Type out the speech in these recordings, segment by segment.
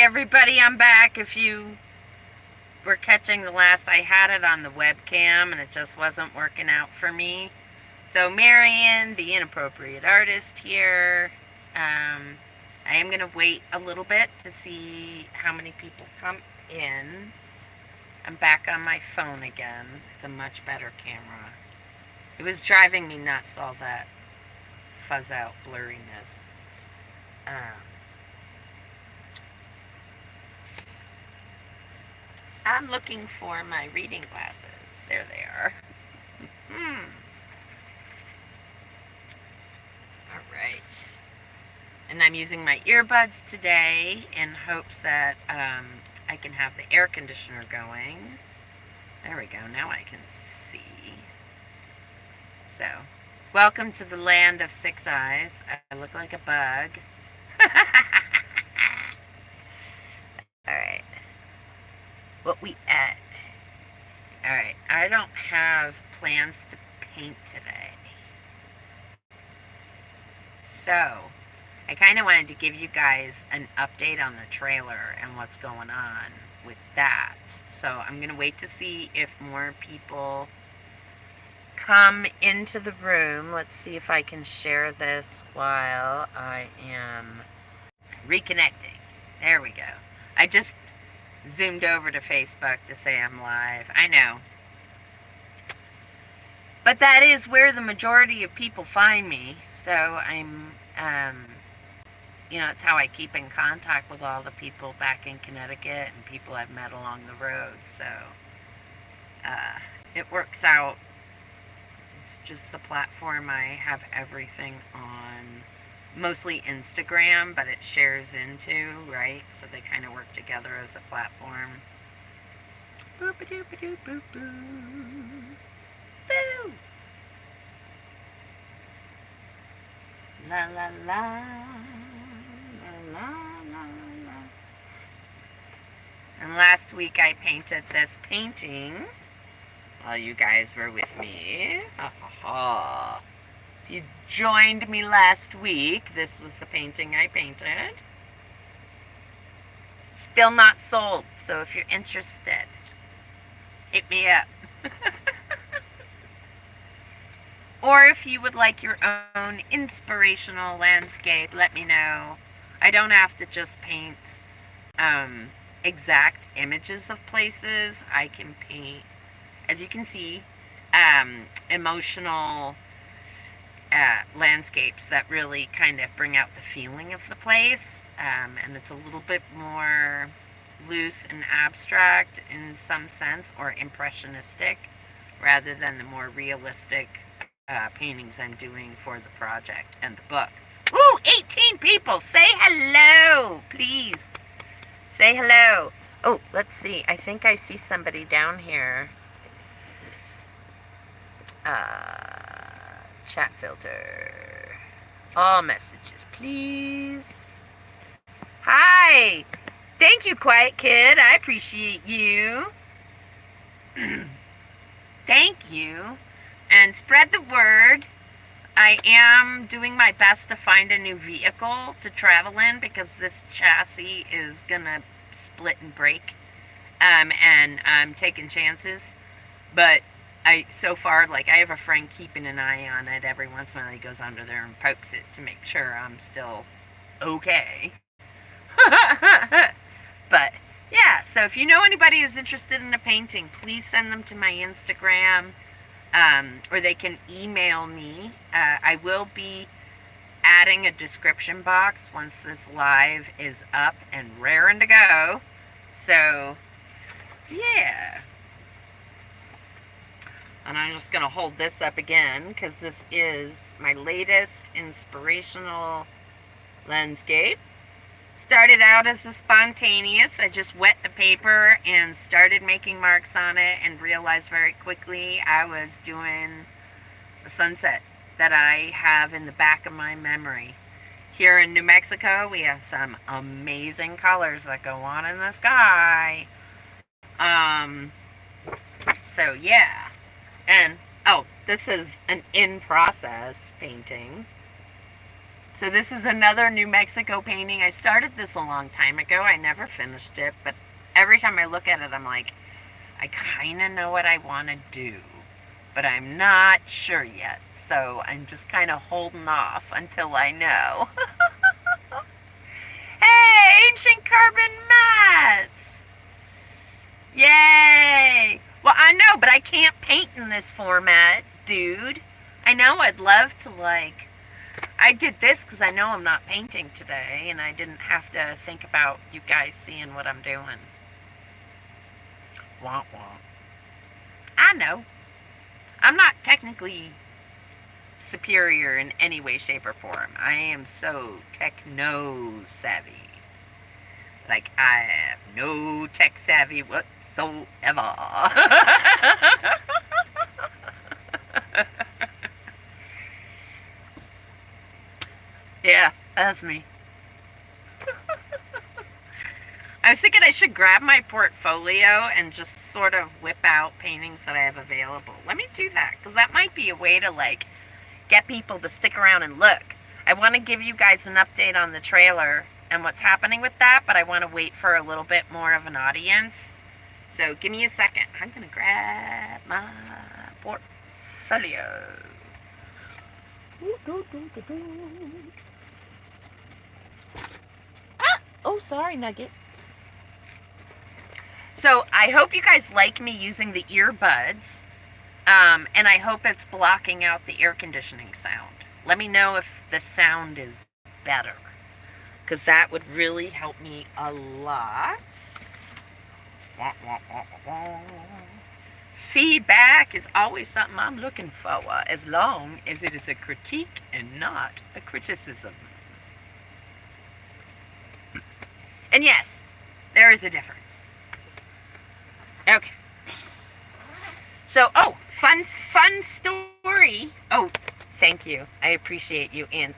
everybody, I'm back. If you were catching the last, I had it on the webcam and it just wasn't working out for me. So Marion, the Inappropriate Artist here. I am going to wait a little bit to see how many people come in. I'm back on my phone again. It's a much better camera. It was driving me nuts, all that fuzz out blurriness. I'm looking for my reading glasses. There they are. All right. And I'm using my earbuds today in hopes that I can have the air conditioner going. There we go. Now I can see. So, welcome to the land of six eyes. I look like a bug. Alright. What we at? Alright. I don't have plans to paint today. So, I kind of wanted to give you guys an update on the trailer and what's going on with that. So, I'm going to wait to see if more people come into the room. Let's see if I can share this while I am reconnecting. There we go. I just zoomed over to Facebook to say I'm live. I know. But that is where the majority of people find me. So I'm, it's how I keep in contact with all the people back in Connecticut and people I've met along the road. So it works out. It's just the platform I have everything on. Mostly Instagram, but it shares into, right? So they kind of work together as a platform. Boop-a-doop-a-doop-boop-boo. Boo! La la la. La la la la. And last week I painted this painting while you guys were with me. Ha ha ha. If you joined me last week, this was the painting I painted. Still not sold, so if you're interested, hit me up. Or if you would like your own inspirational landscape, let me know. I don't have to just paint exact images of places. I can paint, as you can see, emotional landscapes that really kind of bring out the feeling of the place, and it's a little bit more loose and abstract in some sense, or impressionistic, rather than the more realistic paintings I'm doing for the project and the book. Ooh, 18 people! Say hello, please. Say hello. Oh, let's see. I think I see somebody down here. Chat filter. All messages, please. Hi! Thank you, Quiet Kid. I appreciate you. Thank you. And spread the word. I am doing my best to find a new vehicle to travel in because this chassis is gonna split and break. And I'm taking chances. But so far, I have a friend keeping an eye on it. Every once in a while he goes under there and pokes it to make sure I'm still okay. But, yeah, so if you know anybody who's interested in a painting, please send them to my Instagram, or they can email me. I will be adding a description box once this live is up and raring to go. So, yeah. And I'm just going to hold this up again because this is my latest inspirational landscape. Started out as a spontaneous. I just wet the paper and started making marks on it and realized very quickly I was doing a sunset that I have in the back of my memory. Here in New Mexico, we have some amazing colors that go on in the sky. So yeah. And, oh, this is an in-process painting. So this is another New Mexico painting. I started this a long time ago. I never finished it, but every time I look at it, I'm like, I kind of know what I want to do, but I'm not sure yet. So I'm just kind of holding off until I know. Hey, ancient carbon mats! Yay! Well, I know, but I can't paint in this format, dude. I know I'd love to, like... I did this because I know I'm not painting today, and I didn't have to think about you guys seeing what I'm doing. Womp womp. I know. I'm not technically superior in any way, shape, or form. I am so techno-savvy. Like, I have no tech savvy whatsoever. Yeah, that's me. I was thinking I should grab my portfolio and just sort of whip out paintings that I have available. Let me do that, because that might be a way to, like, get people to stick around and look. I want to give you guys an update on the trailer and what's happening with that, but I want to wait for a little bit more of an audience. So give me a second. I'm going to grab my portfolio. Ah! Oh, sorry, Nugget. So I hope you guys like me using the earbuds, and I hope it's blocking out the air conditioning sound. Let me know if the sound is better, because that would really help me a lot. Feedback is always something I'm looking for, as long as it is a critique and not a criticism. And yes, there is a difference. Okay. So, oh, fun story. Oh, thank you. I appreciate you. And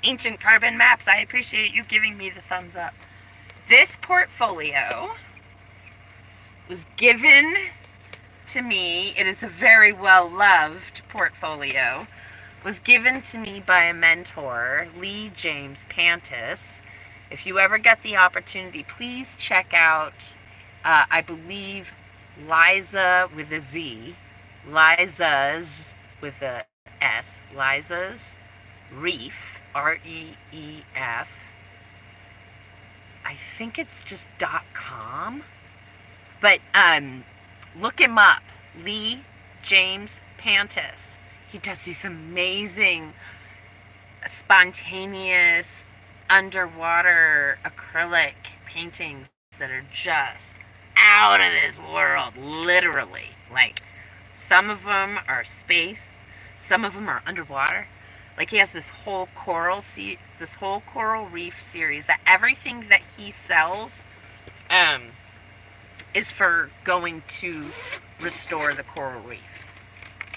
Ancient Carbon Maps, I appreciate you giving me the thumbs up. This portfolio was given to me. It is a very well-loved portfolio. Was given to me by a mentor, Lee James Pantis. If you ever get the opportunity, please check out, I believe, Liza with a Z, Liza's with a S, Liza's Reef, R-E-E-F. I think it's just .com, but look him up, Lee James Pantis. He does these amazing, spontaneous, underwater acrylic paintings that are just out of this world, literally. Like, some of them are space, some of them are underwater. Like, he has this whole coral reef series that everything that he sells is for going to restore the coral reefs.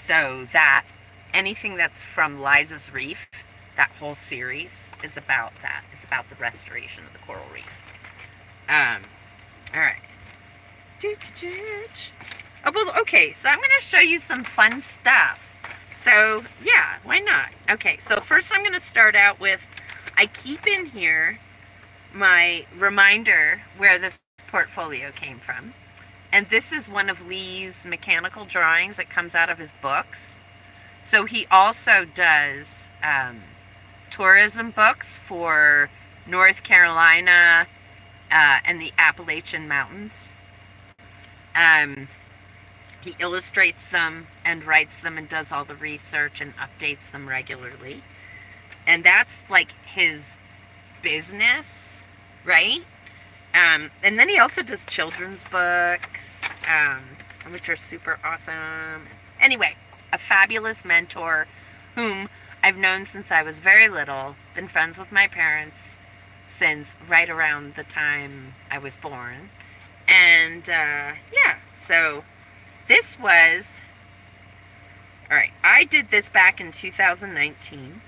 So that anything that's from Liza's Reef, that whole series is about that. It's about the restoration of the coral reef. All right. Oh, well, okay, so I'm going to show you some fun stuff. So, yeah, why not? Okay, so first I'm going to start out with, I keep in here my reminder where this portfolio came from. And this is one of Lee's mechanical drawings that comes out of his books. So he also does tourism books for North Carolina and the Appalachian Mountains. He illustrates them and writes them and does all the research and updates them regularly. And that's like his business, right? And then he also does children's books, which are super awesome. Anyway, a fabulous mentor whom I've known since I was very little, been friends with my parents since right around the time I was born. And, yeah, so this was, all right, I did this back in 2019.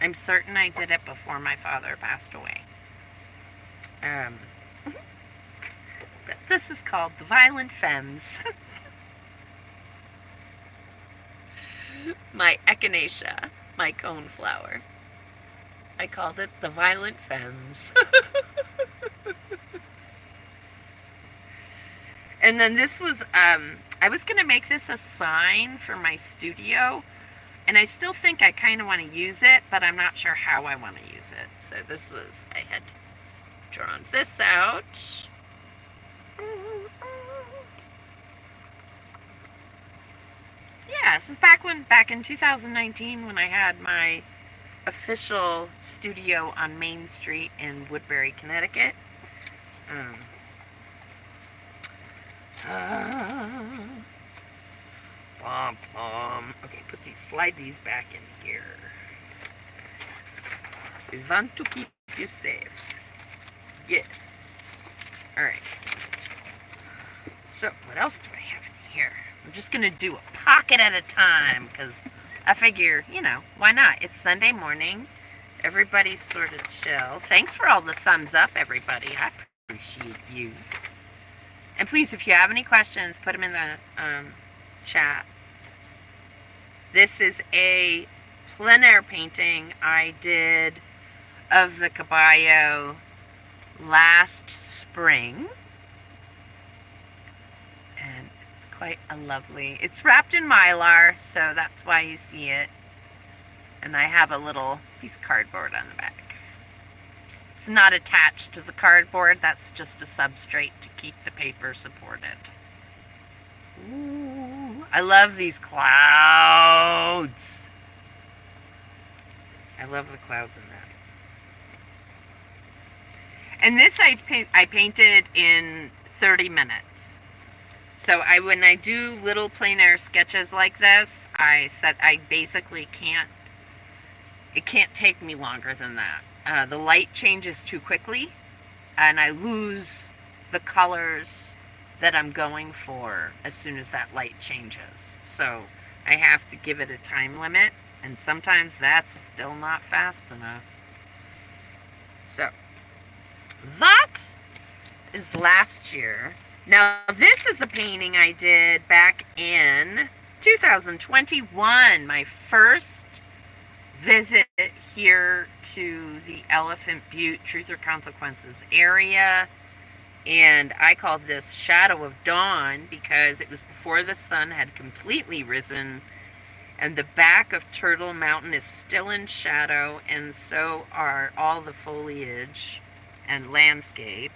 I'm certain I did it before my father passed away. But this is called The Violent Femmes. My echinacea, my coneflower. I called it the Violent Femmes. And then this was, I was going to make this a sign for my studio. And I still think I kind of want to use it, but I'm not sure how I want to use it. So this was, I had drawn this out. Yeah, this is back in 2019 when I had my official studio on Main Street in Woodbury, Connecticut. Okay, slide these back in here. We want to keep you safe. Yes. Alright. So, what else do I have in here? I'm just going to do a pocket at a time because I figure, why not? It's Sunday morning. Everybody's sort of chill. Thanks for all the thumbs up, everybody. I appreciate you. And please, if you have any questions, put them in the chat. This is a plein air painting I did of the caballo last spring. And it's quite a lovely, it's wrapped in Mylar, so that's why you see it. And I have a little piece of cardboard on the back. It's not attached to the cardboard, that's just a substrate to keep the paper supported. Ooh, I love these clouds. I love the clouds in that. And this I painted in 30 minutes. So when I do little plein air sketches like this, I basically it can't take me longer than that. The light changes too quickly, and I lose the colors that I'm going for as soon as that light changes. So I have to give it a time limit, and sometimes that's still not fast enough. So that is last year. Now this is a painting I did back in 2021, my first visit here to the Elephant Butte Truth or Consequences area. And I called this Shadow of Dawn because it was before the sun had completely risen, and the back of Turtle Mountain is still in shadow, and so are all the foliage and landscape.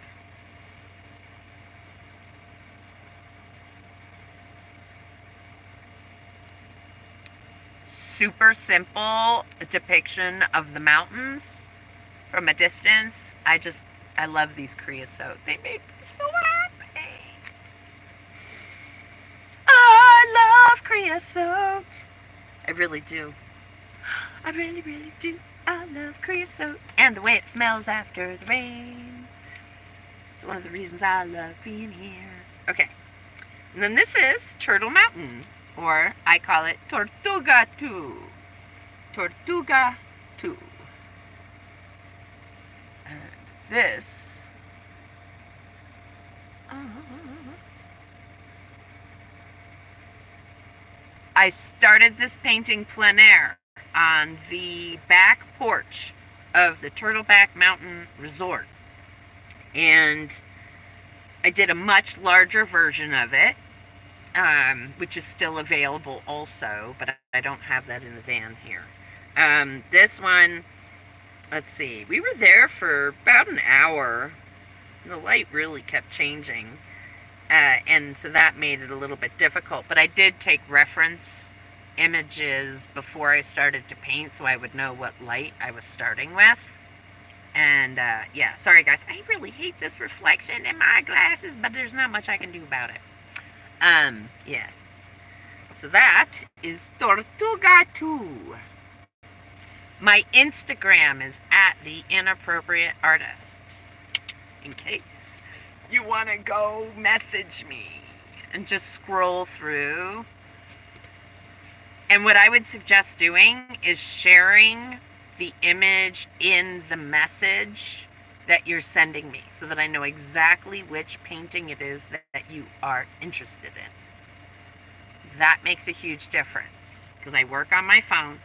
Super simple depiction of the mountains from a distance. I love these creosote. They make me so happy. I love creosote. I really do. I really, really do. I love creosote. And the way it smells after the rain. It's one of the reasons I love being here. Okay. And then this is Turtle Mountain. Or I call it Tortuga 2. Tortuga 2. And this. I started this painting plein air on the back porch of the Turtleback Mountain Resort. And I did a much larger version of it. Which is still available also, but I don't have that in the van here. This one, let's see, we were there for about an hour. The light really kept changing, and so that made it a little bit difficult, but I did take reference images before I started to paint so I would know what light I was starting with. And yeah, sorry guys, I really hate this reflection in my glasses, but there's not much I can do about it. Yeah. So that is Tortuga 2. My Instagram is at the Inappropriate Artist. In case you want to go message me and just scroll through. And what I would suggest doing is sharing the image in the message that you're sending me so that I know exactly which painting it is that you are interested in. That makes a huge difference because I work on my phone,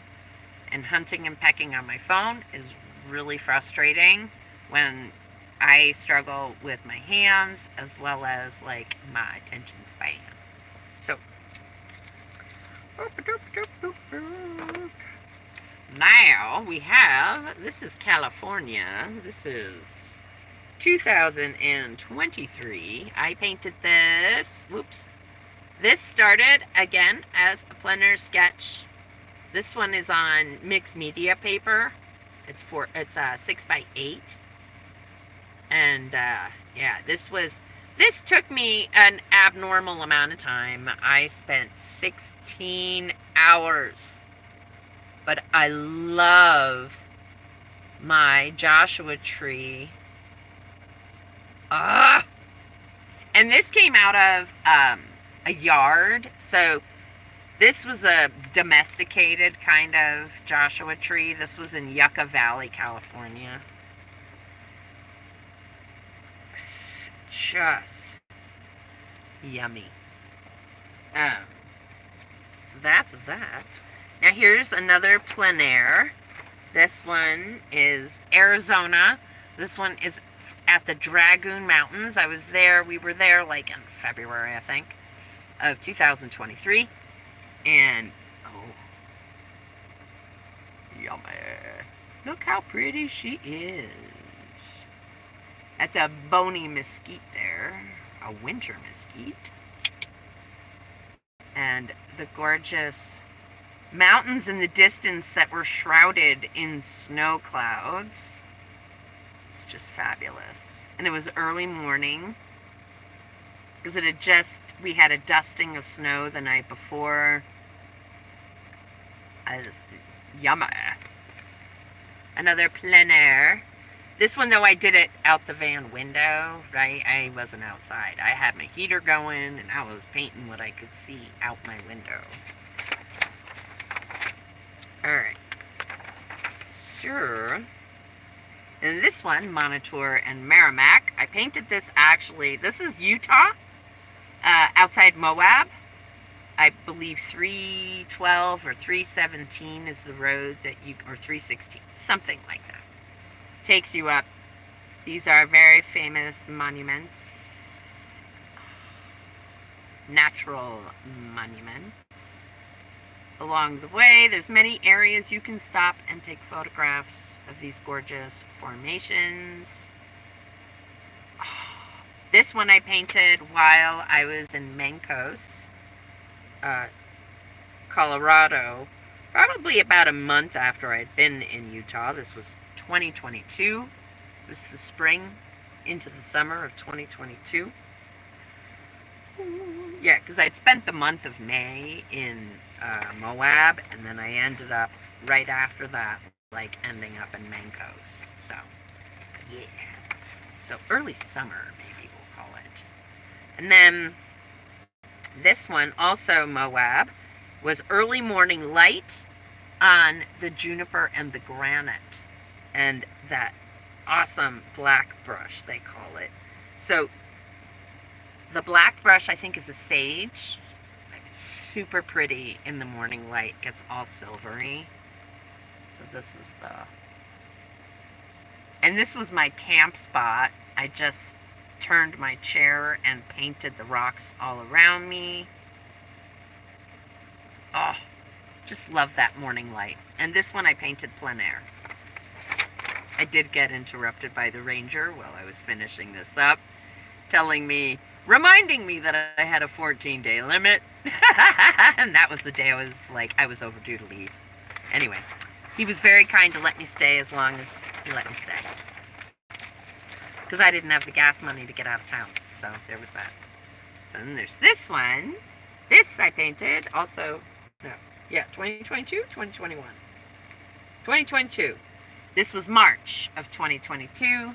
and hunting and pecking on my phone is really frustrating when I struggle with my hands as well as like my attention span. So now we have, this is California. This is 2023. I painted this. Whoops. This started again as a plein air sketch. This one is on mixed media paper. It's 6x8. And yeah, this took me an abnormal amount of time. I spent 16 hours. But I love my Joshua tree. And this came out of a yard. So this was a domesticated kind of Joshua tree. This was in Yucca Valley, California. Just yummy. So that's that. Now here's another plein air. This one is Arizona. This one is at the Dragoon Mountains. We were there like in February, I think, of 2023. And, oh, yummy. Look how pretty she is. That's a bony mesquite there, a winter mesquite. And the gorgeous mountains in the distance that were shrouded in snow clouds. It's just fabulous. And it was early morning because we had a dusting of snow the night before. Yummy. Another plein air. This one, though, I did it out the van window, right? I wasn't outside. I had my heater going, and I was painting what I could see out my window. Alright. Sure. And this one, Monitor and Merrimack. I painted this actually. This is Utah, outside Moab. I believe 312 or 317 is the road or 316, something like that. Takes you up. These are very famous monuments, natural monuments. Along the way, there's many areas you can stop and take photographs of these gorgeous formations. This one I painted while I was in Mancos, Colorado, probably about a month after I'd been in Utah. This was 2022. It was the spring into the summer of 2022. Yeah, because I'd spent the month of May in Moab, and then I ended up right after that, like ending up in Mancos. So, yeah. So early summer, maybe we'll call it. And then this one, also Moab, was early morning light on the juniper and the granite. And that awesome black brush, they call it. So the black brush, I think, is a sage. Like, it's super pretty in the morning light. Gets all silvery. So this is and this was my camp spot. I just turned my chair and painted the rocks all around me. Oh, just love that morning light. And this one I painted plein air. I did get interrupted by the ranger while I was finishing this up, reminding me that I had a 14-day limit. And that was the day I was overdue to leave. Anyway, he was very kind to let me stay as long as he let me stay. Because I didn't have the gas money to get out of town. So there was that. So then there's this one. This I painted also, 2022, 2021. 2022. This was March of 2022.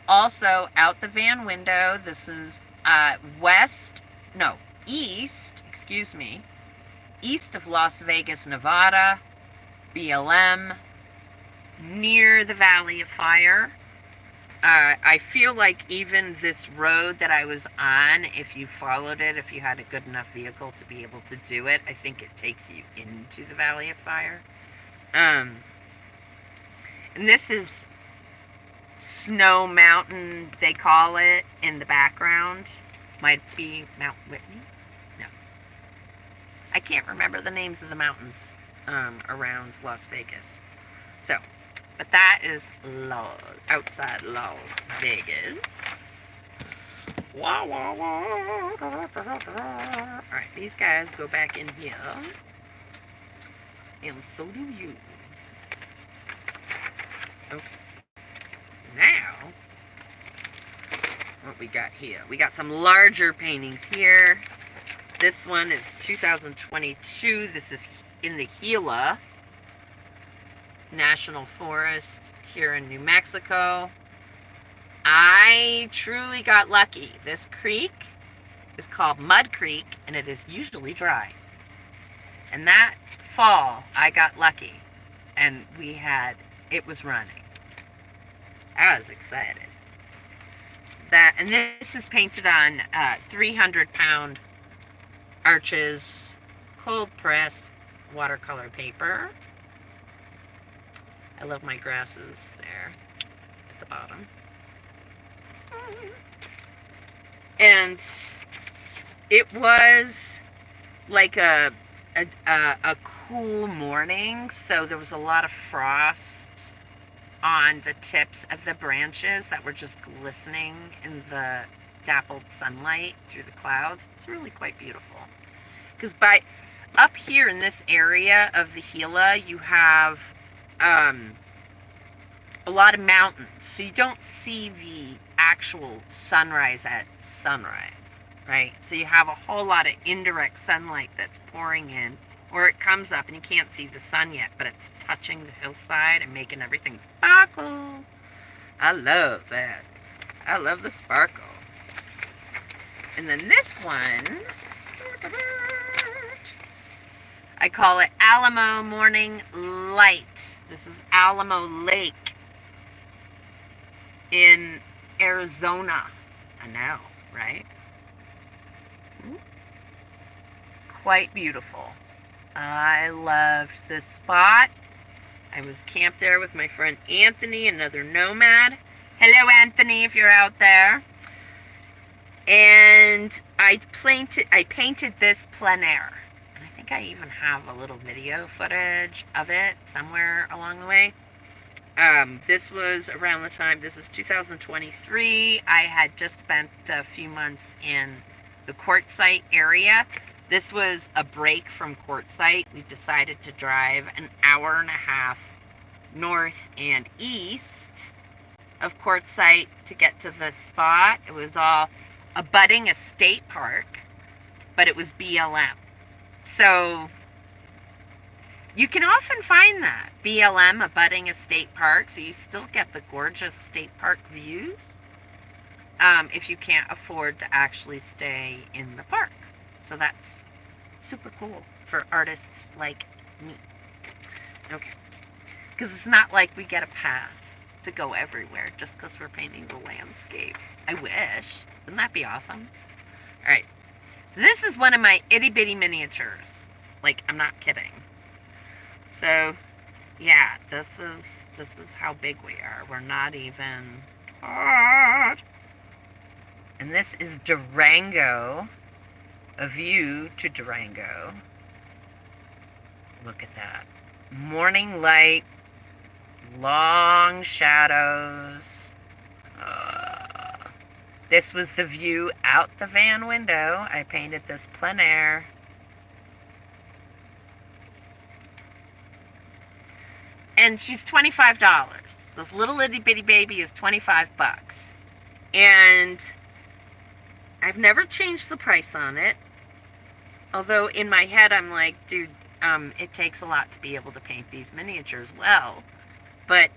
Also out the van window. This is east of Las Vegas, Nevada, BLM, near the Valley of Fire. I feel like even this road that I was on, if you followed it, if you had a good enough vehicle to be able to do it, I think it takes you into the Valley of Fire. And this is Snow Mountain, they call it, in the background. Might be Mount Whitney? No. I can't remember the names of the mountains around Las Vegas. So, but that is outside Las Vegas. Wah, wah, wah. Alright, these guys go back in here. And so do you. Okay. Now, what we got here? We got some larger paintings here. This one is 2022. This is in the Gila National Forest here in New Mexico. I truly got lucky. This creek is called Mud Creek, and it is usually dry. And that fall, I got lucky, and it was running. I was excited. So and this is painted on 300-pound arches, cold press watercolor paper. I love my grasses there at the bottom. And it was like a cool morning, so there was a lot of frost on the tips of the branches that were just glistening in the dappled sunlight through the clouds. It's really quite beautiful. Because up here in this area of the Gila, you have a lot of mountains, so you don't see the actual sunrise at sunrise, right? So you have a whole lot of indirect sunlight that's pouring in, or it comes up and you can't see the sun yet, but it's touching the hillside and making everything sparkle. I love that. I love the sparkle. And then this one, I call it Alamo Morning Light. This is Alamo Lake in Arizona. I know, right? Quite beautiful. I loved this spot. I was camped there with my friend Anthony, another nomad. Hello, Anthony, if you're out there. And I painted this plein air. And I think I even have a little video footage of it somewhere along the way. This was around the time, this is 2023. I had just spent a few months in the Quartzsite area. This was a break from Quartzsite. We decided to drive an hour and a half north and east of Quartzsite to get to the spot. It was all abutting a state park, but it was BLM. So you can often find that, BLM abutting a state park, so you still get the gorgeous state park views if you can't afford to actually stay in the park. So that's super cool for artists like me. Okay. Because it's not like we get a pass to go everywhere just because we're painting the landscape. I wish. Wouldn't that be awesome? Alright. So this is one of my itty-bitty miniatures. Like, I'm not kidding. So, yeah, this is how big we are. We're not even... And this is Durango. A view to Durango. Look at that. Morning light. Long shadows. This was the view out the van window. I painted this plein air. And she's $25. This little itty bitty baby is $25. And I've never changed the price on it. Although in my head I'm like, dude, it takes a lot to be able to paint these miniatures well. But,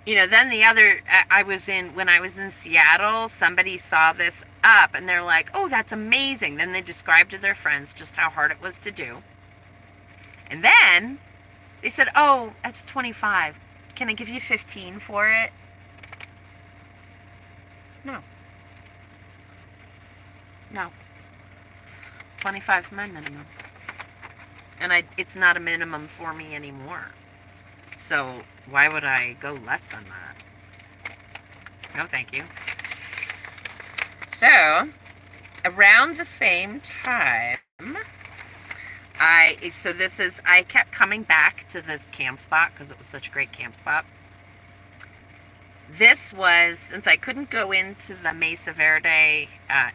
you know, then when I was in Seattle, somebody saw this up and they're like, oh, that's amazing. Then they described to their friends just how hard it was to do. And then they said, oh, that's $25. Can I give you $15 for it? No. No. 25's my minimum. And it's not a minimum for me anymore. So why would I go less than that? No, thank you. So, around the same time, I kept coming back to this camp spot because it was such a great camp spot. This was, since I couldn't go into the Mesa Verde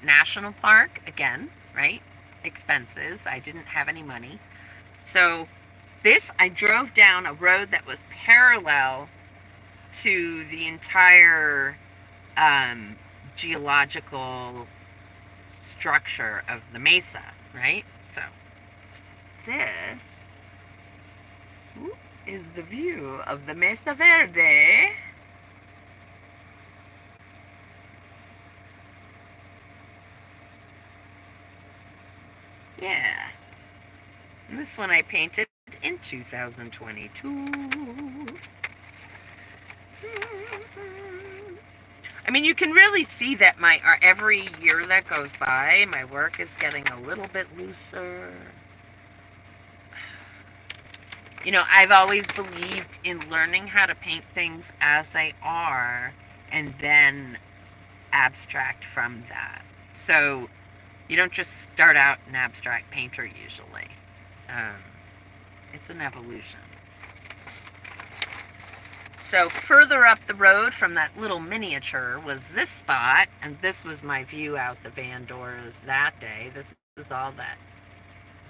National Park again, right? Expenses. I didn't have any money. So I drove down a road that was parallel to the entire geological structure of the mesa, right? So this is the view of the Mesa Verde. Yeah. And this one I painted in 2022. I mean, you can really see that every year that goes by, my work is getting a little bit looser. You know, I've always believed in learning how to paint things as they are and then abstract from that. So you don't just start out an abstract painter usually. It's an evolution. So further up the road from that little miniature was this spot, and this was my view out the Van Doors that day. This is all that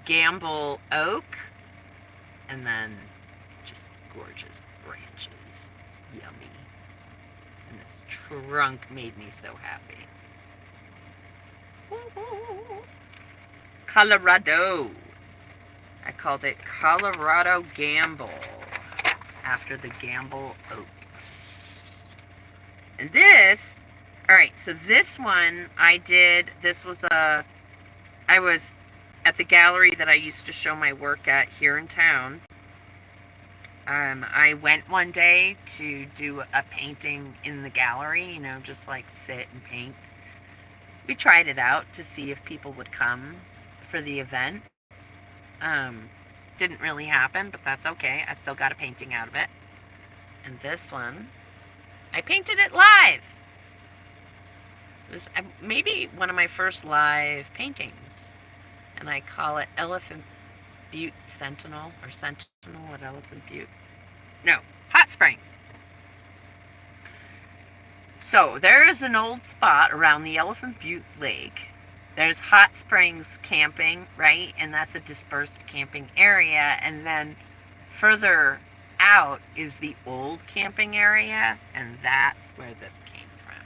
Gamble oak, and then just gorgeous branches. Yummy. And this trunk made me so happy. Colorado. I called it Colorado Gamble, after the Gamble oaks. And this, alright, so this one I was at the gallery that I used to show my work at here in town. I went one day to do a painting in the gallery, you know, just like sit and paint. We tried it out to see if people would come for the event. Didn't really happen, but that's okay. I still got a painting out of it. And this one, I painted it live. It was maybe one of my first live paintings. And I call it Elephant Butte Sentinel, or Sentinel at Elephant Butte. No, Hot Springs. So there is an old spot around the Elephant Butte Lake. There's Hot Springs camping, right? And that's a dispersed camping area. And then further out is the old camping area. And that's where this came from.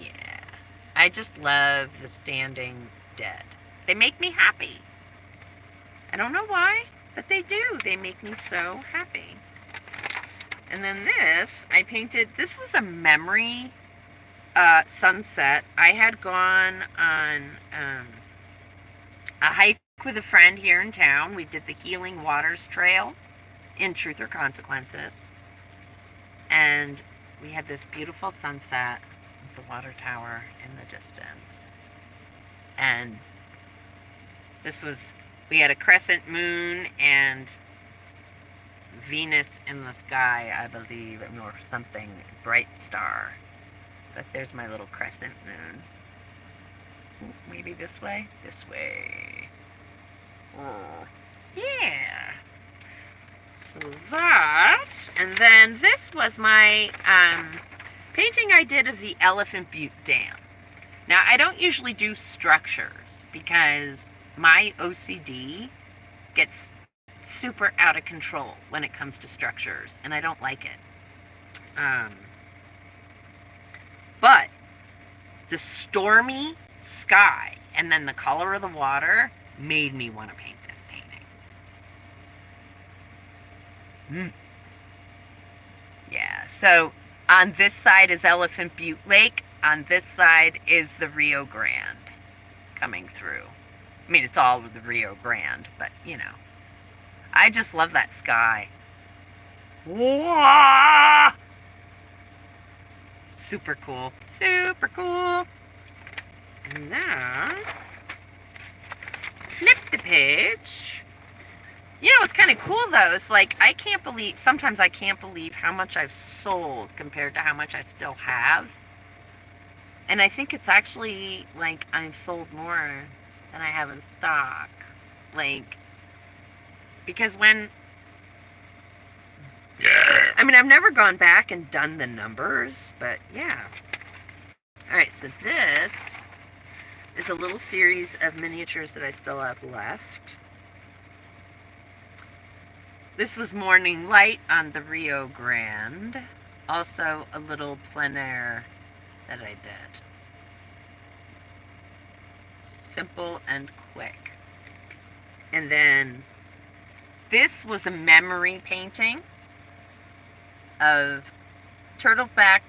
Yeah. I just love the standing dead. They make me happy. I don't know why, but they do. They make me so happy. And then this, I painted, this was a memory sunset. I had gone on a hike with a friend here in town. We did the Healing Waters Trail in Truth or Consequences. And we had this beautiful sunset with the water tower in the distance. And we had a crescent moon and Venus in the sky, I believe, or something, bright star. But there's my little crescent moon. Ooh, maybe this way? This way. Oh, yeah. So that, and then this was my painting I did of the Elephant Butte Dam. Now, I don't usually do structures because my OCD gets super out of control when it comes to structures, and I don't like it. But the stormy sky and then the color of the water made me want to paint this painting. Yeah, so on this side is Elephant Butte Lake. On this side is the Rio Grande coming through. I mean, it's all the Rio Grande, but, you know. I just love that sky. Whoa! Super cool. Super cool. And now, flip the page. You know, it's kind of cool though. It's like sometimes I can't believe how much I've sold compared to how much I still have. And I think it's actually like I've sold more than I have in stock. Like, because I've never gone back and done the numbers, but yeah. Alright, so this is a little series of miniatures that I still have left. This was Morning Light on the Rio Grande. Also a little plein air that I did. Simple and quick. And then this was a memory painting of Turtleback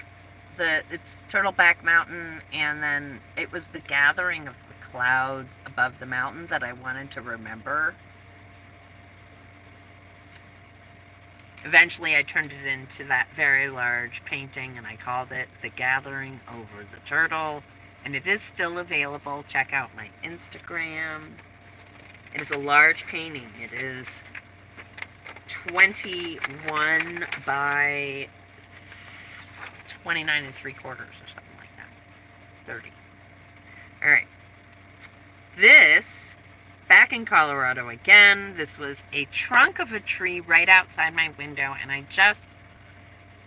Mountain, and then it was the gathering of the clouds above the mountain that I wanted to remember. Eventually I turned it into that very large painting, and I called it The Gathering Over the Turtle, and it is still available. Check out my Instagram. It is a large painting. It is 21 by 29 3/4 or something like that. 30. All right. This, back in Colorado again, this was a trunk of a tree right outside my window, and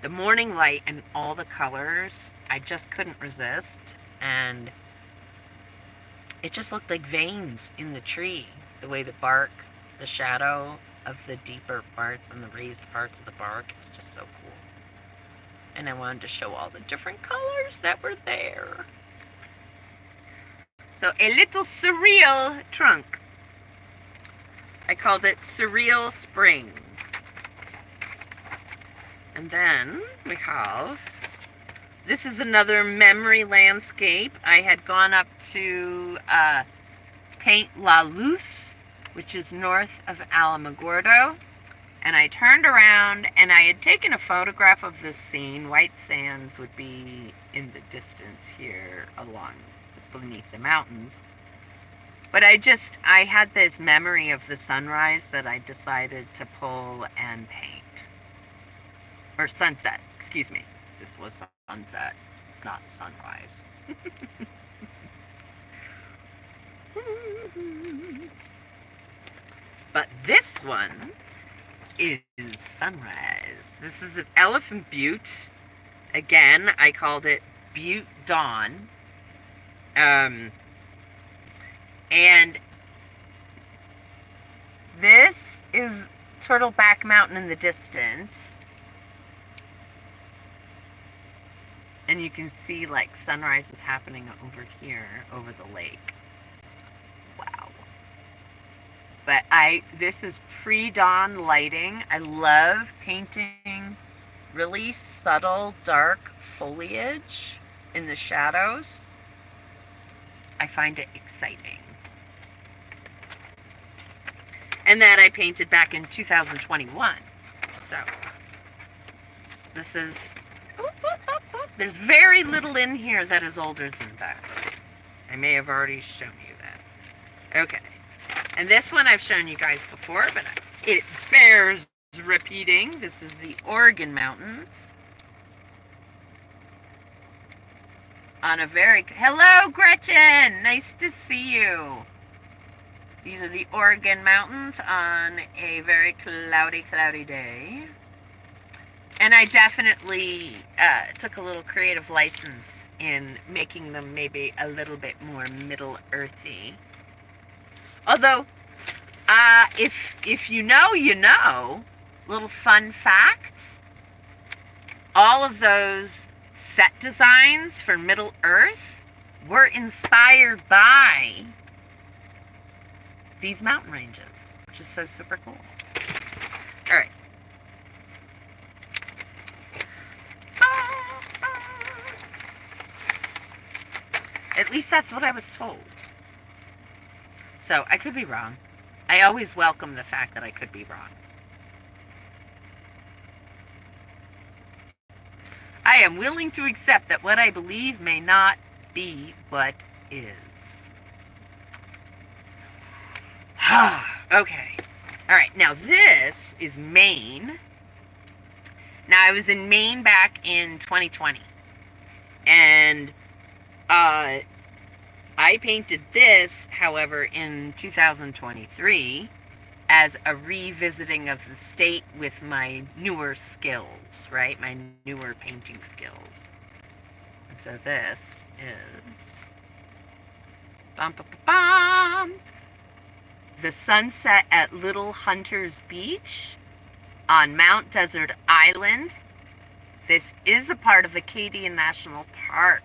the morning light and all the colors, I just couldn't resist, and it just looked like veins in the tree. The way the bark, the shadow of the deeper parts and the raised parts of the bark, it was just so cool. And I wanted to show all the different colors that were there. So a little surreal trunk. I called it Surreal Spring. And then we have, this is another memory landscape. I had gone up to paint La Luz, which is north of Alamogordo, and I turned around and I had taken a photograph of this scene. White sands would be in the distance here beneath the mountains. But I had this memory of the sunrise that I decided to pull and paint. Or sunset, excuse me. This was sunset, not sunrise. But this one is sunrise. This is an Elephant Butte. Again, I called it Butte Dawn. And this is Turtleback Mountain in the distance. And you can see like sunrise is happening over here, over the lake. Wow. But this is pre-dawn lighting. I love painting really subtle, dark foliage in the shadows. I find it exciting. And that I painted back in 2021. So, this is, there's very little in here that is older than that. I may have already shown you that. Okay. And this one I've shown you guys before, but it bears repeating. This is the Oregon Mountains. Hello, Gretchen! Nice to see you. These are the Oregon Mountains on a very cloudy day. And I definitely took a little creative license in making them maybe a little bit more Middle-earthy. Although, if you know, you know. Little fun fact. All of those set designs for Middle-earth were inspired by these mountain ranges, which is so super cool. All right. At least that's what I was told. So, I could be wrong. I always welcome the fact that I could be wrong. I am willing to accept that what I believe may not be what is. Okay. All right, now this is Maine. Now, I was in Maine back in 2020, and I painted this, however, in 2023 as a revisiting of the state with my newer skills, right? My newer painting skills. And so this is the sunset at Little Hunters Beach on Mount Desert Island. This is a part of Acadia National Park.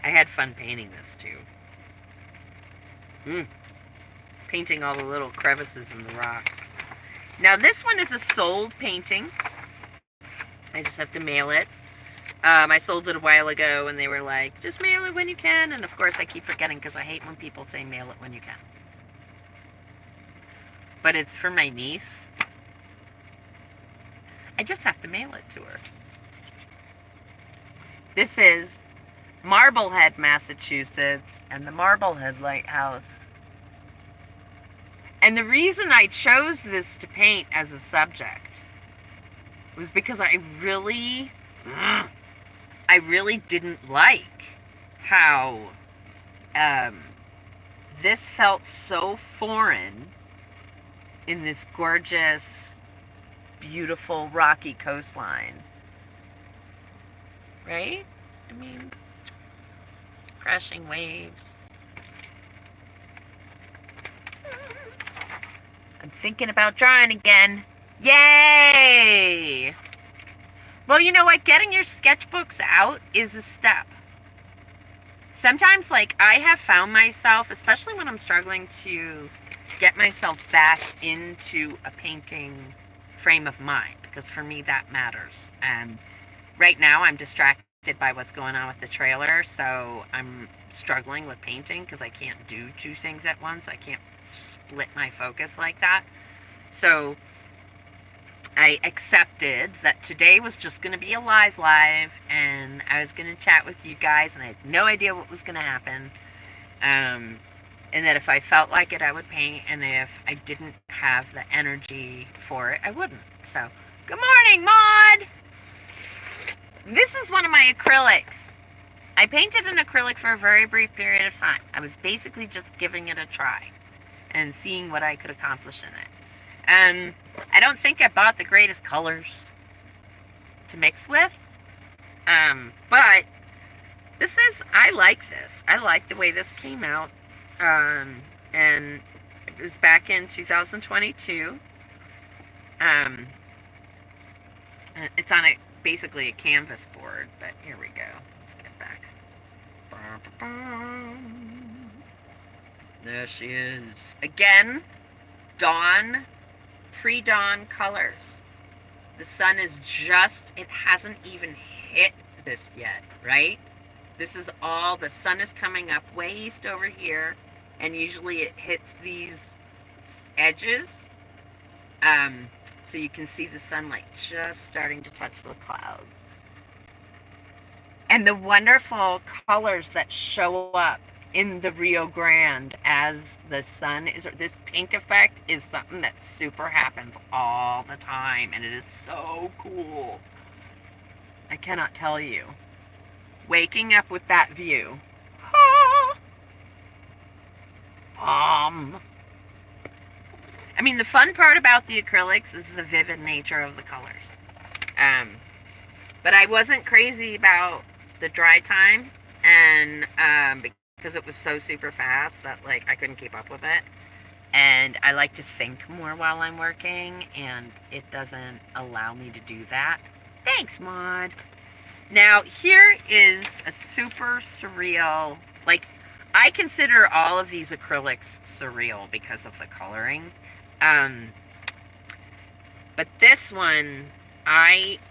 I had fun painting this too. Painting all the little crevices in the rocks. Now this one is a sold painting. I just have to mail it. I sold it a while ago and they were like, just mail it when you can. And of course I keep forgetting because I hate when people say mail it when you can. But it's for my niece. I just have to mail it to her. This is Marblehead, Massachusetts, and the Marblehead Lighthouse. And the reason I chose this to paint as a subject was because I really didn't like how this felt so foreign in this gorgeous, beautiful, rocky coastline. Right? I mean, crashing waves. I'm thinking about drawing again. Yay! Well, you know what? Getting your sketchbooks out is a step. Sometimes, like, I have found myself, especially when I'm struggling to get myself back into a painting frame of mind, because for me that matters. And right now I'm distracted by what's going on with the trailer, so I'm struggling with painting because I can't do two things at once. I can't split my focus like that. So I accepted that today was just going to be a live, and I was going to chat with you guys, and I had no idea what was going to happen. And that if I felt like it, I would paint, and if I didn't have the energy for it, I wouldn't. So, good morning, Maud! This is one of my acrylics. I painted an acrylic for a very brief period of time. I was basically just giving it a try and seeing what I could accomplish in it. I don't think I bought the greatest colors to mix with. But this is, I like this. I like the way this came out. And it was back in 2022. It's on basically a canvas board, but here we go. Let's get back. There she is. Again, dawn, pre-dawn colors. The sun is just, it hasn't even hit this yet, right? This is all, the sun is coming up way east over here, and usually it hits these edges. So you can see the sunlight just starting to touch the clouds. And the wonderful colors that show up in the Rio Grande as the sun is, this pink effect is something that super happens all the time, and it is so cool. I cannot tell you. Waking up with that view. I mean, the fun part about the acrylics is the vivid nature of the colors. But I wasn't crazy about the dry time, and because it was so super fast that, like, I couldn't keep up with it. And I like to think more while I'm working, and it doesn't allow me to do that. Thanks, Maud. Now, here is a super surreal, like, I consider all of these acrylics surreal because of the coloring. But this one,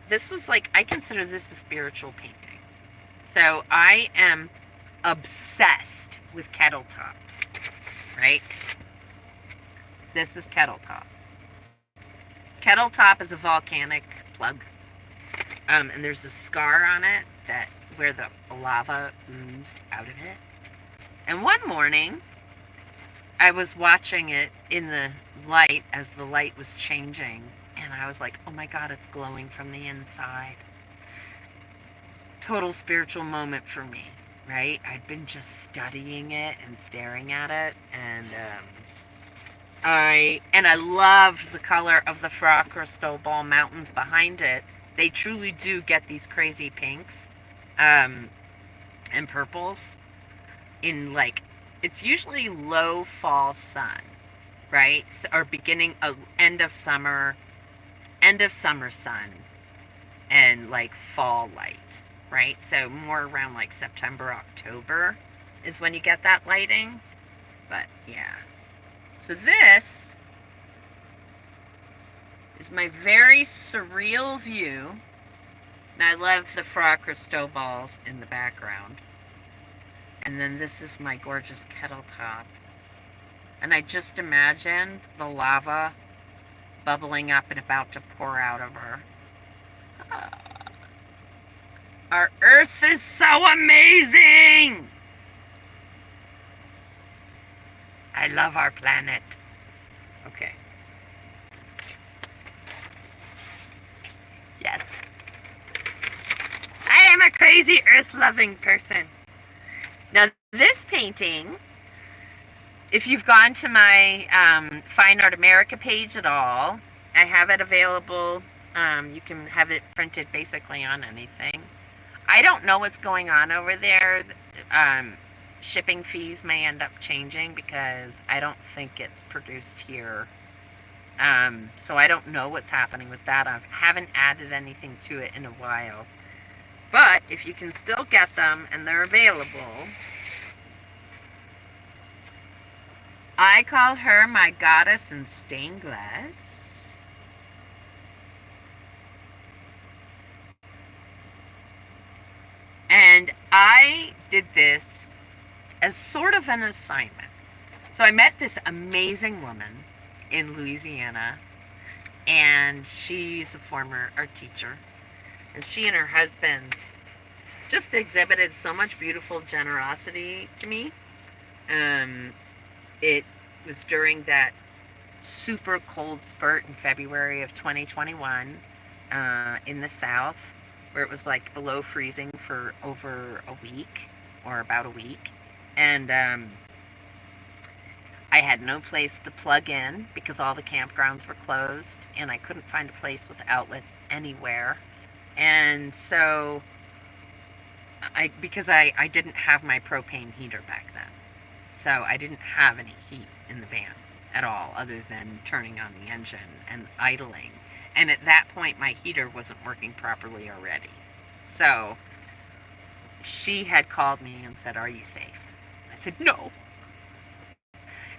this was like, I consider this a spiritual painting. So I am obsessed with Kettle Top, right? This is Kettle Top. Kettle Top is a volcanic plug. And there's a scar on it where the lava oozed out of it. And one morning, I was watching it in the light as the light was changing, and I was like, oh my God, it's glowing from the inside. Total spiritual moment for me, right? I'd been just studying it and staring at it, and I loved the color of the Fra Cristobal Mountains behind it. They truly do get these crazy pinks and purples in, like, it's usually low fall sun, right? Or beginning of end of summer sun, and like fall light, right? So more around like September, October is when you get that lighting. But yeah. So this is my very surreal view. And I love the Fra Cristobals in the background. And then this is my gorgeous kettle top. And I just imagined the lava bubbling up and about to pour out of her. Our Earth is so amazing! I love our planet. Okay. Yes. I am a crazy Earth-loving person. Now, this painting, if you've gone to my Fine Art America page at all, I have it available. You can have it printed basically on anything. I don't know what's going on over there. Shipping fees may end up changing because I don't think it's produced here. So I don't know what's happening with that. I haven't added anything to it in a while. But if you can still get them and they're available, I call her my goddess in stained glass. And I did this as sort of an assignment. So I met this amazing woman in Louisiana, and she's a former art teacher. And she and her husband just exhibited so much beautiful generosity to me. It was during that super cold spurt in February of 2021 in the South, where it was like below freezing for over a week, or about a week. And I had no place to plug in because all the campgrounds were closed, and I couldn't find a place with outlets anywhere. And so because I didn't have my propane heater back then, so I didn't have any heat in the van at all other than turning on the engine and idling. And at that point my heater wasn't working properly already. So she had called me and said, "Are you safe?" I said, "No."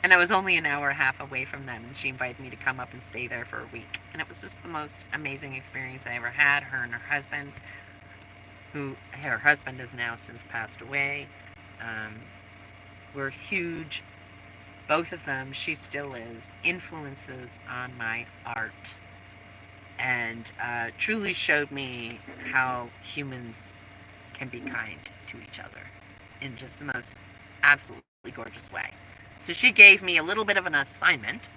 And I was only an hour and a half away from them, and she invited me to come up and stay there for a week. And it was just the most amazing experience I ever had. Her and her husband, her husband has now since passed away, were huge, both of them, she still is, influences on my art. And truly showed me how humans can be kind to each other in just the most absolutely gorgeous way. So she gave me a little bit of an assignment.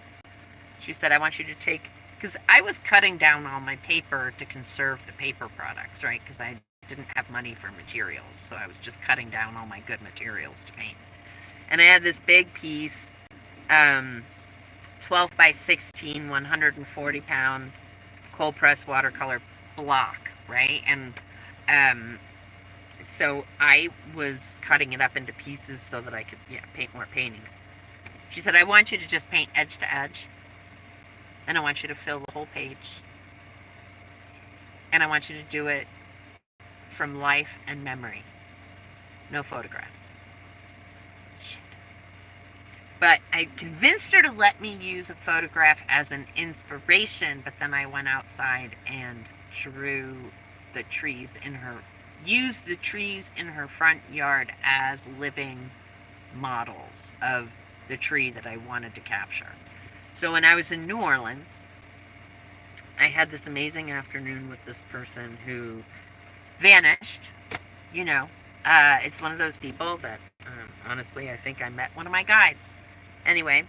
She said, "I want you to take," because I was cutting down all my paper to conserve the paper products, right? Because I didn't have money for materials, so I was just cutting down all my good materials to paint. And I had this big piece, 12 by 16, 140 pound cold press watercolor block, right? And so I was cutting it up into pieces so that I could paint more paintings. She said, "I want you to just paint edge to edge, and I want you to fill the whole page, and I want you to do it from life and memory, no photographs." Shit. But I convinced her to let me use a photograph as an inspiration, but then I went outside and drew the trees in her, used the trees in her front yard as living models of the tree that I wanted to capture. So when I was in New Orleans, I had this amazing afternoon with this person who vanished. It's one of those people that Honestly, I think I met one of my guides. Anyway,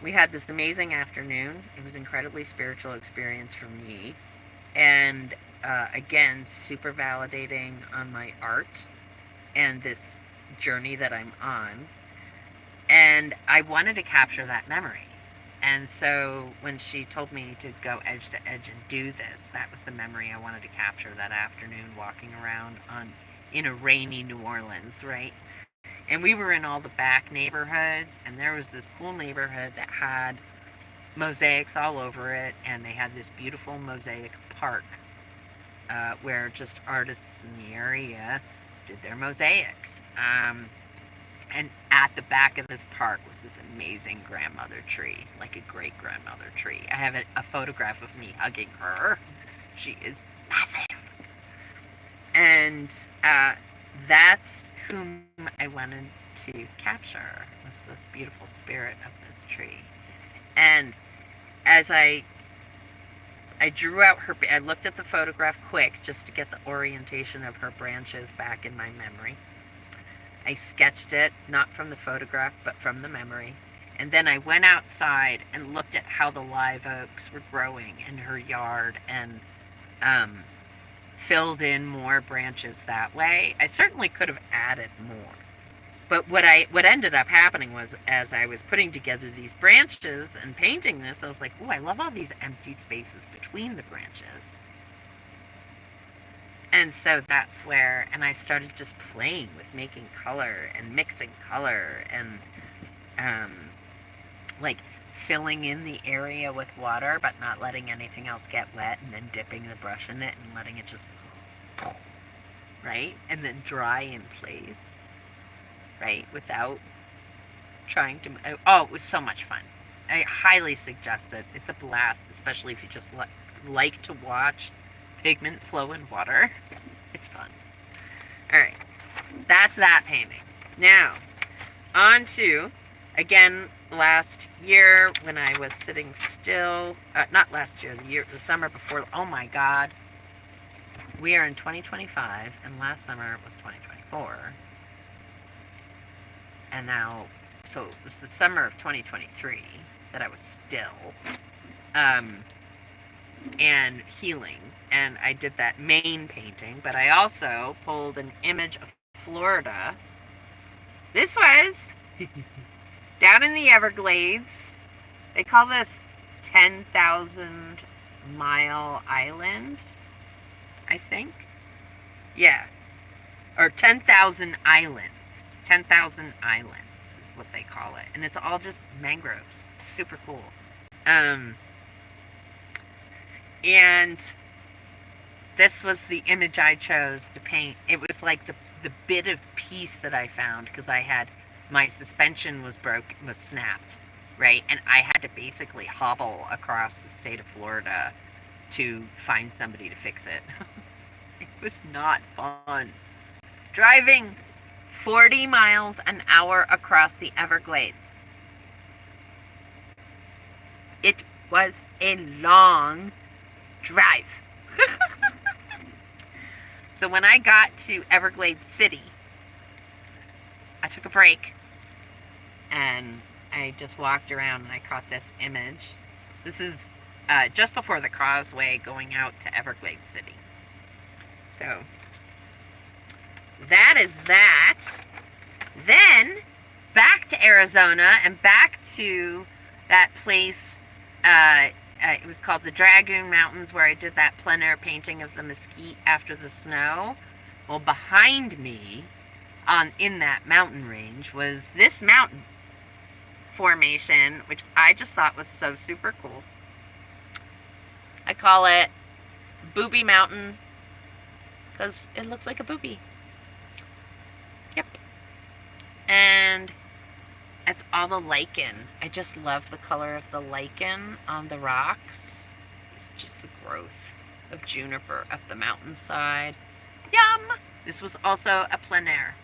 we had this amazing afternoon. It was an incredibly spiritual experience for me. And again, super validating on my art and this journey that I'm on. And I wanted to capture that memory. And so when she told me to go edge to edge and do this, that was the memory I wanted to capture that afternoon walking around in a rainy New Orleans, right? And we were in all the back neighborhoods, and there was this cool neighborhood that had mosaics all over it, and they had this beautiful mosaic park where just artists in the area did their mosaics. And at the back of this park was this amazing grandmother tree, like a great grandmother tree. I have a photograph of me hugging her. She is massive. And that's whom I wanted to capture, was this beautiful spirit of this tree. And as I drew out her, I looked at the photograph quick just to get the orientation of her branches back in my memory. I sketched it, not from the photograph, but from the memory. And then I went outside and looked at how the live oaks were growing in her yard and filled in more branches that way. I certainly could have added more. But what ended up happening was, as I was putting together these branches and painting this, I was like, oh, I love all these empty spaces between the branches. And so that's where, and I started just playing with making color and mixing color and like filling in the area with water but not letting anything else get wet, and then dipping the brush in it and letting it just, right? And then dry in place, right? Without trying to, oh, it was so much fun. I highly suggest it. It's a blast, especially if you just like to watch pigment flow in water. It's fun. All right, that's that painting. Now, on to, again, last year when I was sitting still, not last year, the summer before, oh my God, we are in 2025, and last summer was 2024, and now, so it was the summer of 2023 that I was still, and healing, and I did that main painting, but I also pulled an image of Florida. This was down in the Everglades. They call this 10,000 Mile Island, I think. Yeah, or 10,000 Islands. 10,000 Islands is what they call it, and it's all just mangroves. It's super cool. And this was the image I chose to paint. It was like the bit of peace that I found, because I had, my suspension was snapped, right? And I had to basically hobble across the state of Florida to find somebody to fix it. It was not fun. Driving 40 miles an hour across the Everglades. It was a long drive. So when I got to Everglades City, I took a break and I just walked around and I caught this image. This is just before the causeway going out to Everglades City. So that is that. Then back to Arizona and back to that place. It was called the Dragoon Mountains, where I did that plein air painting of the mesquite after the snow. Well, behind me, in that mountain range, was this mountain formation, which I just thought was so super cool. I call it Booby Mountain because it looks like a booby. Yep. And it's all the lichen. I just love the color of the lichen on the rocks. It's just the growth of juniper up the mountainside. Yum! This was also a plein air.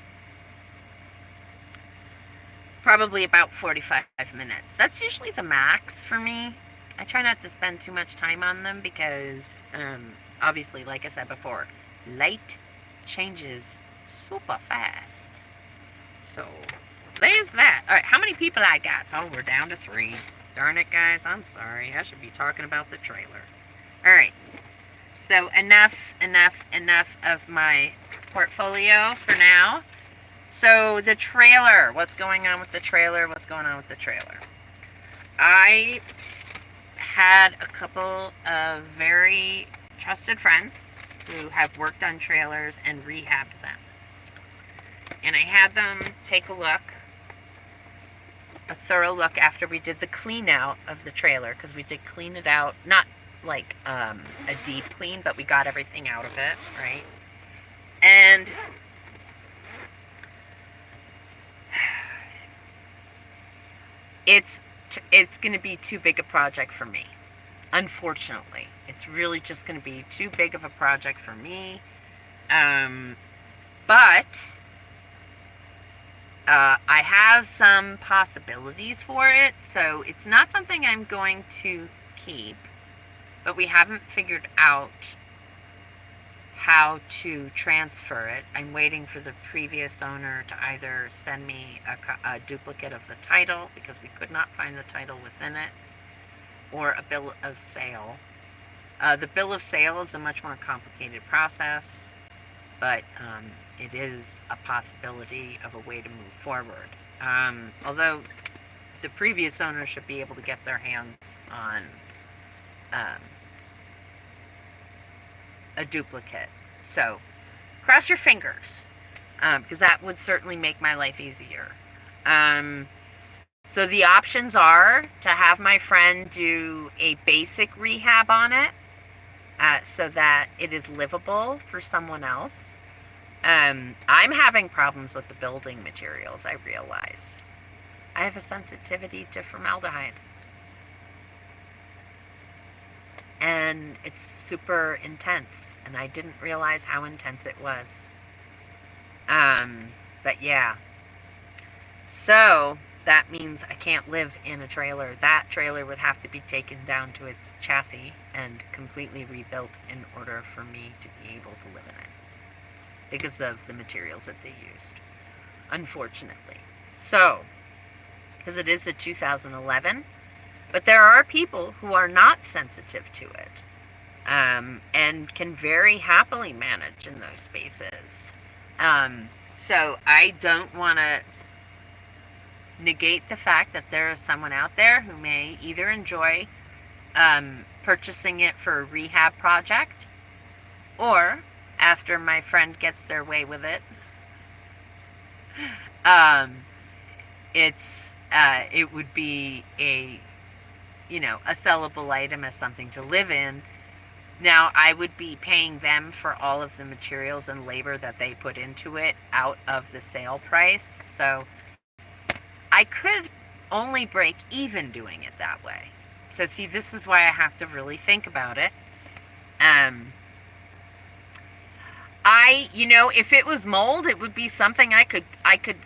Probably about 45 minutes. That's usually the max for me. I try not to spend too much time on them because, obviously, like I said before, light changes super fast. So, there's that. Alright, how many people I got? Oh, we're down to 3. Darn it, guys. I'm sorry. I should be talking about the trailer. Alright. So, enough of my portfolio for now. So, the trailer. What's going on with the trailer? What's going on with the trailer? I had a couple of very trusted friends who have worked on trailers and rehabbed them. And I had them take a thorough look after we did the clean out of the trailer, because we did clean it out, not like a deep clean, but we got everything out of it, right? And it's going to be too big a project for me. Unfortunately, it's really just going to be too big of a project for me. But I have some possibilities for it, so it's not something I'm going to keep, but we haven't figured out how to transfer it. I'm waiting for the previous owner to either send me a duplicate of the title, because we could not find the title within it, or a bill of sale. The bill of sale is a much more complicated process, but it is a possibility of a way to move forward. Although the previous owner should be able to get their hands on a duplicate. So, cross your fingers, because that would certainly make my life easier. So the options are to have my friend do a basic rehab on it, so that it is livable for someone else. I'm having problems with the building materials, I realized. I have a sensitivity to formaldehyde. And it's super intense, and I didn't realize how intense it was. But yeah. So, that means I can't live in a trailer. That trailer would have to be taken down to its chassis and completely rebuilt in order for me to be able to live in it, because of the materials that they used, unfortunately. So, because it is a 2011, but there are people who are not sensitive to it, and can very happily manage in those spaces. So I don't want to negate the fact that there is someone out there who may either enjoy purchasing it for a rehab project, or after my friend gets their way with it, it would be a sellable item as something to live in. Now, I would be paying them for all of the materials and labor that they put into it out of the sale price. So I could only break even doing it that way. So see, this is why I have to really think about it. If it was mold, it would be something I could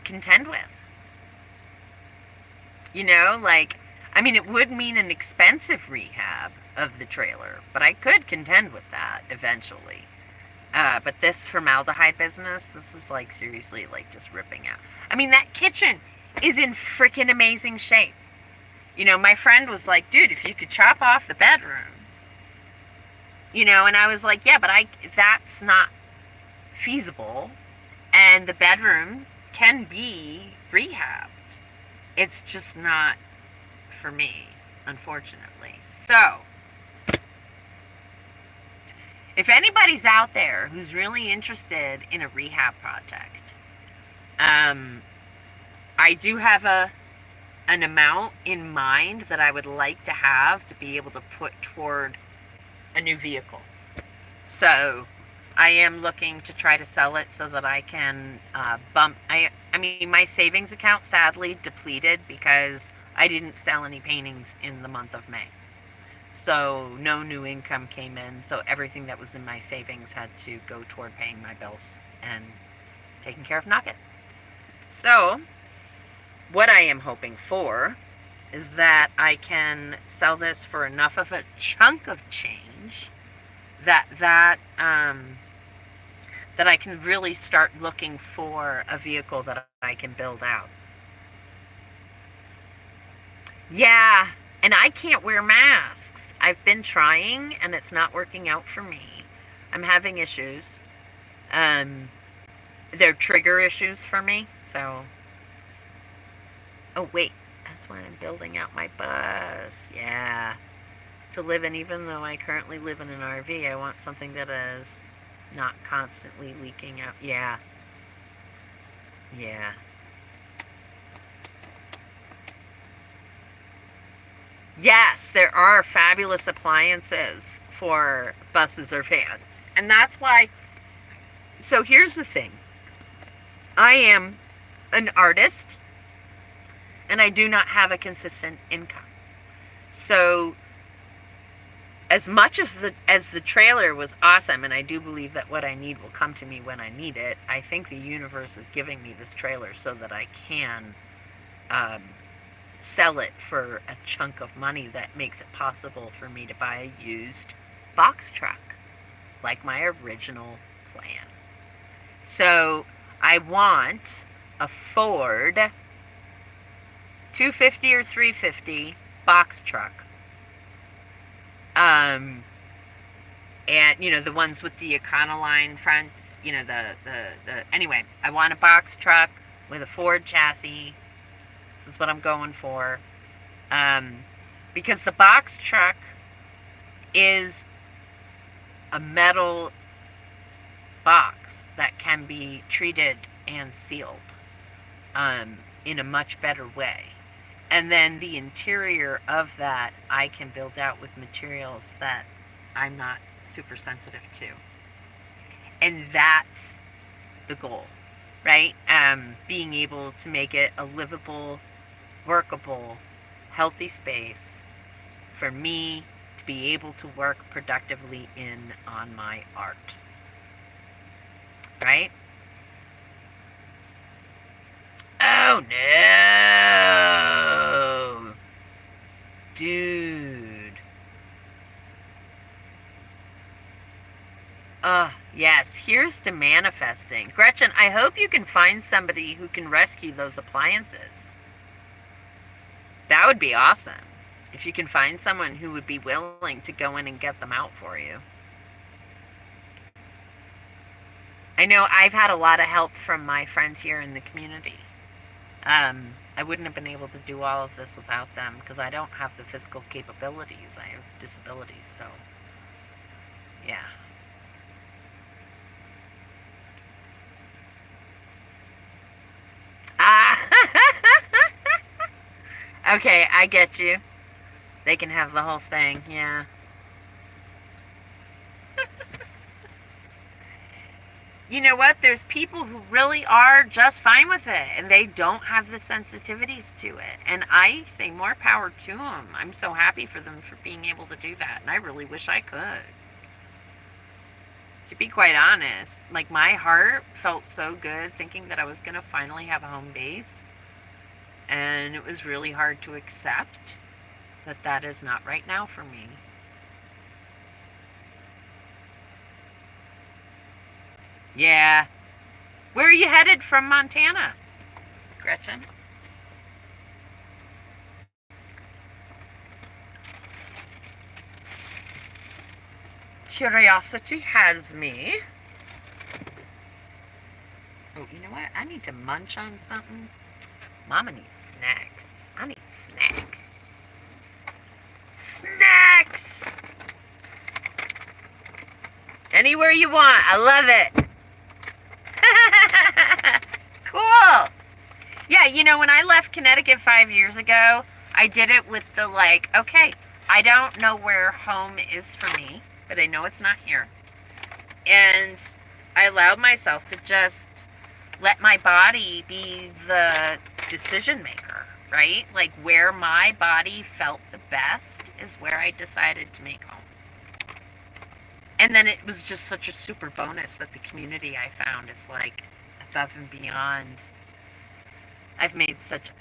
contend with. It would mean an expensive rehab of the trailer, but I could contend with that eventually. But this formaldehyde business, this is seriously just ripping out. That kitchen is in freaking amazing shape. My friend was like, dude, if you could chop off the bedroom, and I was like, yeah, but that's not feasible, and the bedroom can be rehabbed. It's just not for me, unfortunately. So, if anybody's out there who's really interested in a rehab project, I do have an amount in mind that I would like to have to be able to put toward a new vehicle. So I am looking to try to sell it so that I can my savings account sadly depleted because I didn't sell any paintings in the month of May. So no new income came in, so everything that was in my savings had to go toward paying my bills and taking care of Nugget. So what I am hoping for is that I can sell this for enough of a chunk of change that that I can really start looking for a vehicle that I can build out. Yeah, and I can't wear masks. I've been trying, and it's not working out for me. I'm having issues. They're trigger issues for me, so... Oh, wait. That's why I'm building out my bus. Yeah. To live in, even though I currently live in an RV, I want something that is not constantly leaking out. Yeah. Yeah. Yes, there are fabulous appliances for buses or vans. And that's why... So here's the thing. I am an artist, and I do not have a consistent income. So as much as the trailer was awesome, and I do believe that what I need will come to me when I need it, I think the universe is giving me this trailer so that I can sell it for a chunk of money that makes it possible for me to buy a used box truck, like my original plan. So I want a Ford 250 or 350 box truck. And, you know, the ones with the Econoline fronts, you know, anyway, I want a box truck with a Ford chassis. This is what I'm going for. Because the box truck is a metal box that can be treated and sealed in a much better way. And then the interior of that I can build out with materials that I'm not super sensitive to. And that's the goal, right? Being able to make it a livable, workable, healthy space for me to be able to work productively on my art. Right? Oh no! Dude. Yes, here's to manifesting. Gretchen, I hope you can find somebody who can rescue those appliances. That would be awesome. If you can find someone who would be willing to go in and get them out for you. I know I've had a lot of help from my friends here in the community. I wouldn't have been able to do all of this without them because I don't have the physical capabilities. I have disabilities, so yeah. Okay, I get you. They can have the whole thing, yeah. You know what? There's people who really are just fine with it, and they don't have the sensitivities to it. And I say more power to them. I'm so happy for them for being able to do that, and I really wish I could. To be quite honest, like my heart felt so good thinking that I was going to finally have a home base. And it was really hard to accept that that is not right now for me. Yeah. Where are you headed from Montana, Gretchen? Curiosity has me. Oh, you know what? I need to munch on something. Mama needs snacks. I need snacks. Snacks! Anywhere you want. I love it. Cool. Yeah, you know, when I left Connecticut 5 years ago, I did it with the like, okay, I don't know where home is for me, but I know it's not here. And I allowed myself to just let my body be the decision maker, right? Like where my body felt the best is where I decided to make home. And then it was just such a super bonus that the community I found is like above and beyond. I've made such...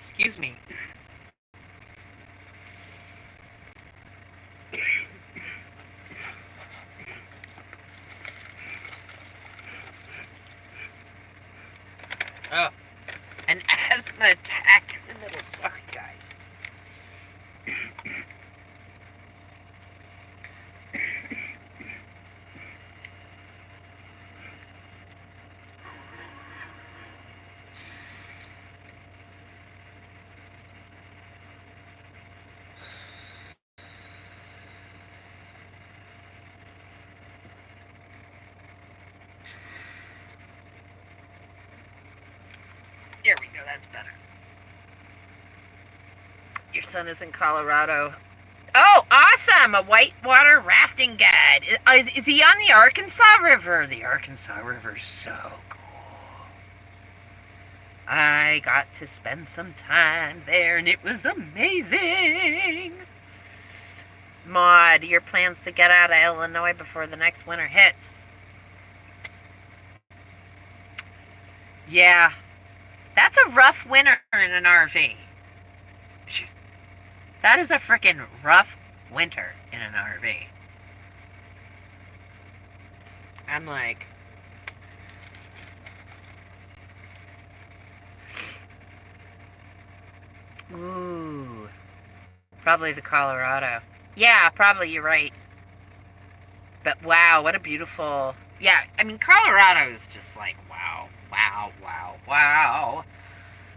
Excuse me. Oh, an asthma attack in the middle. Sorry, guys. There we go, that's better. Your son is in Colorado. Oh, awesome! A whitewater rafting guide. Is he on the Arkansas River? The Arkansas River's so cool. I got to spend some time there, and it was amazing. Maud, your plans to get out of Illinois before the next winter hits? Yeah. That's a rough winter in an RV. That is a freaking rough winter in an RV. I'm like, ooh, probably the Colorado. Yeah, probably, you're right. But wow, what a beautiful, yeah, I mean, Colorado is just like, wow, wow, wow, wow.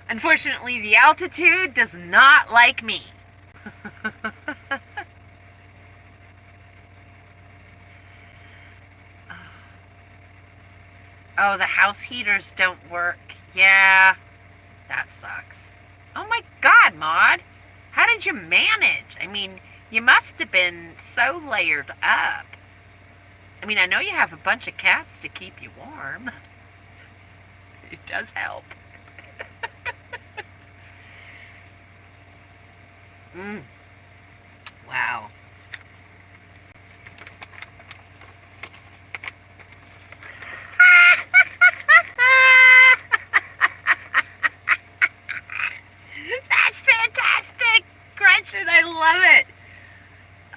Unfortunately, the altitude does not like me. Oh, the house heaters don't work. Yeah, that sucks. Oh my God, Maud. How did you manage? I mean, you must have been so layered up. I mean, I know you have a bunch of cats to keep you warm. It does help. Wow. That's fantastic, Gretchen. I love it.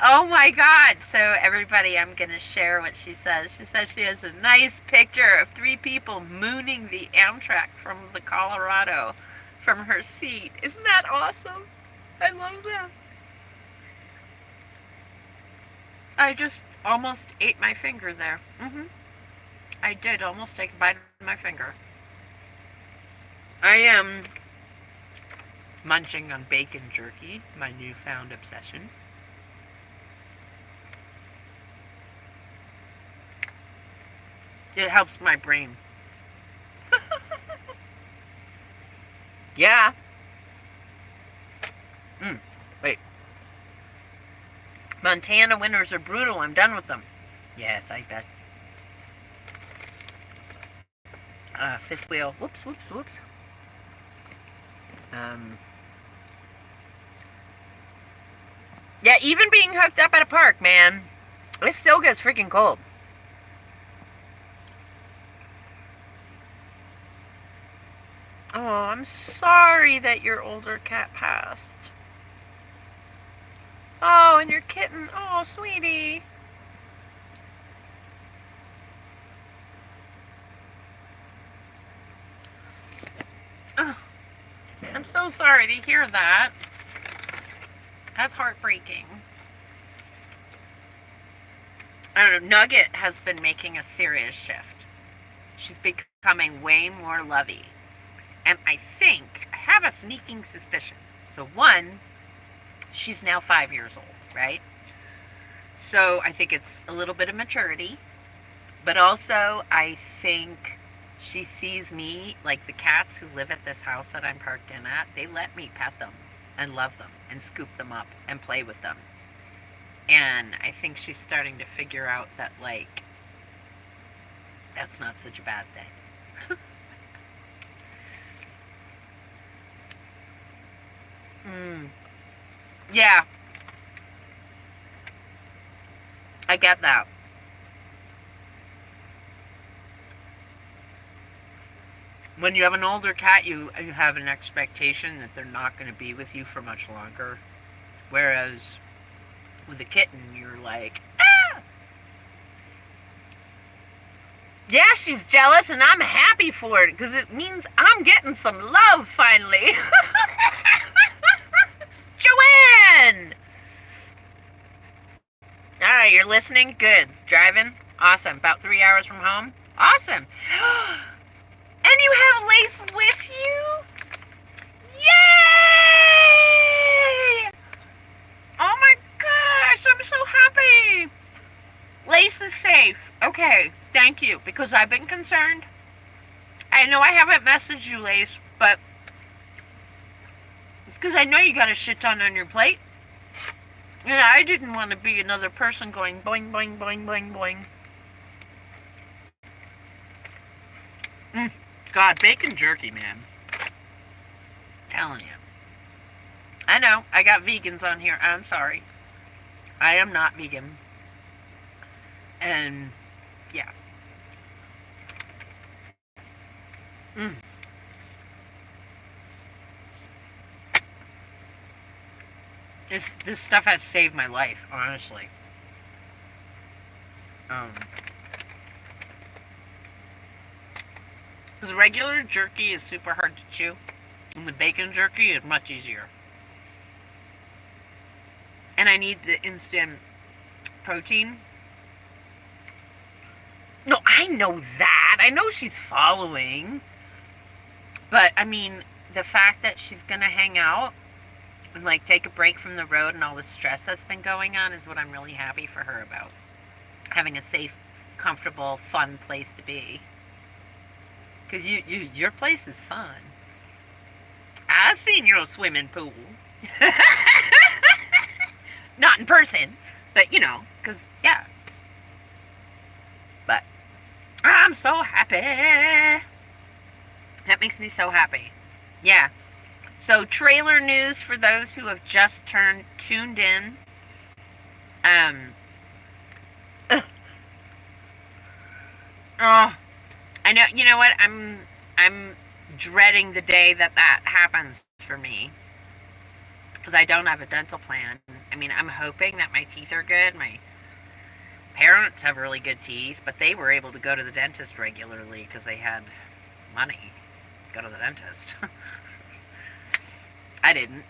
Oh my God. So everybody, I'm going to share what she says. She says she has a nice picture of 3 people mooning the Amtrak from the Colorado from her seat. Isn't that awesome? I love that. I just almost ate my finger there. I did almost take a bite of my finger. I am munching on bacon jerky, my newfound obsession. It helps my brain. Yeah. Wait. Montana winters are brutal. I'm done with them. Yes, I bet. Fifth wheel. Whoops. Yeah, even being hooked up at a park, man, it still gets freaking cold. Oh, I'm sorry that your older cat passed. Oh, and your kitten. Oh, sweetie. Oh, I'm so sorry to hear that. That's heartbreaking. I don't know. Nugget has been making a serious shift. She's becoming way more lovey. And I have a sneaking suspicion. So one, she's now 5 years old, right? So I think it's a little bit of maturity. But also, I think she sees me, like the cats who live at this house that I'm parked in at, they let me pet them and love them and scoop them up and play with them. And I think she's starting to figure out that, like, that's not such a bad thing. Yeah. I get that. When you have an older cat, you have an expectation that they're not going to be with you for much longer. Whereas with a kitten, you're like, ah! Yeah, she's jealous, and I'm happy for it because it means I'm getting some love finally. Joanne! Alright, you're listening? Good. Driving? Awesome. About 3 hours from home? Awesome. And you have Lace with you? Yay! Oh my gosh, I'm so happy. Lace is safe. Okay, thank you, because I've been concerned. I know I haven't messaged you, Lace, but it's because I know you got a shit ton on your plate. And I didn't want to be another person going boing, boing, boing, boing, boing. God, bacon jerky, man. Telling you. I know, I got vegans on here. I'm sorry. I am not vegan. And, yeah. This stuff has saved my life, honestly. Because regular jerky is super hard to chew, and the bacon jerky is much easier. And I need the instant protein. No, I know that. I know she's following. But, I mean, the fact that she's going to hang out and, like, take a break from the road and all the stress that's been going on is what I'm really happy for her about. Having a safe, comfortable, fun place to be. Because your place is fun. I've seen your swimming pool. Not in person, but, you know, because, yeah. But I'm so happy. That makes me so happy. Yeah. So, trailer news for those who have just tuned in. Oh, I know. You know what? I'm dreading the day that happens for me, because I don't have a dental plan. I mean, I'm hoping that my teeth are good. My parents have really good teeth, but they were able to go to the dentist regularly because they had money to go to the dentist. I didn't.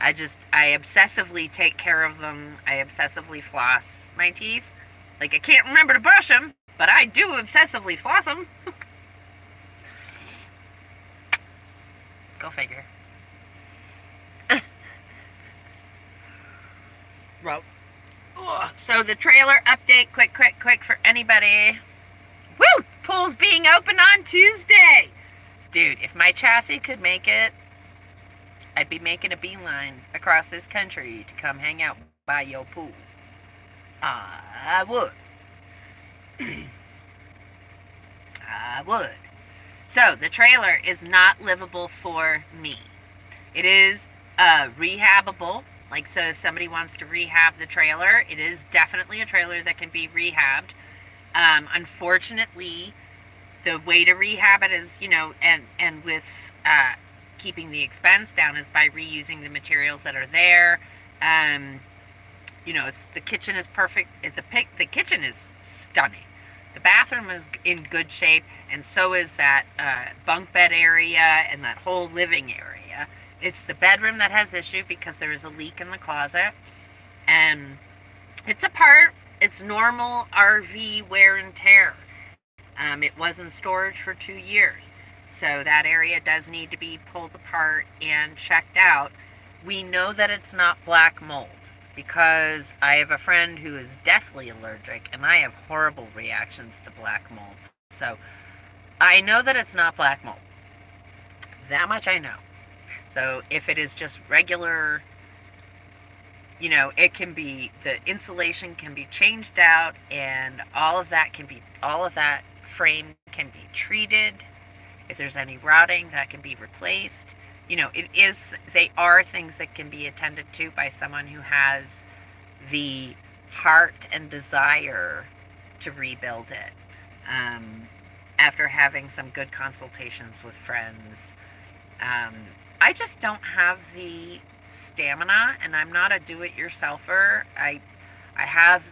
I obsessively take care of them. I obsessively floss my teeth. Like, I can't remember to brush them, but I do obsessively floss them. Go figure. Rope. So the trailer update, quick for anybody. Woo! Pool's being open on Tuesday. Dude, if my chassis could make it, I'd be making a beeline across this country to come hang out by your pool. I would. I would. So, the trailer is not livable for me. It is rehabable. Like, so if somebody wants to rehab the trailer, it is definitely a trailer that can be rehabbed. Unfortunately, the way to rehab it is, you know, and with keeping the expense down, is by reusing the materials that are there. You know, the kitchen is perfect. The kitchen is stunning. The bathroom is in good shape, and so is that bunk bed area and that whole living area. It's the bedroom that has issue because there is a leak in the closet, and it's normal RV wear and tear. It was in storage for 2 years, so that area does need to be pulled apart and checked out. We know that it's not black mold, because I have a friend who is deathly allergic, and I have horrible reactions to black mold. So I know that it's not black mold. That much I know. So if it is just regular, you know, it can be, the insulation can be changed out, and all of that frame can be treated. If there's any rotting, that can be replaced. You know, they are things that can be attended to by someone who has the heart and desire to rebuild it. After having some good consultations with friends. I just don't have the stamina, and I'm not a do-it-yourselfer. I have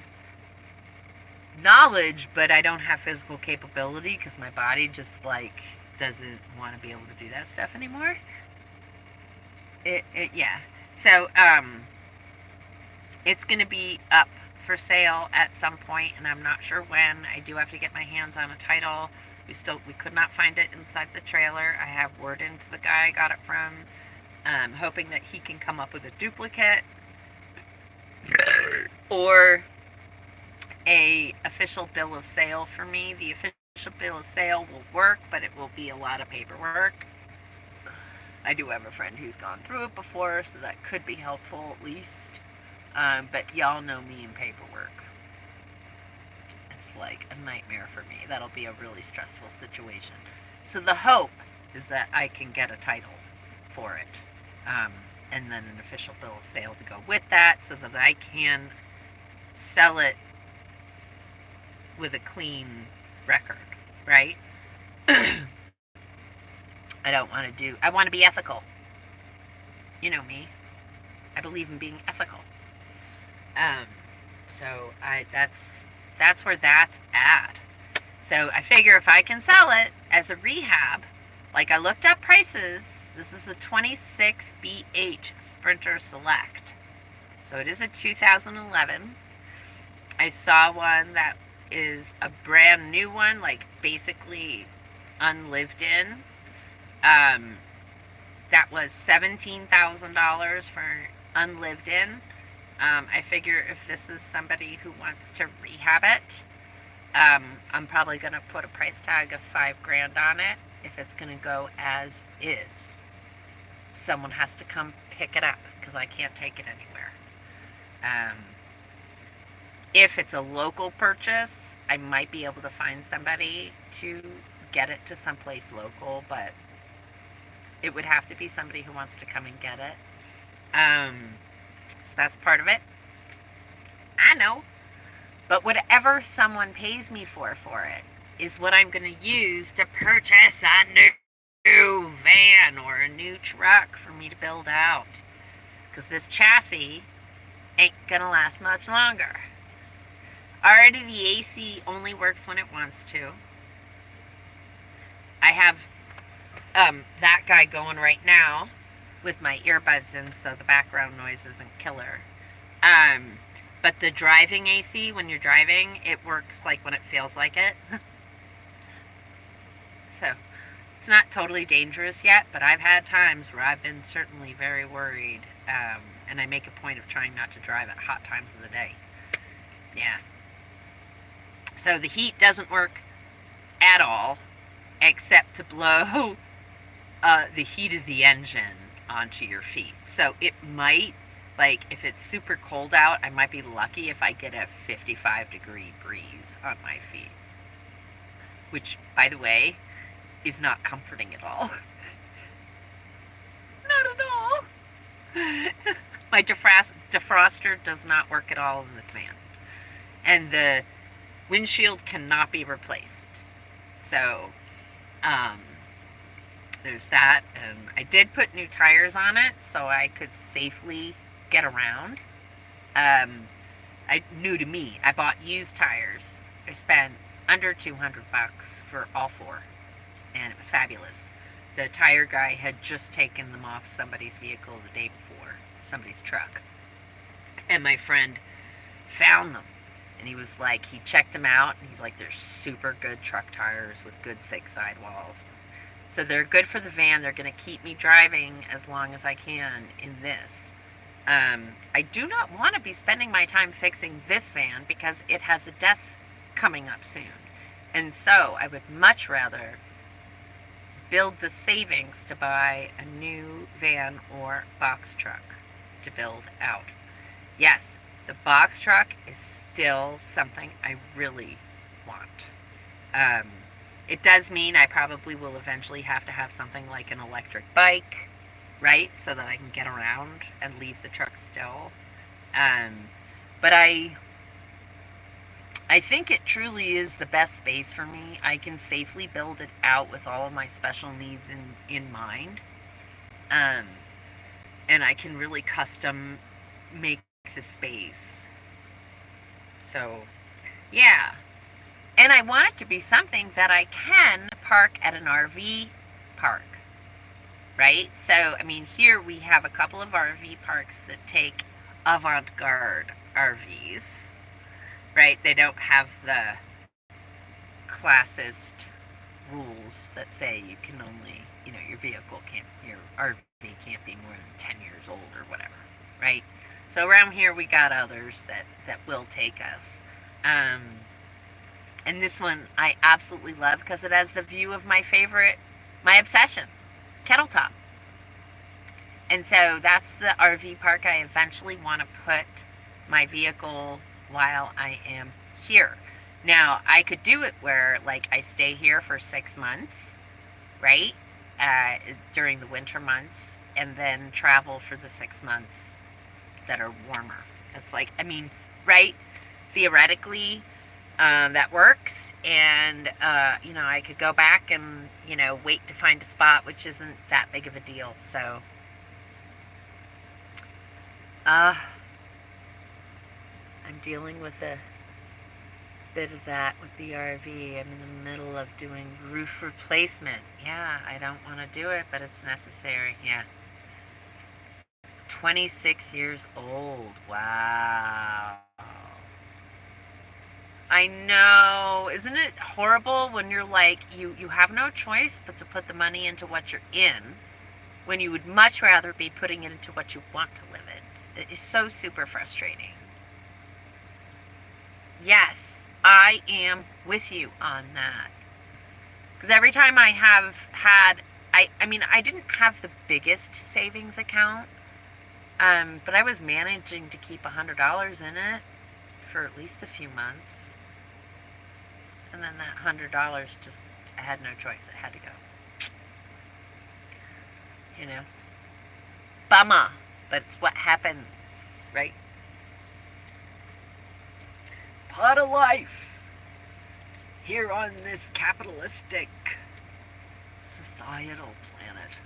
knowledge, but I don't have physical capability because my body just like doesn't want to be able to do that stuff anymore. Yeah. So it's gonna be up for sale at some point, and I'm not sure when. I do have to get my hands on a title. We could not find it inside the trailer. I have word into the guy I got it from, hoping that he can come up with a duplicate or a official bill of sale for me. The official bill of sale will work, but it will be a lot of paperwork. I do have a friend who's gone through it before, so that could be helpful at least. But y'all know me in paperwork. It's like a nightmare for me. That'll be a really stressful situation. So the hope is that I can get a title for it, and then an official bill of sale to go with that, so that I can sell it with a clean record, right? I want to be ethical. You know me. I believe in being ethical. So that's where that's at. So I figure if I can sell it as a rehab, like I looked up prices, this is a 26BH Sprinter Select. So it is a 2011. I saw one that is a brand new one, like basically unlived in. That was $17,000 for unlived in. I figure if this is somebody who wants to rehab it, I'm probably going to put a price tag of $5,000 on it if it's going to go as is. Someone has to come pick it up because I can't take it anywhere. If it's a local purchase, I might be able to find somebody to get it to someplace local, but it would have to be somebody who wants to come and get it. So that's part of it. I know. But whatever someone pays me for it is what I'm going to use to purchase a new van or a new truck for me to build out. Because this chassis ain't going to last much longer. Already the AC only works when it wants to. I have that guy going right now with my earbuds in, so the background noise isn't killer. But the driving AC, when you're driving, it works like when it feels like it. So it's not totally dangerous yet, but I've had times where I've been certainly very worried, and I make a point of trying not to drive at hot times of the day. Yeah. So the heat doesn't work at all, except to blow the heat of the engine onto your feet. So it might, like, if it's super cold out, I might be lucky if I get a 55-degree breeze on my feet. Which, by the way, is not comforting at all. Not at all. My defroster does not work at all in this van. And the windshield cannot be replaced. So, there's that. And I did put new tires on it so I could safely get around. New to me. I bought used tires. I spent under $200 for all four, and it was fabulous. The tire guy had just taken them off somebody's vehicle the day before, somebody's truck, and my friend found them, and he was like, he checked them out, and he's like, they're super good truck tires with good thick sidewalls. So they're good for the van. They're going to keep me driving as long as I can in this. I do not want to be spending my time fixing this van because it has a death coming up soon. And so I would much rather build the savings to buy a new van or box truck to build out. Yes, the box truck is still something I really want. It does mean I probably will eventually have to have something like an electric bike, right? So that I can get around and leave the truck still. But I think it truly is the best space for me. I can safely build it out with all of my special needs in mind. And I can really custom make the space. So, yeah. And I want it to be something that I can park at an RV park, right? So, I mean, here we have a couple of RV parks that take avant-garde RVs, right? They don't have the classist rules that say you can only, your vehicle can't, your RV can't be more than 10 years old or whatever, right? So around here we got others that will take us. And this one I absolutely love because it has the view of my obsession, Kettle Top. And so that's the RV park I eventually want to put my vehicle while I am here. Now, I could do it where, like, I stay here for 6 months, right, during the winter months, and then travel for the 6 months that are warmer. It's like, I mean, right, theoretically, that works, and, I could go back and, wait to find a spot, which isn't that big of a deal, so, I'm dealing with a bit of that with the RV. I'm in the middle of doing roof replacement. Yeah, I don't want to do it, but it's necessary. Yeah. 26 years old. Wow. I know. Isn't it horrible when you're like, you have no choice but to put the money into what you're in, when you would much rather be putting it into what you want to live in? It is so super frustrating. Yes, I am with you on that. Because every time I have had, I didn't have the biggest savings account, but I was managing to keep $100 in it for at least a few months. And then that $100 just, I had no choice. It had to go. Bummer, but it's what happens, right? Part of life here on this capitalistic societal planet.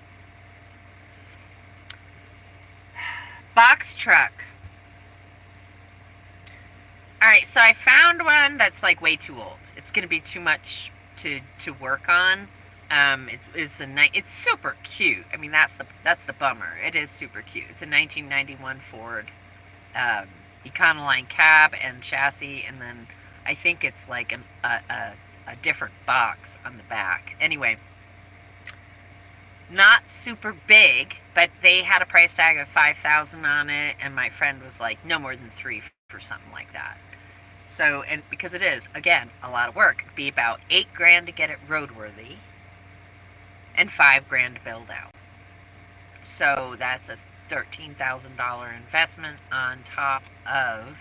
Box truck. Alright, so I found one that's like way too old. It's going to be too much to work on. It's super cute. I mean, that's the bummer. It is super cute. It's a 1991 Ford Econoline cab and chassis, and then I think it's like a different box on the back. Anyway, not super big, but they had a price tag of $5,000 on it, and my friend was like, no more than $3,000 for something like that. So, and because it is, again, a lot of work. It'd be about $8,000 to get it roadworthy, and $5,000 to build out. So that's a $13,000 investment on top of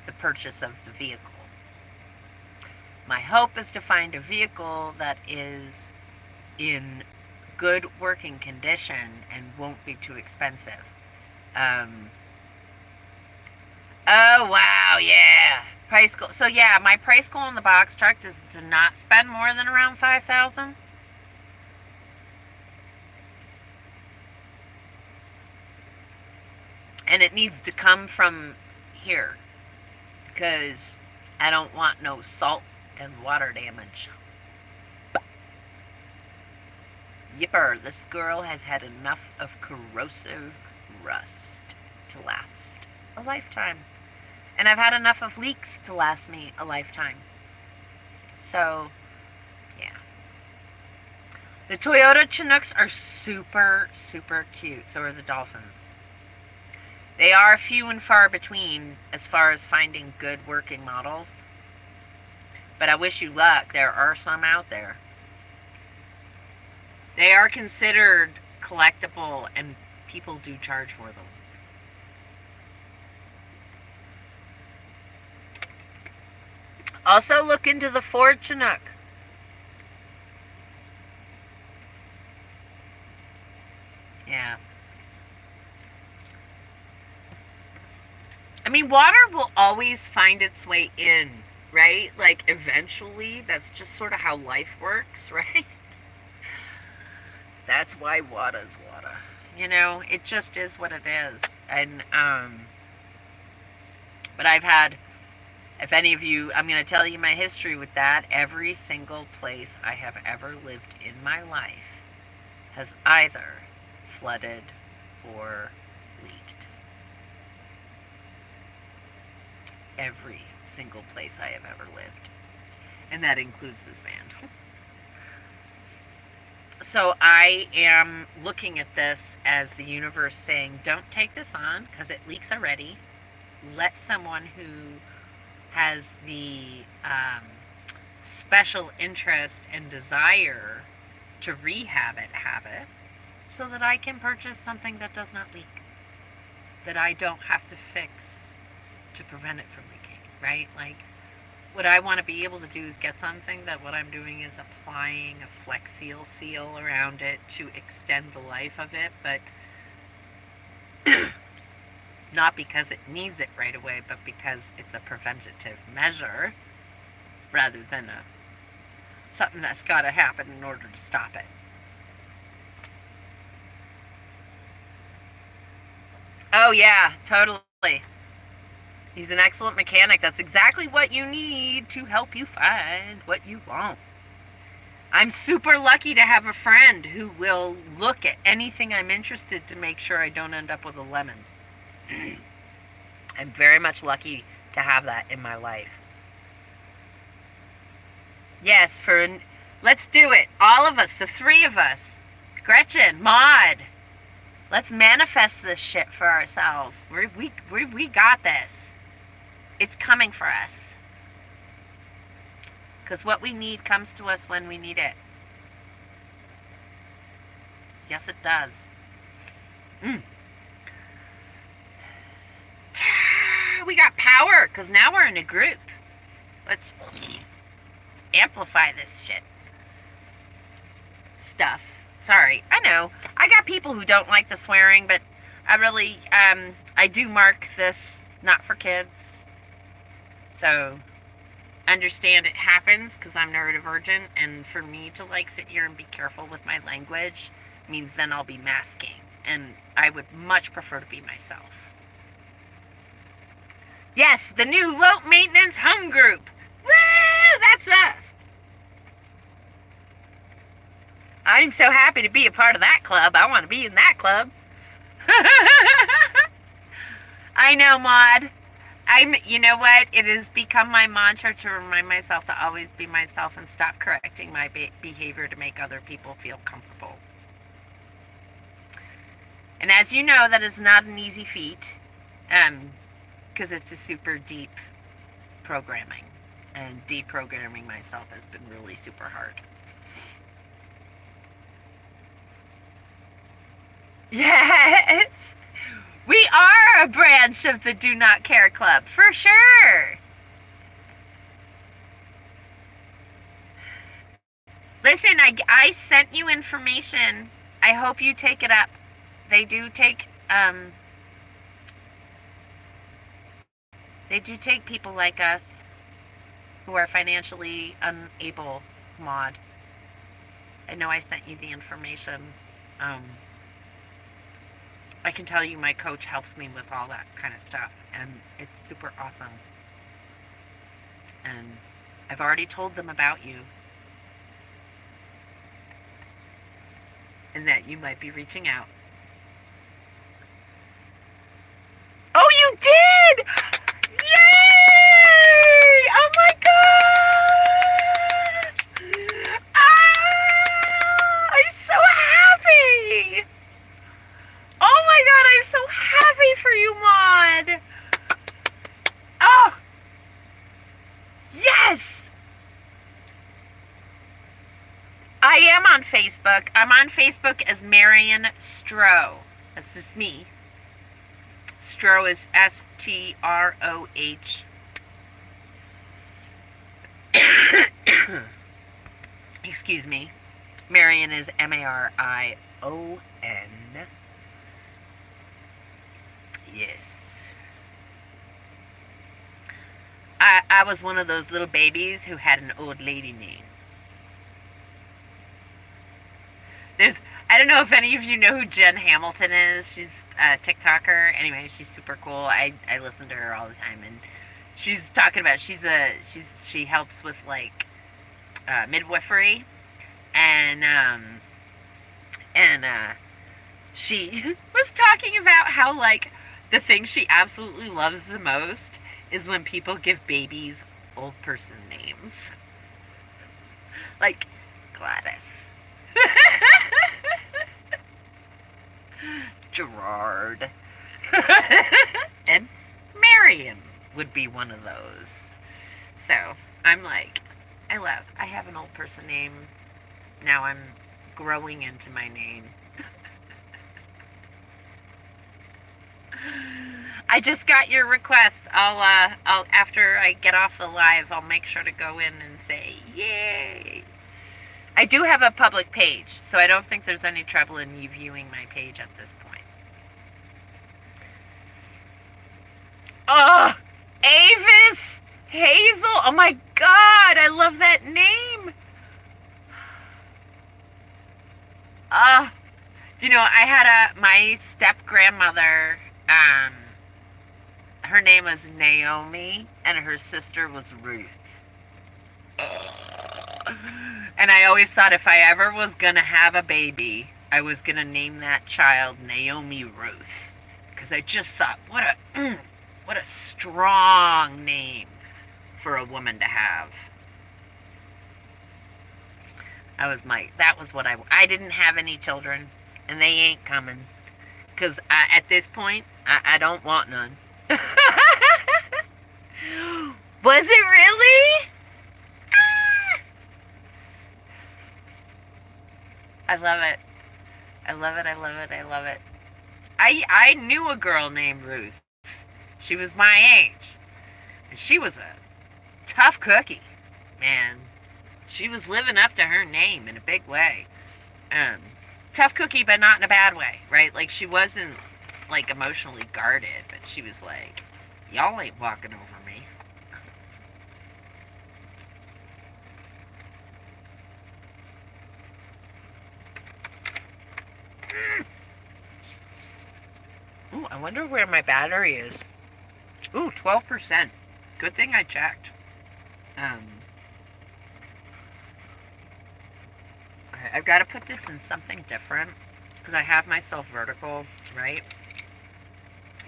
the purchase of the vehicle. My hope is to find a vehicle that is in good working condition and won't be too expensive. Oh, wow, yeah. Price goal. So, yeah, my price goal on the box truck is to not spend more than around $5,000. And it needs to come from here, because I don't want no salt and water damage. Yipper, this girl has had enough of corrosive rust to last a lifetime. And I've had enough of leaks to last me a lifetime. So, yeah. The Toyota Chinooks are super, super cute. So are the Dolphins. They are few and far between as far as finding good working models. But I wish you luck. There are some out there. They are considered collectible, and people do charge for them. Also look into the Ford Chinook. Yeah. I mean, water will always find its way in, right? Like, eventually, that's just sort of how life works, right? That's why water's water. It just is what it is. And, but I've had If any of you, I'm going to tell you my history with that. Every single place I have ever lived in my life has either flooded or leaked. Every single place I have ever lived. And that includes this band. So I am looking at this as the universe saying, don't take this on because it leaks already. Let someone who has the special interest and desire to rehab it have it, so that I can purchase something that does not leak, that I don't have to fix to prevent it from leaking, right? Like, what I want to be able to do is get something that what I'm doing is applying a Flex seal around it to extend the life of it, but not because it needs it right away, but because it's a preventative measure rather than something that's got to happen in order to stop it. Oh yeah, totally. He's an excellent mechanic. That's exactly what you need to help you find what you want. I'm super lucky to have a friend who will look at anything I'm interested to make sure I don't end up with a lemon. I'm very much lucky to have that in my life. Yes, let's do it. All of us, the three of us. Gretchen, Maud. Let's manifest this shit for ourselves. We got this. It's coming for us. Because what we need comes to us when we need it. Yes, it does. We got power, because now we're in a group. Let's amplify this shit. Stuff. Sorry, I know. I got people who don't like the swearing, but I really, I do mark this not for kids. So, understand it happens, because I'm neurodivergent, and for me to like sit here and be careful with my language means then I'll be masking, and I would much prefer to be myself. Yes, the new low maintenance hum group. Woo! That's us. I'm so happy to be a part of that club. I want to be in that club. I know, Maud. You know what? It has become my mantra to remind myself to always be myself and stop correcting my behavior to make other people feel comfortable. And as you know, that is not an easy feat. Because it's a super deep programming, and deprogramming myself has been really super hard. Yes, we are a branch of the Do Not Care Club, for sure. Listen, I sent you information. I hope you take it up. They do take people like us who are financially unable, Maud. I know I sent you the information. I can tell you my coach helps me with all that kind of stuff, and it's super awesome. And I've already told them about you, and that you might be reaching out. Oh, you did! Yay! Oh my gosh! I'm so happy! Oh my god, I'm so happy for you, Maud! Oh! Yes! I am on Facebook. I'm on Facebook as Marion Stroh. That's just me. Stroh is S-T-R-O-H. Excuse me. Marion is M-A-R-I-O-N. Yes. I was one of those little babies who had an old lady name. I don't know if any of you know who Jen Hamilton is. She's a TikToker. Anyway, she's super cool. I listen to her all the time, and She's talking about she helps with like midwifery, and she was talking about how like the thing she absolutely loves the most is when people give babies old person names, like Gladys. Gerard. And Marion would be one of those. So I'm like, I have an old person name. Now I'm growing into my name. I just got your request. I'll after I get off the live, I'll make sure to go in and say, yay. I do have a public page, so I don't think there's any trouble in you viewing my page at this point. Oh, Avis Hazel. Oh my God, I love that name. You know, I had my step grandmother, her name was Naomi, and her sister was Ruth. And I always thought if I ever was gonna have a baby, I was gonna name that child Naomi Ruth, because I just thought, what a strong name for a woman to have. That was what I didn't have any children, and they ain't coming, because at this point, I don't want none. Was it really? I love it. I love it, I love it, I love it. I knew a girl named Ruth. She was my age. And she was a tough cookie, man. She was living up to her name in a big way. Tough cookie, but not in a bad way, right? Like, she wasn't, like, emotionally guarded, but she was like, y'all ain't walking over me. Ooh, I wonder where my battery is. Ooh, 12%. Good thing I checked. I've got to put this in something different, because I have myself vertical, right?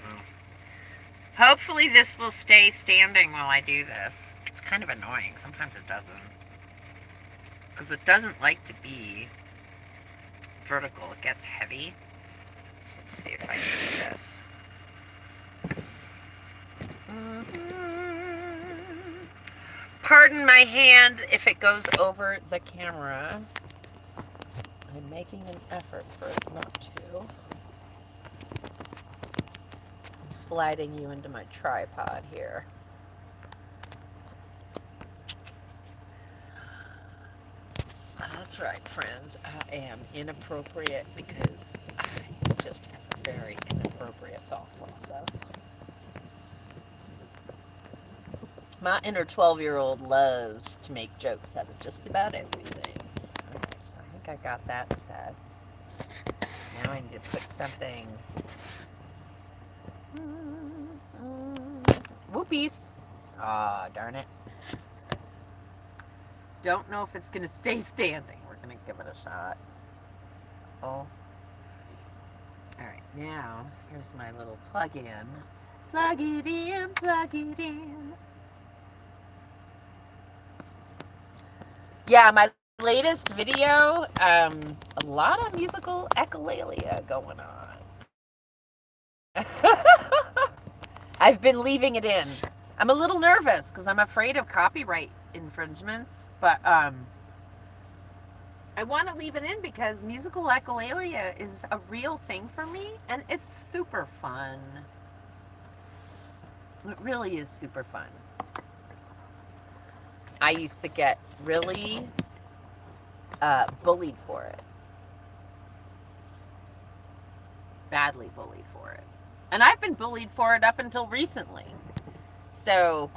Oh. Hopefully this will stay standing while I do this. It's kind of annoying. Sometimes it doesn't. Because it doesn't like to be vertical. It gets heavy. So let's see if I can do this. Pardon my hand if it goes over the camera. I'm making an effort for it not to. I'm sliding you into my tripod here. That's right, friends. I am inappropriate because I just have a very inappropriate thought process. My inner 12-year-old loves to make jokes out of just about everything. Okay, so I think I got that set. Now I need to put something. Whoopies. Ah, darn it. Don't know if it's going to stay standing. We're going to give it a shot. Oh. Alright, now, here's my little plug-in. Plug it in, plug it in. Yeah, my latest video, a lot of musical echolalia going on. I've been leaving it in. I'm a little nervous because I'm afraid of copyright infringements, but I want to leave it in because musical echolalia is a real thing for me, and it's super fun. It really is super fun. I used to get really bullied for it. Badly bullied for it. And I've been bullied for it up until recently. So,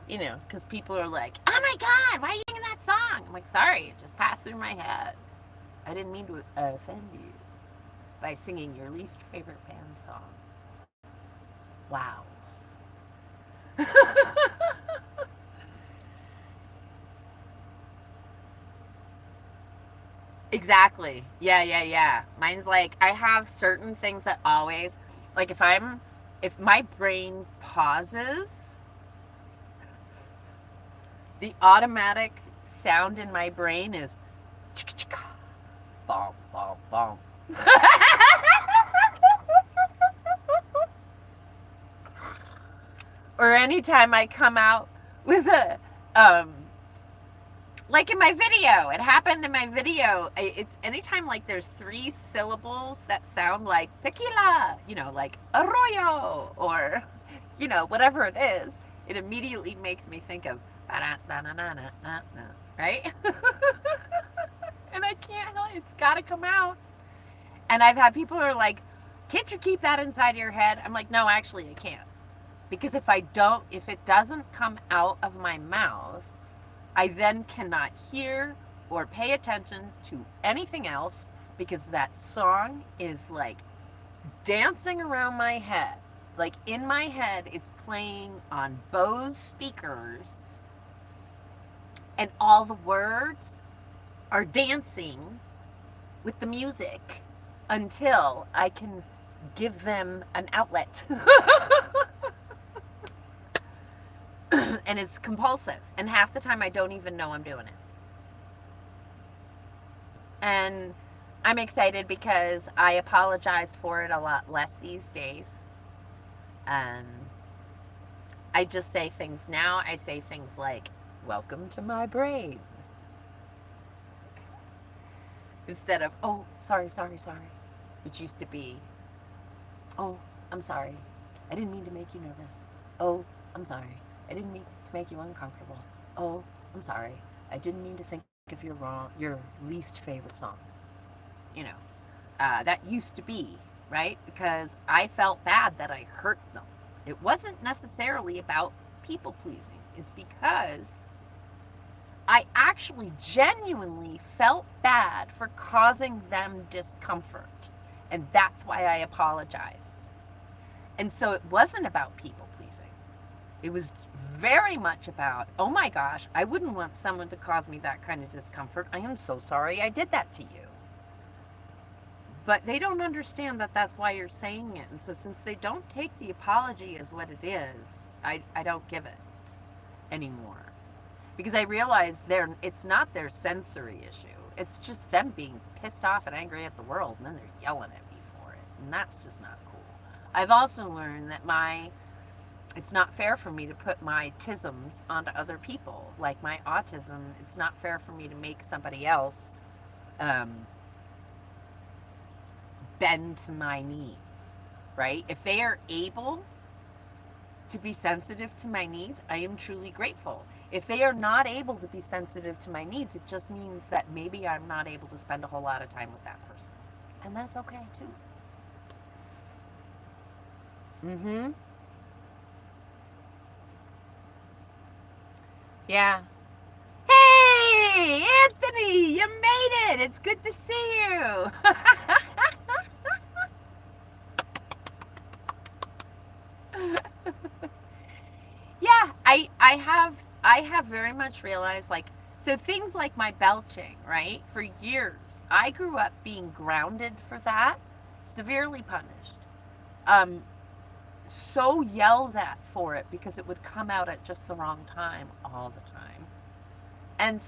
you know, because people are like, oh my God, why are you singing that song? I'm like, sorry, it just passed through my head. I didn't mean to offend you by singing your least favorite band song. Wow. Exactly. Yeah. Mine's like, I have certain things that always, like, if my brain pauses, the automatic sound in my brain is chicka chicka, bomb, bomb, bomb. Or anytime I come out with a, um, like in my video, it happened in my video. It's anytime like there's 3 syllables that sound like tequila, like arroyo, or, whatever it is, it immediately makes me think of, right? And I can't help it. It's got to come out. And I've had people who are like, can't you keep that inside your head? I'm like, no, actually I can't. Because if it doesn't come out of my mouth, I then cannot hear or pay attention to anything else, because that song is like dancing around my head. Like in my head, it's playing on Bose speakers, and all the words are dancing with the music until I can give them an outlet. And it's compulsive, and half the time I don't even know I'm doing it. And I'm excited because I apologize for it a lot less these days. I just say things now. I say things like, welcome to my brain, instead of, oh, sorry, which used to be, oh, I'm sorry, I didn't mean to make you nervous. Oh, I'm sorry, I didn't mean to make you uncomfortable. Oh, I'm sorry, I didn't mean to think of your least favorite song. That used to be, right? Because I felt bad that I hurt them. It wasn't necessarily about people pleasing. It's because I actually genuinely felt bad for causing them discomfort. And that's why I apologized. And so it wasn't about people pleasing. It was very much about, oh my gosh, I wouldn't want someone to cause me that kind of discomfort. I am so sorry I did that to you. But they don't understand that that's why you're saying it. And so since they don't take the apology as what it is, I don't give it anymore. Because I realize it's not their sensory issue. It's just them being pissed off and angry at the world, and then they're yelling at me for it. And that's just not cool. I've also learned that it's not fair for me to put my tisms onto other people. Like my autism, it's not fair for me to make somebody else bend to my needs, right? If they are able to be sensitive to my needs, I am truly grateful. If they are not able to be sensitive to my needs, it just means that maybe I'm not able to spend a whole lot of time with that person. And that's okay too. Yeah. Hey, Anthony, you made it. It's good to see you. Yeah, I have very much realized, like, so things like my belching, right? For years, I grew up being grounded for that, severely punished. So yelled at for it because it would come out at just the wrong time all the time. And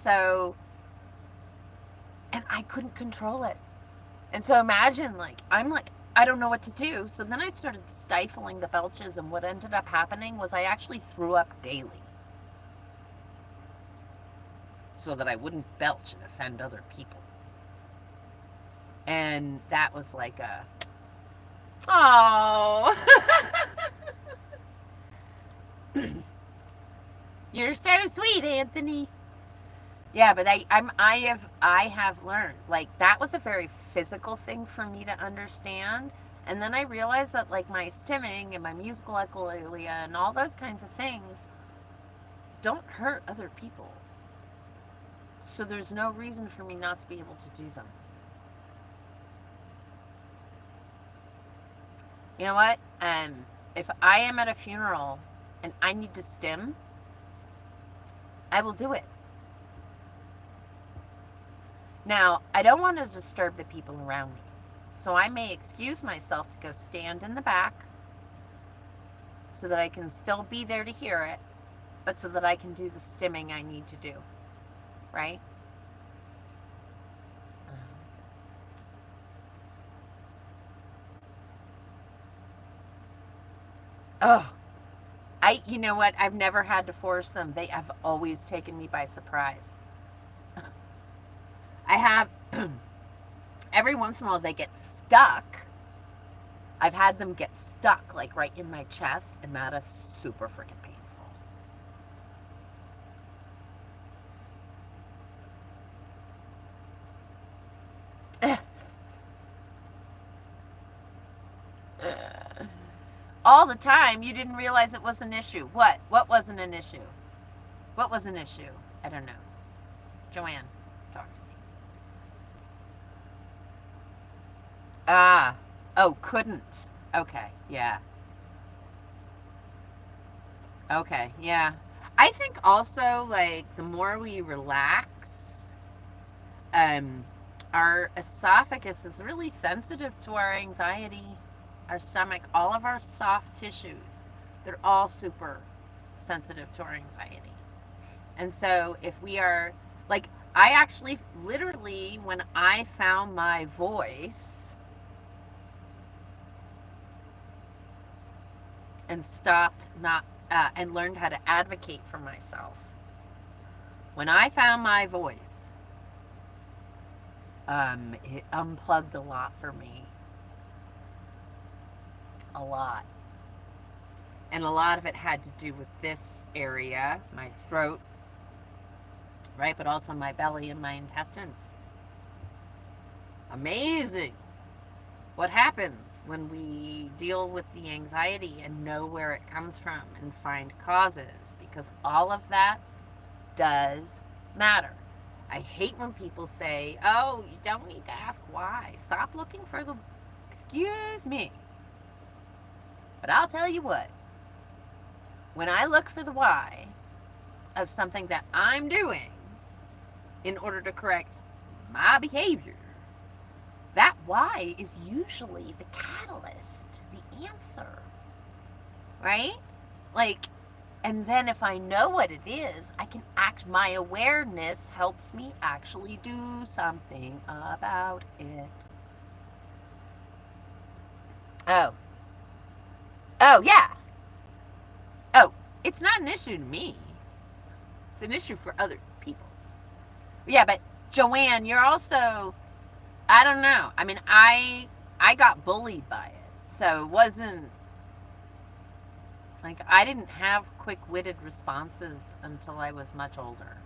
I couldn't control it. And so imagine, like, I'm like, I don't know what to do. So then I started stifling the belches, and what ended up happening was I actually threw up daily, so that I wouldn't belch and offend other people. And that was like oh. You're so sweet, Anthony. Yeah, but I have learned, like, that was a very physical thing for me to understand. And then I realized that, like, my stimming and my musical echolalia and all those kinds of things don't hurt other people. So there's no reason for me not to be able to do them. You know what? If I am at a funeral and I need to stim, I will do it. Now, I don't want to disturb the people around me, so I may excuse myself to go stand in the back so that I can still be there to hear it, but so that I can do the stimming I need to do, right? Oh, you know what? I've never had to force them. They have always taken me by surprise. I have, every once in a while they get stuck. I've had them get stuck like right in my chest, and that is super freaking painful. All the time. You didn't realize it was an issue. What wasn't an issue? What was an issue? I don't know. Joanne, talk to me. Oh, couldn't. Okay, yeah. Okay, yeah. I think also, like, the more we relax, our esophagus is really sensitive to our anxiety, our stomach, all of our soft tissues. They're all super sensitive to our anxiety. And so if we are, like, I actually, literally, when I found my voice and stopped not, and learned how to advocate for myself, when I found my voice, it unplugged a lot for me. A lot. And a lot of it had to do with this area, my throat, right? But also my belly and my intestines. Amazing what happens when we deal with the anxiety and know where it comes from and find causes, because all of that does matter. I hate when people say, oh, you don't need to ask why. Stop looking for the, excuse me. But I'll tell you what, when I look for the why of something that I'm doing in order to correct my behavior, that why is usually the catalyst, the answer, right? Like, and then if I know what it is, I can act, my awareness helps me actually do something about it. Oh, yeah. Oh, it's not an issue to me. It's an issue for other people's. Yeah, but Joanne, you're also, I don't know. I mean, I got bullied by it. So it wasn't, like, I didn't have quick-witted responses until I was much older.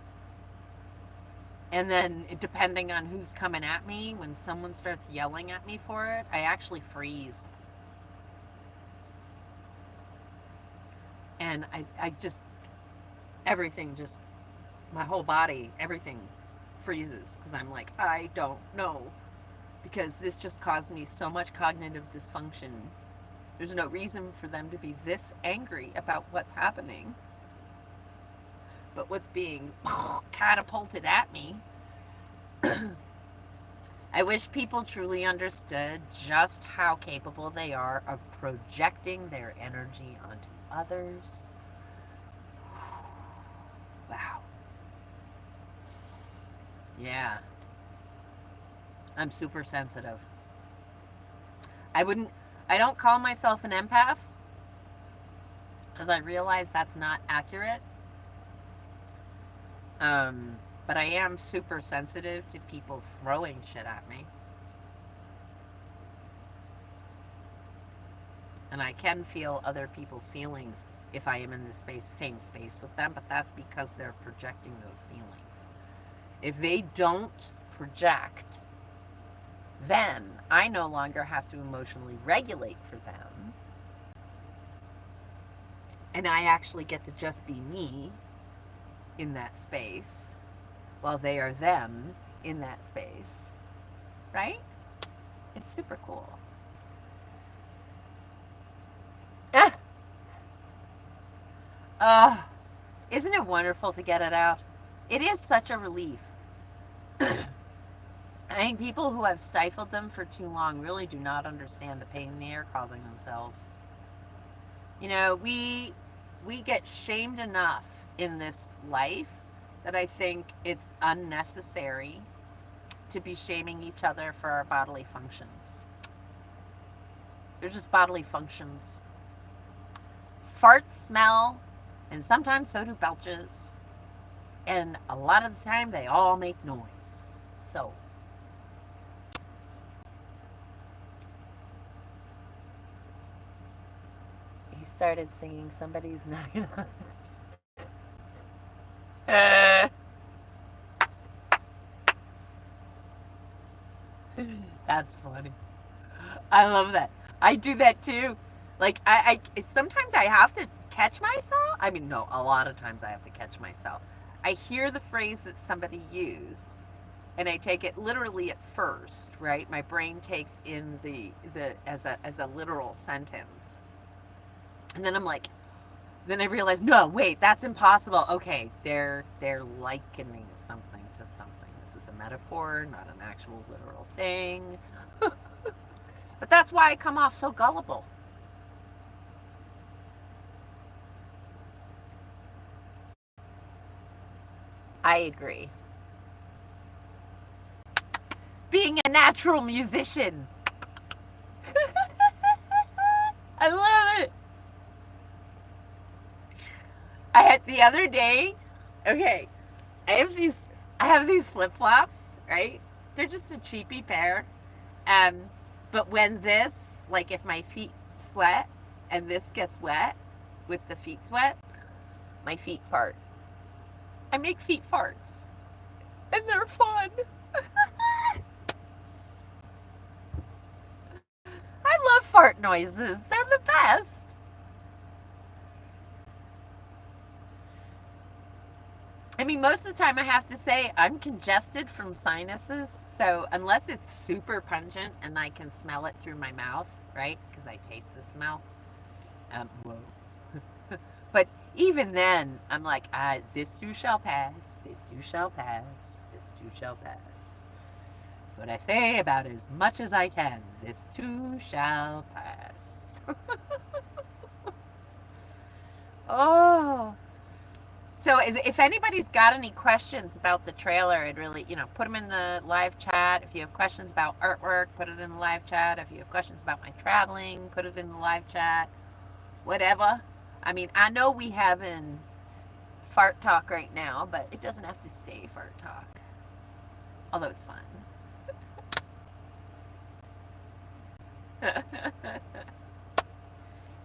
And then, depending on who's coming at me, when someone starts yelling at me for it, I actually freeze. And I just, everything just, my whole body, everything freezes. Because I'm like, I don't know. Because this just caused me so much cognitive dysfunction. There's no reason for them to be this angry about what's happening. But what's being catapulted at me. I wish people truly understood just how capable they are of projecting their energy onto others. Wow. Yeah. I'm super sensitive. I don't call myself an empath because I realize that's not accurate. But I am super sensitive to people throwing shit at me. And I can feel other people's feelings if I am in the same space with them, but that's because they're projecting those feelings. If they don't project, then I no longer have to emotionally regulate for them. And I actually get to just be me in that space while they are them in that space. Right? It's super cool. Isn't it wonderful to get it out? It is such a relief. I think people who have stifled them for too long really do not understand the pain they are causing themselves. You know, we get shamed enough in this life that I think it's unnecessary to be shaming each other for our bodily functions. They're just bodily functions. Farts smell, and sometimes so do belches. And a lot of the time, they all make noise. So, he started singing Somebody's Knocking on. That's funny. I love that. I do that too. Like I sometimes I have to catch myself. I mean, no, a lot of times I have to catch myself. I hear the phrase that somebody used, and I take it literally at first, right? My brain takes in the as a literal sentence, and then I'm like, then I realize, no, wait, that's impossible. Okay, they're likening something to something. This is a metaphor, not an actual literal thing. But that's why I come off so gullible. I agree. Being a natural musician. I love it. I had the other day, okay, I have these flip-flops, right? They're just a cheapy pair. But when this, like if my feet sweat and this gets wet with the feet sweat, my feet fart. I make feet farts. And they're fun. I love fart noises. They're the best. I mean, most of the time I have to say I'm congested from sinuses. So unless it's super pungent and I can smell it through my mouth, right? Because I taste the smell. Whoa. But even then, I'm like, this too shall pass. This too shall pass. This too shall pass. That's what I say about as much as I can. This too shall pass. Oh. So if anybody's got any questions about the trailer, I'd really, put them in the live chat. If you have questions about artwork, put it in the live chat. If you have questions about my traveling, put it in the live chat. Whatever. I mean, I know we having fart talk right now, but it doesn't have to stay fart talk. Although it's fun.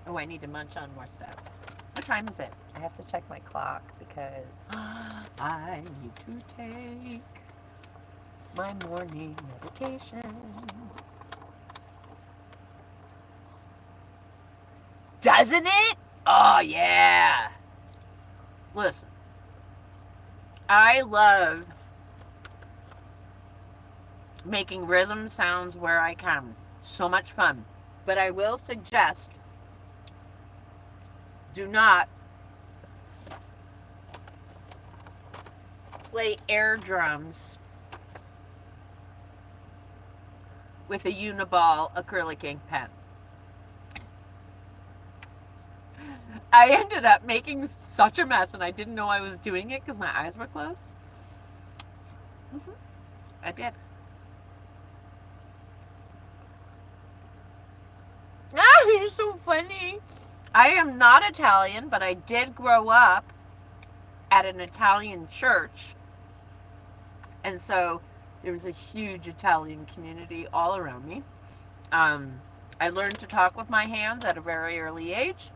Oh, I need to munch on more stuff. What time is it? I have to check my clock because I need to take my morning medication. Doesn't it? Oh, yeah. Listen, I love making rhythm sounds where I can. So much fun. But I will suggest, do not play air drums with a Uniball acrylic ink pen. I ended up making such a mess, and I didn't know I was doing it because my eyes were closed. I did. You're so funny. I am not Italian, but I did grow up at an Italian church. And so there was a huge Italian community all around me. I learned to talk with my hands at a very early age.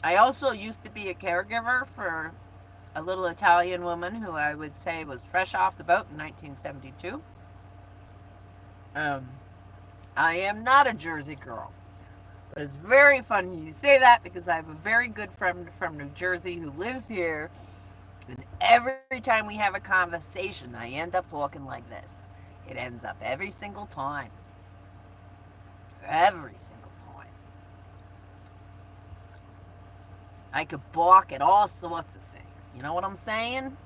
I also used to be a caregiver for a little Italian woman who I would say was fresh off the boat in 1972. I am not a Jersey girl. But it's very funny you say that because I have a very good friend from New Jersey who lives here. And every time we have a conversation, I end up talking like this. It ends up every single time. Every single time. I could balk at all sorts of things. You know what I'm saying?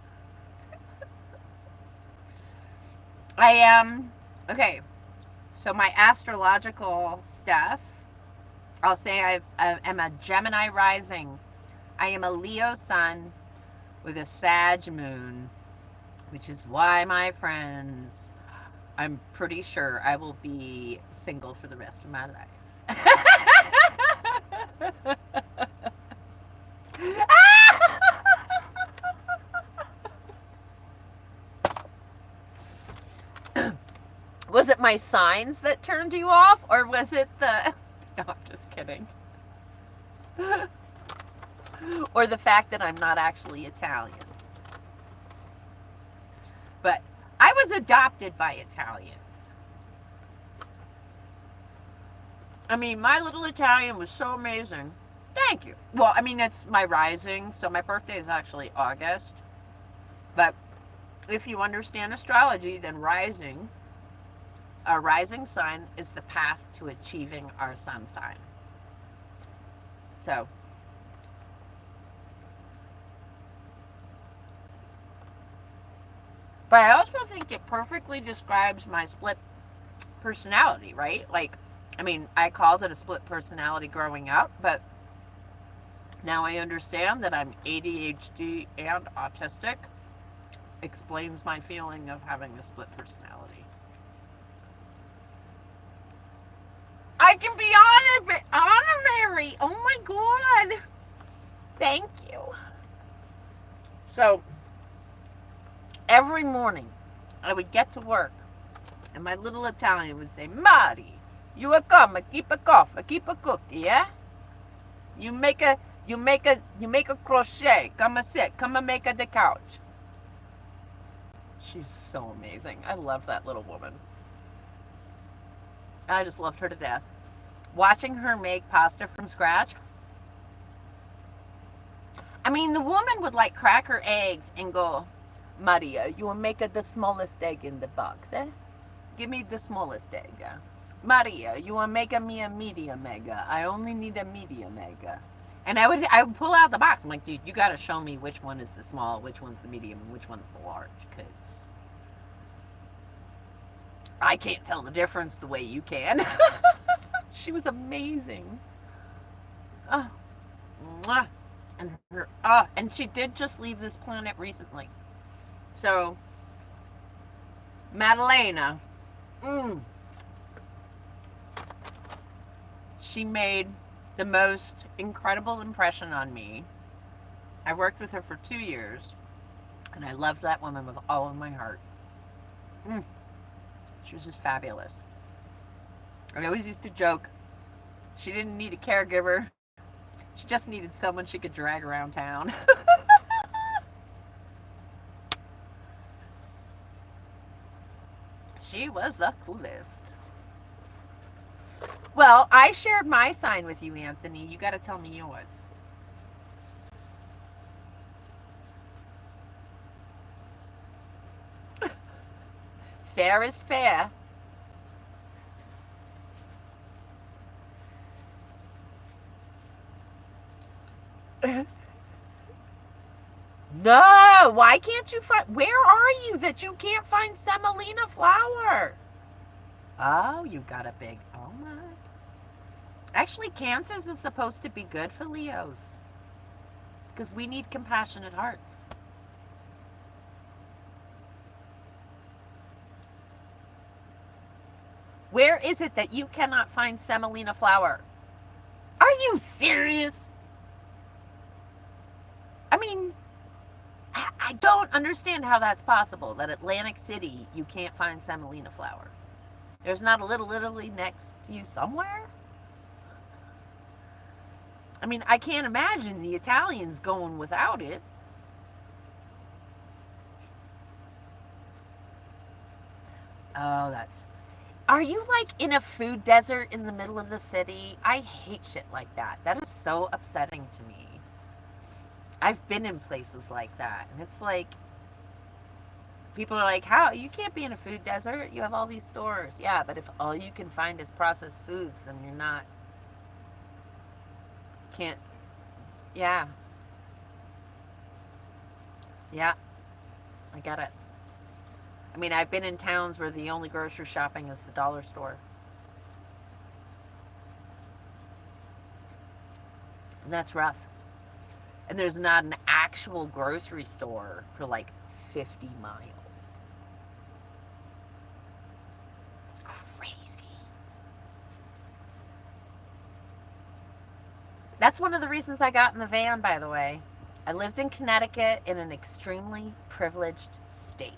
I am, okay, so my astrological stuff, I'll say I am a Gemini rising. I am a Leo sun with a Sag moon, which is why, my friends, I'm pretty sure I will be single for the rest of my life. Was it my signs that turned you off, or was it the. No, I'm just kidding. Or the fact that I'm not actually Italian. But I was adopted by Italians. I mean, my little Italian was so amazing. Thank you. Well, I mean, it's my rising, so my birthday is actually August. But if you understand astrology, then our rising sign is the path to achieving our sun sign. So, but I also think it perfectly describes my split personality, right? Like, I mean, I called it a split personality growing up, but now I understand that I'm ADHD and autistic. Explains my feeling of having a split personality. I can be honorary. Oh my God. Thank you. So, every morning I would get to work and my little Italian would say, Mari, you a come, a keep a cough, a keep a cookie, yeah? You make a crochet, come a sit, come a make a the couch. She's so amazing. I love that little woman. I just loved her to death. Watching her make pasta from scratch. I mean, the woman would like crack her eggs and go, Maria, you will make the smallest egg in the box, eh? Give me the smallest egg. Maria, you will make me a medium egg. I only need a medium egg. And I would pull out the box. I'm like, dude, you got to show me which one is the small, which one's the medium, and which one's the large, because I can't tell the difference the way you can. She was amazing. Oh, mwah. And she did just leave this planet recently. So, Madalena, she made the most incredible impression on me. I worked with her for 2 years, and I loved that woman with all of my heart. She was just fabulous. I always used to joke, she didn't need a caregiver. She just needed someone she could drag around town. She was the coolest. Well, I shared my sign with you, Anthony. You got to tell me yours. Fair is fair. No, why can't you find, where are you that you can't find semolina flour? Oh, you got a big, oh my. Actually, Cancers is supposed to be good for Leos, because we need compassionate hearts. Where is it that you cannot find semolina flour? Are you serious? I mean, I don't understand how that's possible, that Atlantic City, you can't find semolina flour. There's not a Little Italy next to you somewhere? I mean, I can't imagine the Italians going without it. Oh, that's... Are you like in a food desert in the middle of the city? I hate shit like that. That is so upsetting to me. I've been in places like that, and it's like, people are like, how? You can't be in a food desert. You have all these stores. Yeah, but if all you can find is processed foods, then you're not, can't, yeah. Yeah, I get it. I mean, I've been in towns where the only grocery shopping is the dollar store. And that's rough. And there's not an actual grocery store for like 50 miles. It's crazy. That's one of the reasons I got in the van, by the way. I lived in Connecticut, in an extremely privileged state.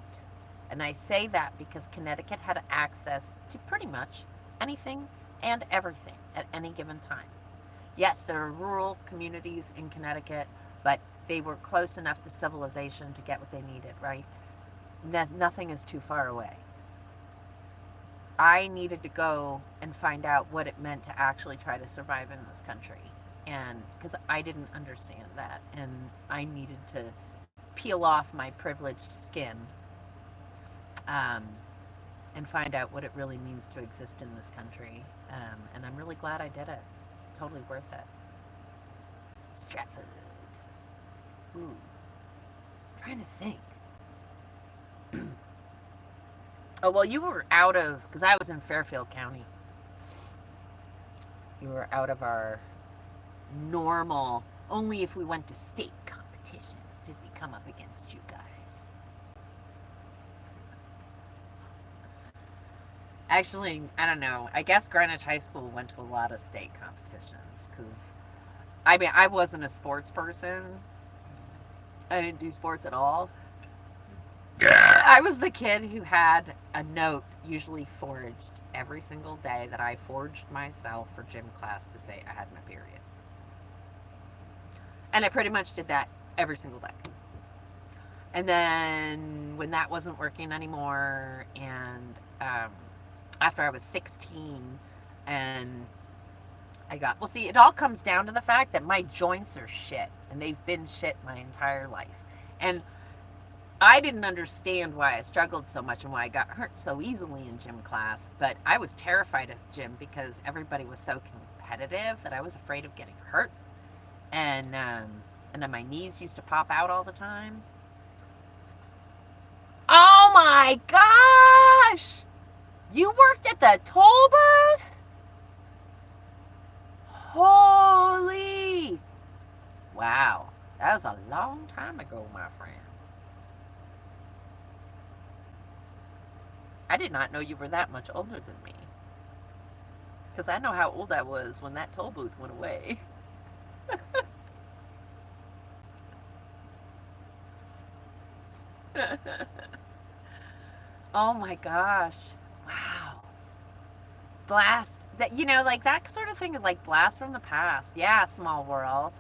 And I say that because Connecticut had access to pretty much anything and everything at any given time. Yes, there are rural communities in Connecticut, but they were close enough to civilization to get what they needed, right? Nothing is too far away. I needed to go and find out what it meant to actually try to survive in this country. And because I didn't understand that, and I needed to peel off my privileged skin and find out what it really means to exist in this country. And I'm really glad I did it. It's totally worth it. Stratford. Ooh. Trying to think. Oh, well, you were out of, because I was in Fairfield County. You were out of our normal, only if we went to state competitions did we come up against you guys. Actually, I don't know. I guess Greenwich High School went to a lot of state competitions because, I mean, I wasn't a sports person. I didn't do sports at all. I was the kid who had a note usually forged every single day that I forged myself for gym class to say I had my period. And I pretty much did that every single day. And then when that wasn't working anymore, and after I was 16 and I got, well, see, it all comes down to the fact that my joints are shit, and they've been shit my entire life. And I didn't understand why I struggled so much and why I got hurt so easily in gym class, but I was terrified of gym because everybody was so competitive that I was afraid of getting hurt. And then my knees used to pop out all the time. Oh my gosh! You worked at the toll booth? Holy! Wow. That was a long time ago, my friend. I did not know you were that much older than me. Because I know how old I was when that toll booth went away. Oh my gosh. Wow. Blast. That, you know, like that sort of thing, like blast from the past. Yeah, small world.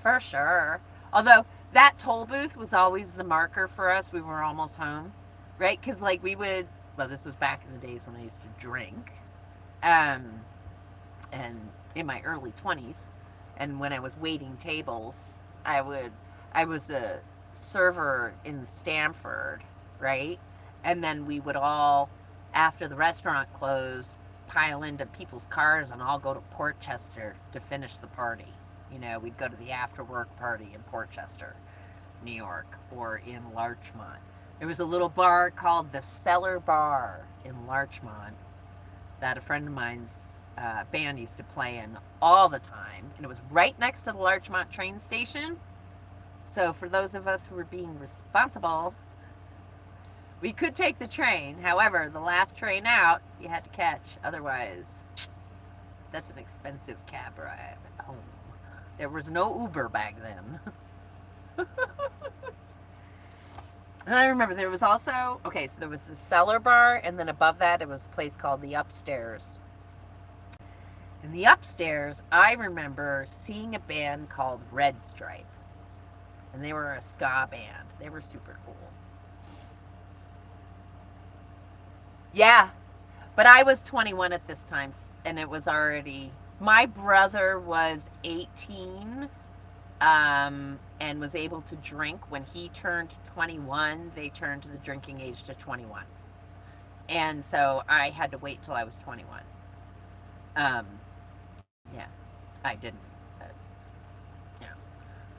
For sure. Although that toll booth was always the marker for us. We were almost home. Right? Because like we would, well, this was back in the days when I used to drink. And in my early 20s. And when I was waiting tables, I was a server in Stamford, right? And then we would all, after the restaurant closed, pile into people's cars and all go to Portchester to finish the party. You know, we'd go to the after work party in Portchester, New York, or in Larchmont. There was a little bar called the Cellar Bar in Larchmont that a friend of mine's band used to play in all the time. And it was right next to the Larchmont train station. So for those of us who were being responsible, we could take the train. However, the last train out, you had to catch. Otherwise, that's an expensive cab ride home. There was no Uber back then. And I remember there was also, okay, so there was the Cellar Bar, and then above that, it was a place called the Upstairs. In the Upstairs, I remember seeing a band called Red Stripe. And they were a ska band. They were super cool. Yeah. But I was 21 at this time, and it was already, my brother was 18 and was able to drink. When he turned 21, they turned the drinking age to 21. And so I had to wait till I was 21. Yeah, I didn't.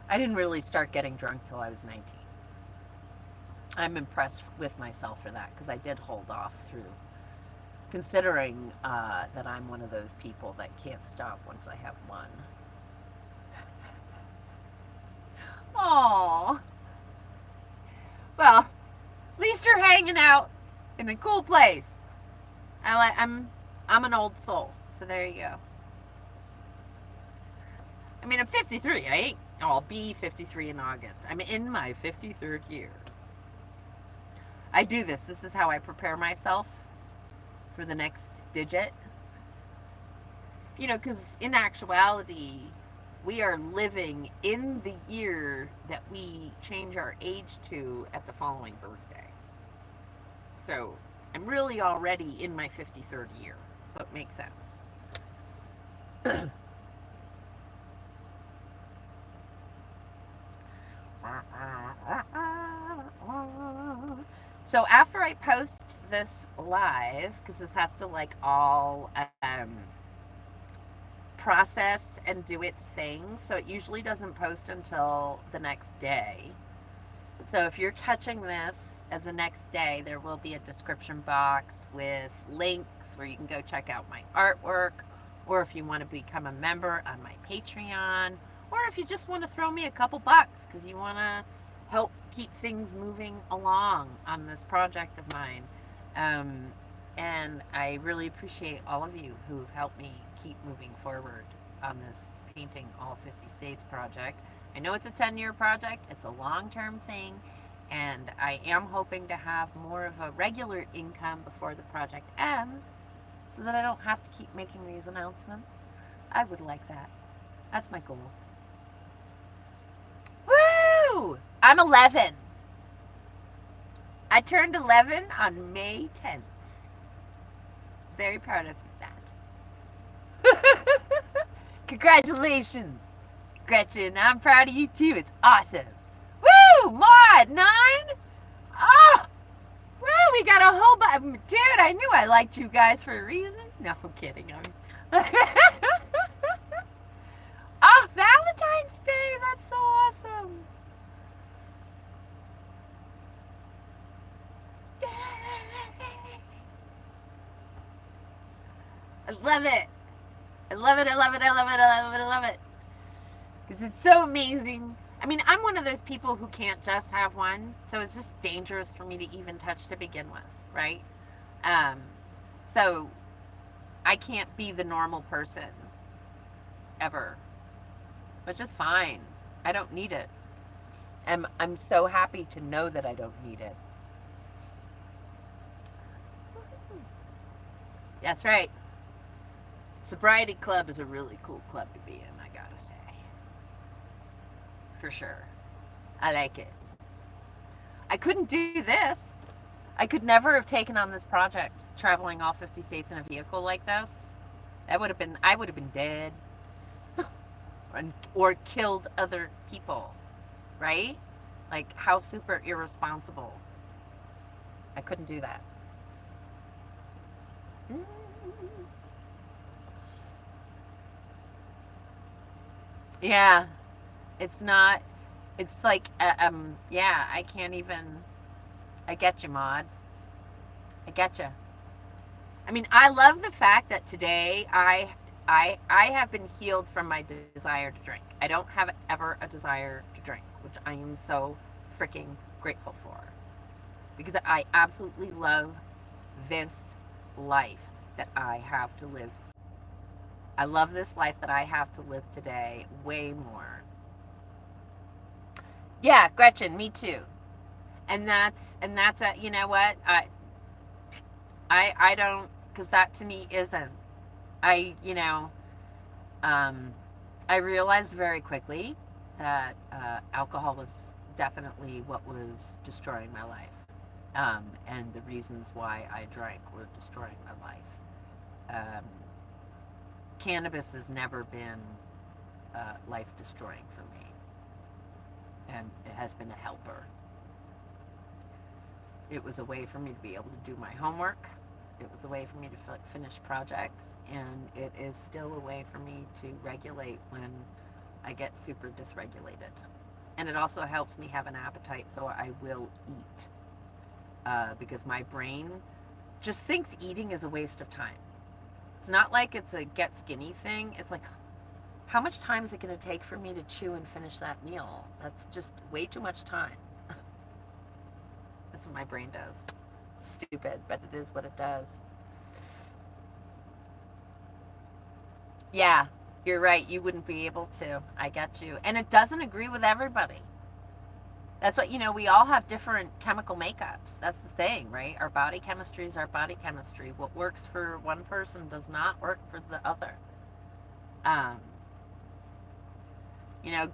I didn't really start getting drunk till I was 19. I'm impressed with myself for that because I did hold off through, considering that I'm one of those people that can't stop once I have one. Aww. Well, at least you're hanging out in a cool place. I'm an old soul, so there you go. I mean, I'm 53. I ain't. I'll be 53 in August. I'm in my 53rd year. I do this. This is how I prepare myself for the next digit. You know, because in actuality, we are living in the year that we change our age to at the following birthday. So I'm really already in my 53rd year. So it makes sense. So after I post this live, because this has to like all process and do its thing, so it usually doesn't post until the next day. So if you're catching this as the next day, there will be a description box with links where you can go check out my artwork, or if you want to become a member on my Patreon, or if you just want to throw me a couple bucks because you want to help keep things moving along on this project of mine. And I really appreciate all of you who've helped me keep moving forward on this painting all 50 states project. I know it's a 10-year project, it's a long-term thing, and I am hoping to have more of a regular income before the project ends so that I don't have to keep making these announcements. I would like that. That's my goal. Woo! I'm 11. I turned 11 on May 10th. Very proud of that. Congratulations, Gretchen. I'm proud of you too. It's awesome. Woo! Mod 9? Oh! Woo! We got a whole bunch. Dude, I knew I liked you guys for a reason. No, I'm kidding. Oh, Valentine's Day. That's so awesome. I love it. I love it. I love it. I love it. I love it. I love it. Because it's so amazing. I mean, I'm one of those people who can't just have one, so it's just dangerous for me to even touch to begin with, right? So I can't be the normal person ever, which is fine. I don't need it. And I'm so happy to know that I don't need it. That's right. Sobriety Club is a really cool club to be in, I gotta say. For sure. I like it. I couldn't do this. I could never have taken on this project, traveling all 50 states in a vehicle like this. I would have been dead. Or killed other people. Right? Like, how super irresponsible. I couldn't do that. Yeah, it's not. It's like, yeah. I can't even. I get you, Maud. I get you. I mean, I love the fact that today I have been healed from my desire to drink. I don't have ever a desire to drink, which I am so freaking grateful for, because I absolutely love this life that I have to live. I love this life that I have to live today way more. Yeah, Gretchen, me too. And that's a, you know what? I don't, because that to me isn't. I, you know, I realized very quickly that alcohol was definitely what was destroying my life. And the reasons why I drank were destroying my life. Cannabis has never been life destroying for me, and it has been a helper. It was a way for me to be able to do my homework. It was a way for me to finish projects, and it is still a way for me to regulate when I get super dysregulated. And it also helps me have an appetite, so I will eat. because my brain just thinks eating is a waste of time. It's not like it's a get skinny thing. It's like, how much time is it going to take for me to chew and finish that meal? That's just way too much time. That's what my brain does. It's stupid, but it is what it does. Yeah, you're right. You wouldn't be able to. I get you. And it doesn't agree with everybody. That's what, we all have different chemical makeups. That's the thing, right? Our body chemistry is our body chemistry. What works for one person does not work for the other.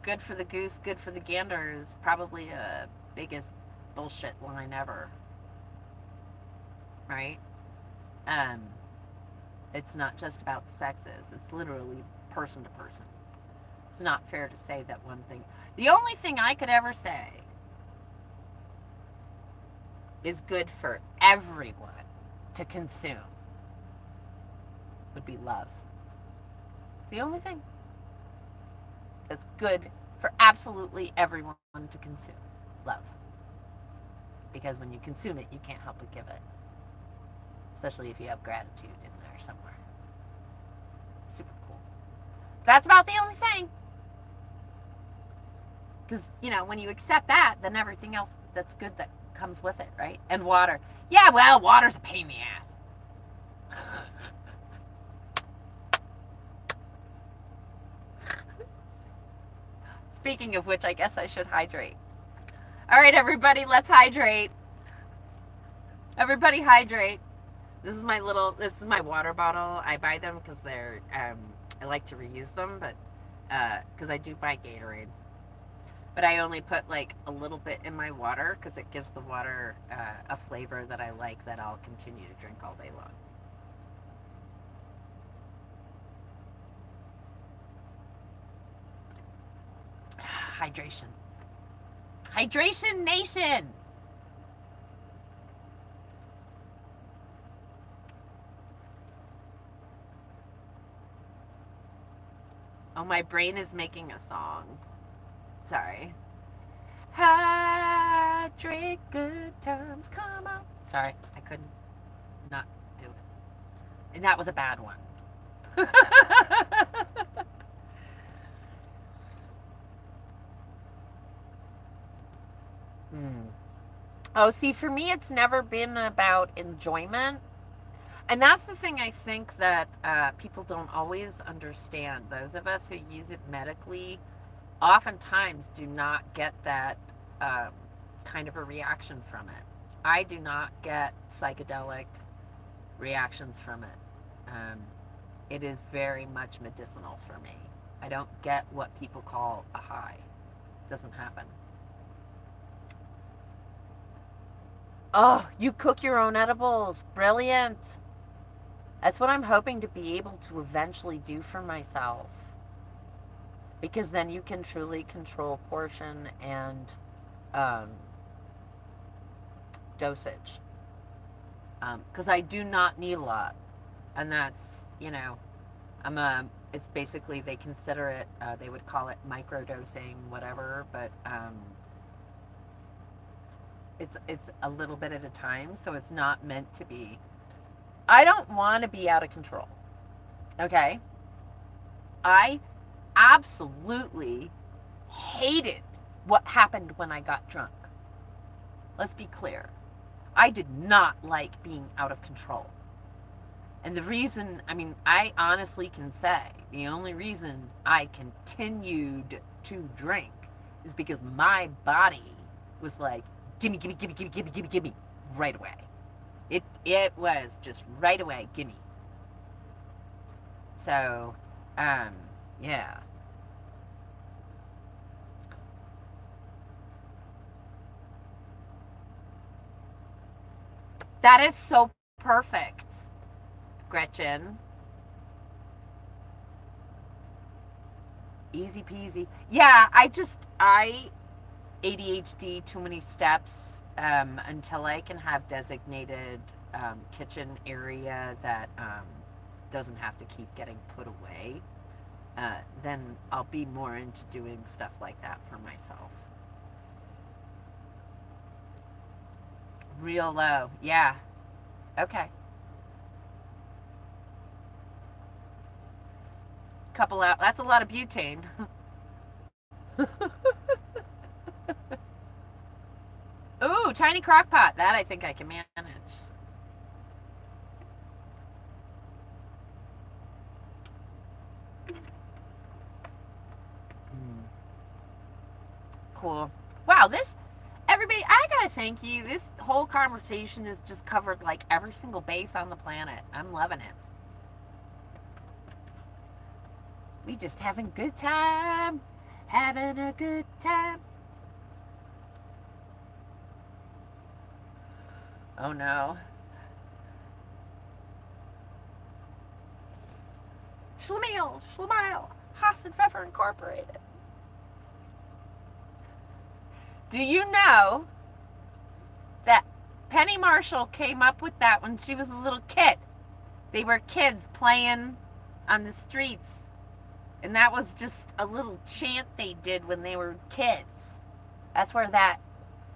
Good for the goose, good for the gander is probably a biggest bullshit line ever. Right? It's not just about the sexes. It's literally person to person. It's not fair to say that one thing. The only thing I could ever say is good for everyone to consume would be love. It's the only thing that's good for absolutely everyone to consume. Love. Because when you consume it, you can't help but give it. Especially if you have gratitude in there somewhere. Super cool. That's about the only thing. Because, when you accept that, then everything else that's good that comes with it, right? And water. Yeah, well, water's a pain in the ass. Speaking of which, I guess I should hydrate. All right, everybody, let's hydrate. Everybody hydrate. This is my water bottle. I buy them because they're, I like to reuse them, but, because I do buy Gatorade. But I only put like a little bit in my water because it gives the water a flavor that I like that I'll continue to drink all day long. Hydration. Hydration Nation! Oh, my brain is making a song. Sorry. Hydrate, good times come on. Sorry, I couldn't not do it. And that was a bad one. Oh, see, for me, it's never been about enjoyment. And that's the thing I think that people don't always understand. Those of us who use it medically oftentimes do not get that kind of a reaction from it. I do not get psychedelic reactions from it. It is very much medicinal for me. I don't get what people call a high. It doesn't happen. Oh, you cook your own edibles. Brilliant. That's what I'm hoping to be able to eventually do for myself. Because then you can truly control portion and dosage. Because I do not need a lot. And that's, it's basically, they consider it, they would call it microdosing, whatever, but it's a little bit at a time, so it's not meant to be. I don't want to be out of control. Okay? I absolutely hated what happened when I got drunk. Let's be clear. I did not like being out of control. And the reason, I honestly can say the only reason I continued to drink is because my body was like, gimme, gimme, gimme, gimme, gimme, gimme, gimme, right away. It was just right away, gimme. So, yeah. That is so perfect, Gretchen. Easy peasy. Yeah, ADHD, too many steps, until I can have designated kitchen area that doesn't have to keep getting put away, then I'll be more into doing stuff like that for myself. Real low. Yeah. Okay. Couple out. That's a lot of butane. Ooh, tiny crock pot. That I think I can manage. Cool. Wow, everybody, I gotta thank you. This whole conversation has just covered like every single base on the planet. I'm loving it. We just having a good time. Having a good time. Oh no. Schlemiel, Haas and Pfeffer Incorporated. Do you know that Penny Marshall came up with that when she was a little kid? They were kids playing on the streets. And that was just a little chant they did when they were kids. That's where that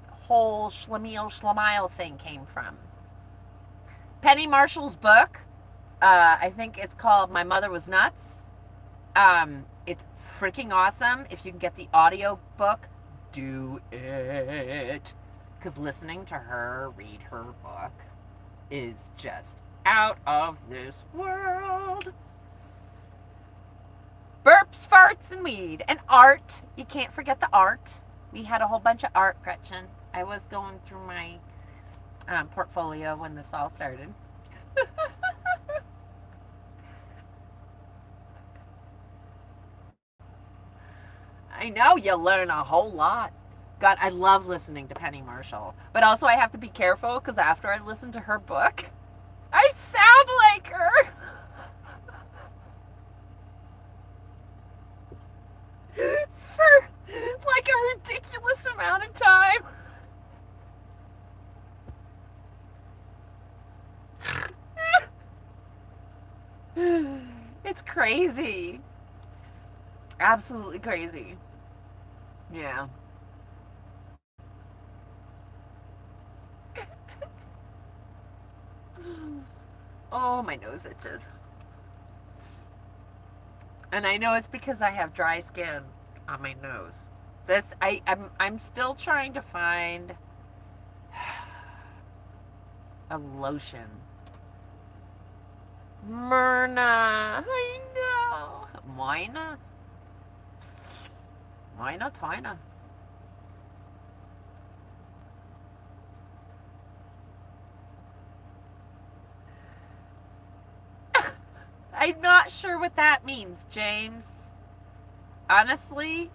whole Schlemiel thing came from. Penny Marshall's book, I think it's called My Mother Was Nuts. It's freaking awesome. If you can get the audio book, do it. Because listening to her read her book is just out of this world. Burps, farts, and weed. And art. You can't forget the art. We had a whole bunch of art, Gretchen. I was going through my portfolio when this all started. I know, you learn a whole lot. God, I love listening to Penny Marshall. But also I have to be careful because after I listen to her book, I sound like her. For like a ridiculous amount of time. It's crazy. Absolutely crazy. Yeah. Oh, my nose itches. And I know it's because I have dry skin on my nose. I'm still trying to find a lotion. Myrna. I know. Moina? Moina Toina. I'm not sure what that means, James. Honestly,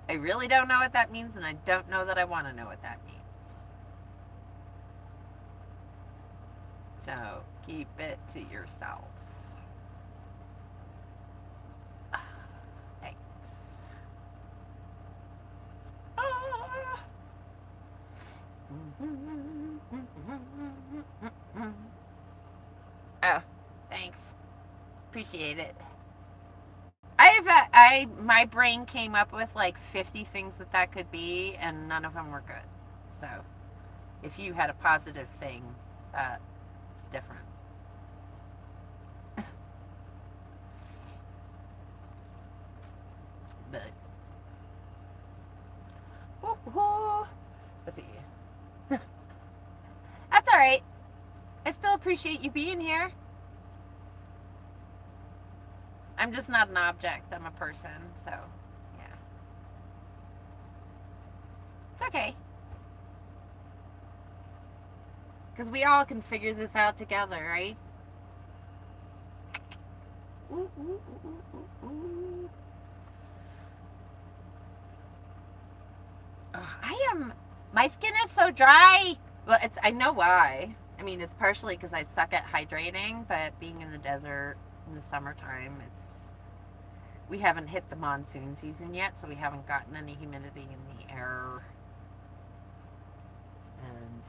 I really don't know what that means, and I don't know that I want to know what that means. So, keep it to yourself. Thanks. Oh, thanks. Appreciate it. My brain came up with like 50 things that could be, and none of them were good. So, if you had a positive thing, it's different. But, let's see. That's all right. I still appreciate you being here. I'm just not an object. I'm a person, so yeah. It's okay. Because we all can figure this out together, right? Ooh, ooh, ooh, ooh. My skin is so dry. Well, I know why. I mean, it's partially because I suck at hydrating, but being in the desert in the summertime, we haven't hit the monsoon season yet, so we haven't gotten any humidity in the air. And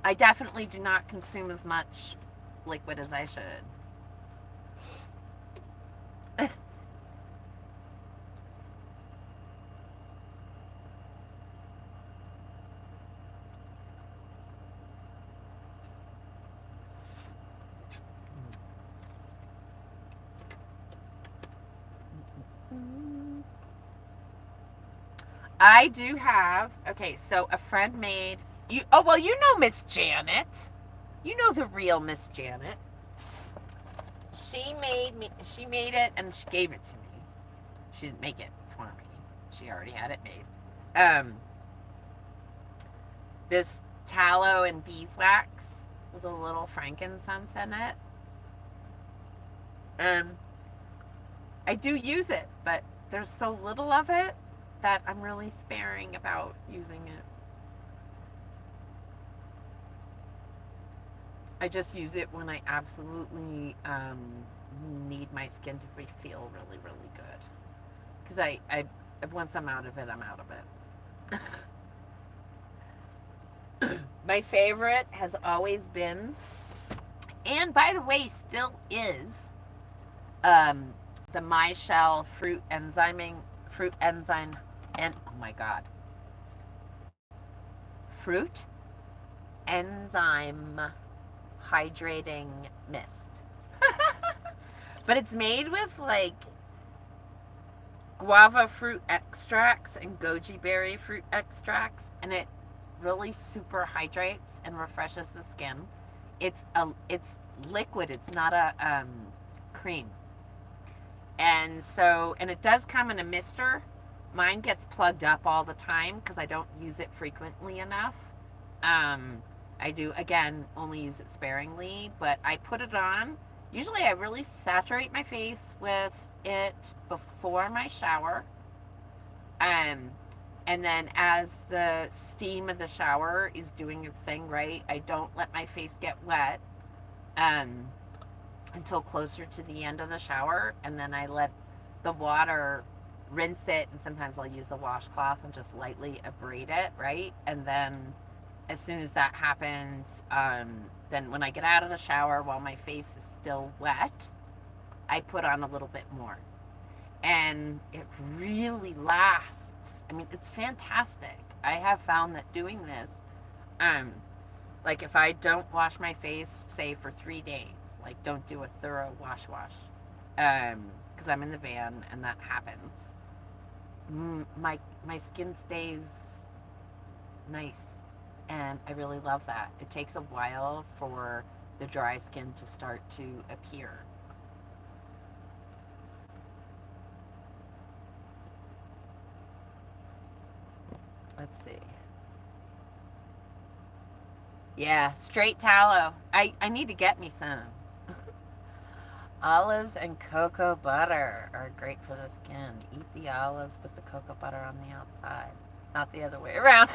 I definitely do not consume as much liquid as I should. I do have, okay, so a friend made, oh, well, you know Miss Janet. You know the real Miss Janet. She made it and she gave it to me. She didn't make it for me. She already had it made. This tallow and beeswax with a little frankincense in it. I do use it, but there's so little of it that I'm really sparing about using it. I just use it when I absolutely need my skin to feel really, really good. Because I once I'm out of it, I'm out of it. My favorite has always been, and by the way, still is, the MyShell fruit enzyme, and oh my god, fruit enzyme hydrating mist. But it's made with like guava fruit extracts and goji berry fruit extracts, and it really super hydrates and refreshes the skin. It's liquid. It's not a cream. And so, and it does come in a mister. Mine gets plugged up all the time because I don't use it frequently enough. I do, again, only use it sparingly, but I put it on. Usually I really saturate my face with it before my shower. And then as the steam of the shower is doing its thing, right, I don't let my face get wet until closer to the end of the shower, and then I let the water rinse it, and sometimes I'll use a washcloth and just lightly abrade it, right? And then as soon as that happens, then when I get out of the shower while my face is still wet, I put on a little bit more. And it really lasts. I mean, it's fantastic. I have found that doing this, like if I don't wash my face, say for 3 days, like don't do a thorough wash, because I'm in the van and that happens, my skin stays nice. And I really love that. It takes a while for the dry skin to start to appear. Let's see. Yeah, straight tallow. I need to get me some. Olives and cocoa butter are great for the skin. Eat the olives, put the cocoa butter on the outside. Not the other way around.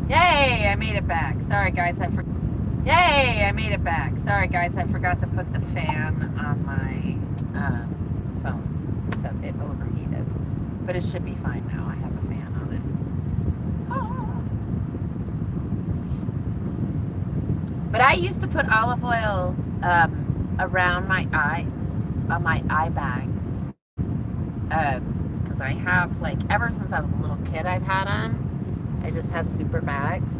Yay, I made it back. Sorry guys, Yay, I made it back. Sorry guys, I forgot to put the fan on my phone, so it overheated. But it should be fine now. I have a fan on it. But I used to put olive oil around my eyes, on my eye bags, because I have, like, ever since I was a little kid, I've had them. I just have super bags,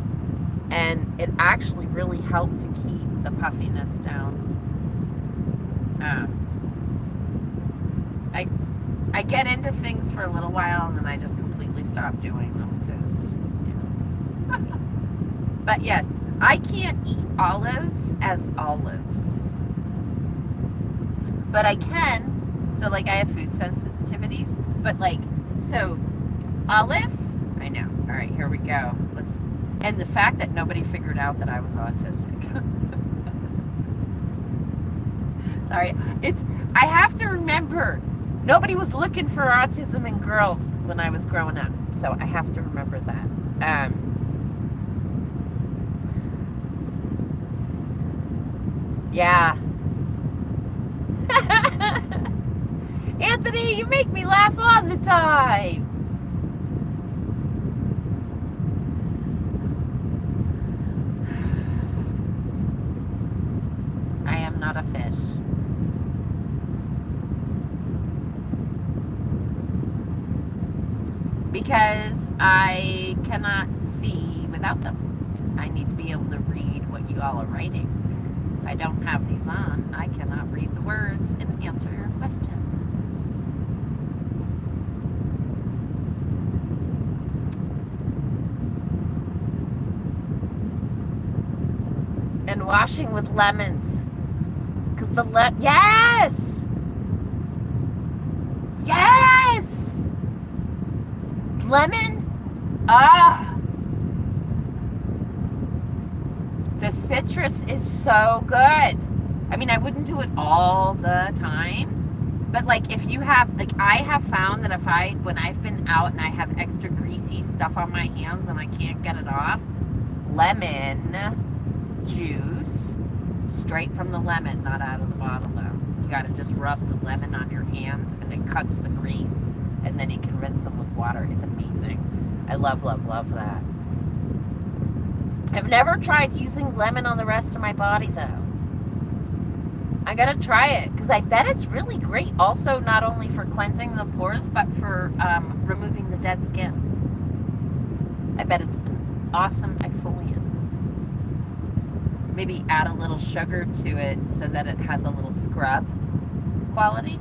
and it actually really helped to keep the puffiness down. I get into things for a little while, and then I just completely stop doing them because, you know. But yes, I can't eat olives as olives, but I can. So like I have food sensitivities, but like, so olives, I know. All right, here we go. And the fact that nobody figured out that I was autistic. Sorry, I have to remember, nobody was looking for autism in girls when I was growing up, so I have to remember that. Yeah. Anthony, you make me laugh all the time. I am not a fish. Because I cannot see without them. I need to be able to read what you all are writing. If I don't have these on, I cannot read the words and answer your questions. washing with lemons. Because yes! Yes! Lemon? Ah! The citrus is so good. I mean, I wouldn't do it all the time. But like if you have, like I have found that when I've been out and I have extra greasy stuff on my hands and I can't get it off, lemon juice, straight from the lemon, not out of the bottle though. You gotta just rub the lemon on your hands and it cuts the grease, and then you can rinse them with water. It's amazing. I love, love, love that. I've never tried using lemon on the rest of my body though. I gotta try it because I bet it's really great. Also, not only for cleansing the pores, but for removing the dead skin. I bet it's an awesome exfoliant. Maybe add a little sugar to it so that it has a little scrub quality.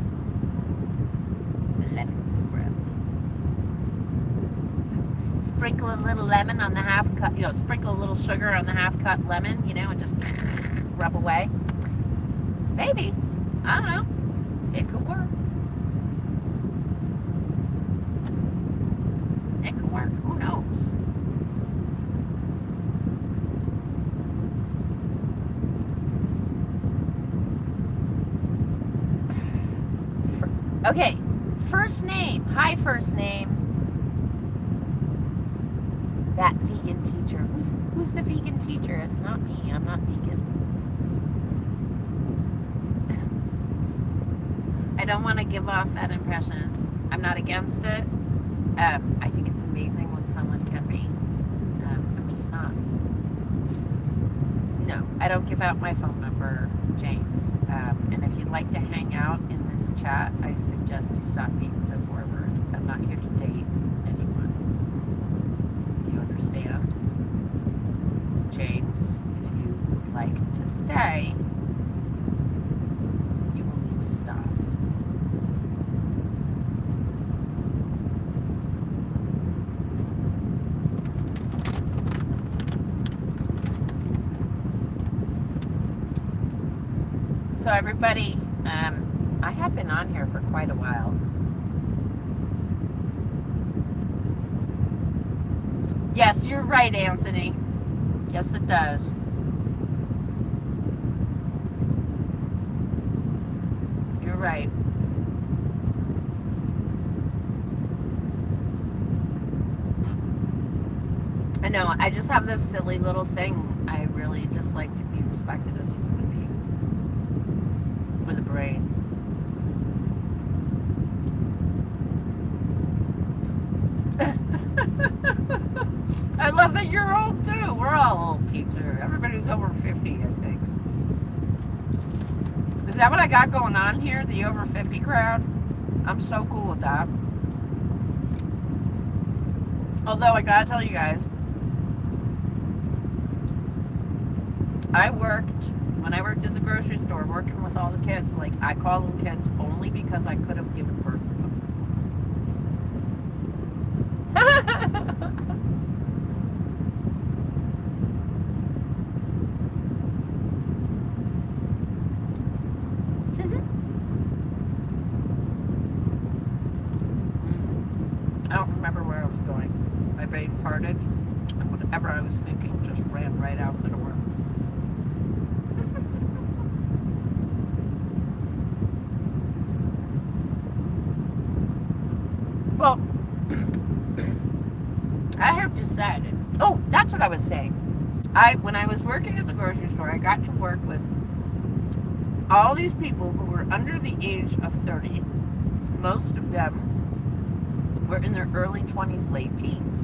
Lemon scrub. Sprinkle a little lemon on the half cut, sprinkle a little sugar on the half cut lemon, and just rub away. Maybe. I don't know. It could work. It could work. Who knows? Okay. First name. Hi, first name. That vegan teacher. Who's the vegan teacher? It's not me. I'm not vegan. I don't want to give off that impression. I'm not against it. I think it's amazing when someone can be. I'm just not. No, I don't give out my phone number, James. And if you'd like to hang out in this chat, I suggest you stop being so forward. I'm not here to date anyone. Do you understand? James, if you would like to stay, you will need to stop. So everybody, I have been on here for quite a while. Yes, you're right, Anthony. Yes, it does. You're right. I know, I just have this silly little thing. I really just like to be respected as a human being. With a brain. I love that you're old too. We're all old peeps here. Everybody's over 50, I think. Is that what I got going on here? The over 50 crowd? I'm so cool with that. Although I gotta tell you guys, when I worked at the grocery store, working with all the kids, like I call them kids only because I could have given birth to them. I don't remember where I was going. My brain farted, and whatever I was thinking just ran right out the door. Well, I have decided. Oh, that's what I was saying. When I was working at the grocery store, I got to work with all these people who were under the age of 30. Most of them were in their early 20s, late teens.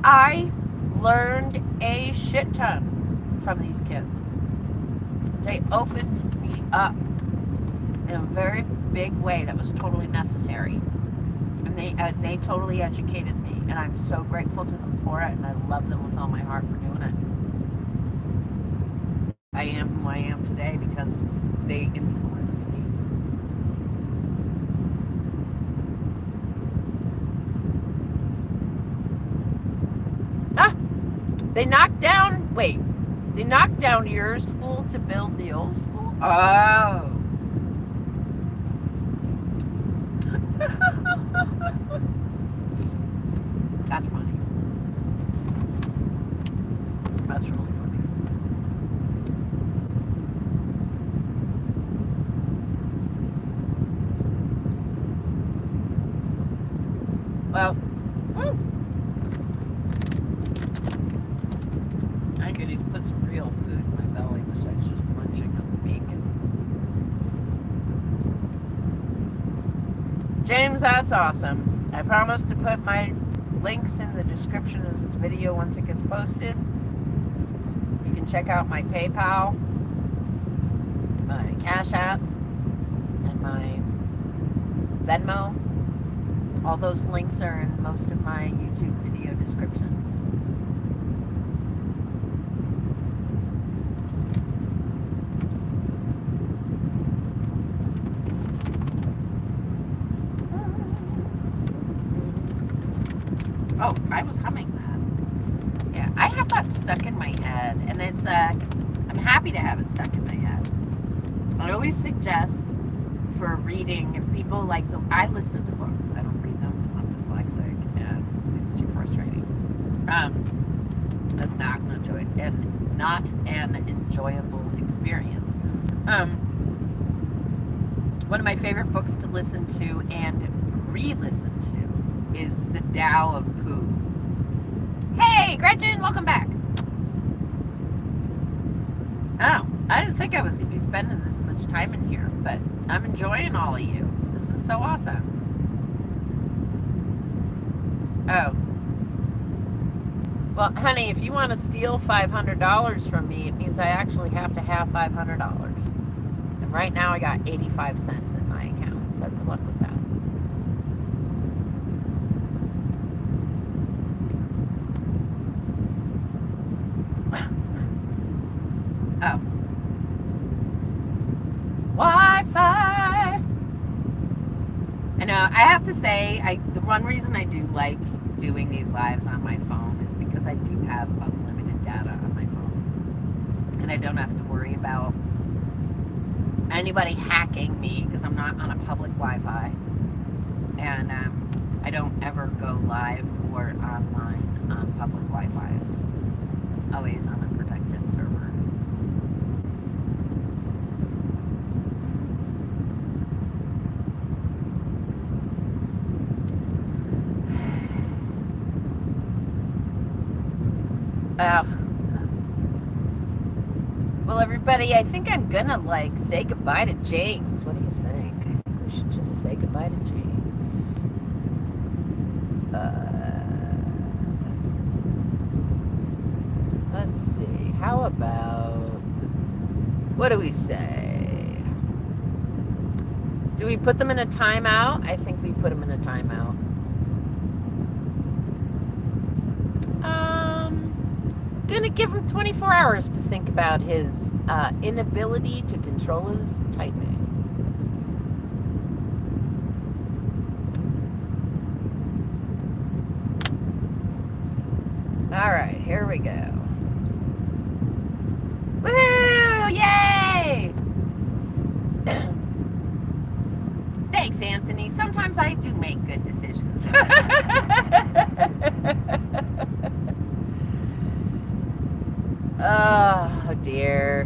I learned a shit ton from these kids. They opened me up in a very big way that was totally necessary. And they totally educated me. And I'm so grateful to them for it. And I love them with all my heart for doing it. I am who I am today because they influenced me. They knocked down, wait, They knocked down your school to build the old school? Oh. That's funny. That's really funny. Well, I could even put some real food in my belly besides just munching on bacon. James, that's awesome. I promise to put my links in the description of this video once it gets posted. You can check out my PayPal, my Cash App, and my Venmo. All those links are in most of my YouTube video descriptions. Oh, I was humming that. Yeah, I have that stuck in my head, and it's, I'm happy to have it stuck in my head. I always suggest for reading, if people like to, I listen to books, I don't read them because I'm dyslexic, and it's too frustrating. It's not an enjoyable experience. One of my favorite books to listen to and re-listen to is The Tao of Pooh. Hey, Gretchen, welcome back. Oh, I didn't think I was going to be spending this much time in here, but I'm enjoying all of you. This is so awesome. Oh. Well, honey, if you want to steal $500 from me, it means I actually have to have $500. And right now I got 85 cents in my account, so good luck with that. Oh. Wi-Fi. I know, I have to say, the one reason I do like doing these lives on my phone is because I do have unlimited data on my phone. And I don't have to worry about anybody hacking me because I'm not on a public Wi-Fi. And I don't ever go live or online on public Wi-Fi's. It's always on a protected server. Well, everybody, I think I'm gonna say goodbye to James. What do you think? I think we should just say goodbye to James. Let's see. How about, what do we say? Do we put them in a timeout? I think we put them in a timeout. Gonna give him 24 hours to think about his inability to control his typing. All right, here we go. Woo! Yay! Thanks, Anthony. Sometimes I do make good decisions. Oh dear.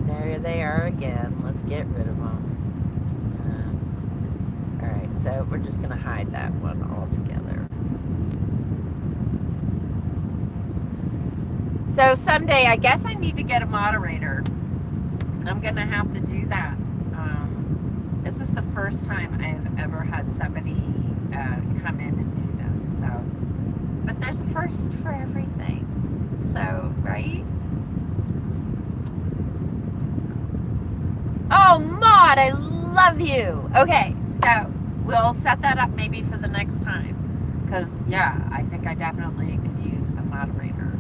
There they are again. Let's get rid of them. Alright, so we're just going to hide that one altogether. So Sunday, I guess I need to get a moderator. I'm going to have to do that. This is the first time I've ever had somebody come in and do this. So, but there's a first for everything. So, right? Oh, Maud, I love you. Okay, so we'll set that up maybe for the next time. Because, yeah, I think I definitely could use a moderator.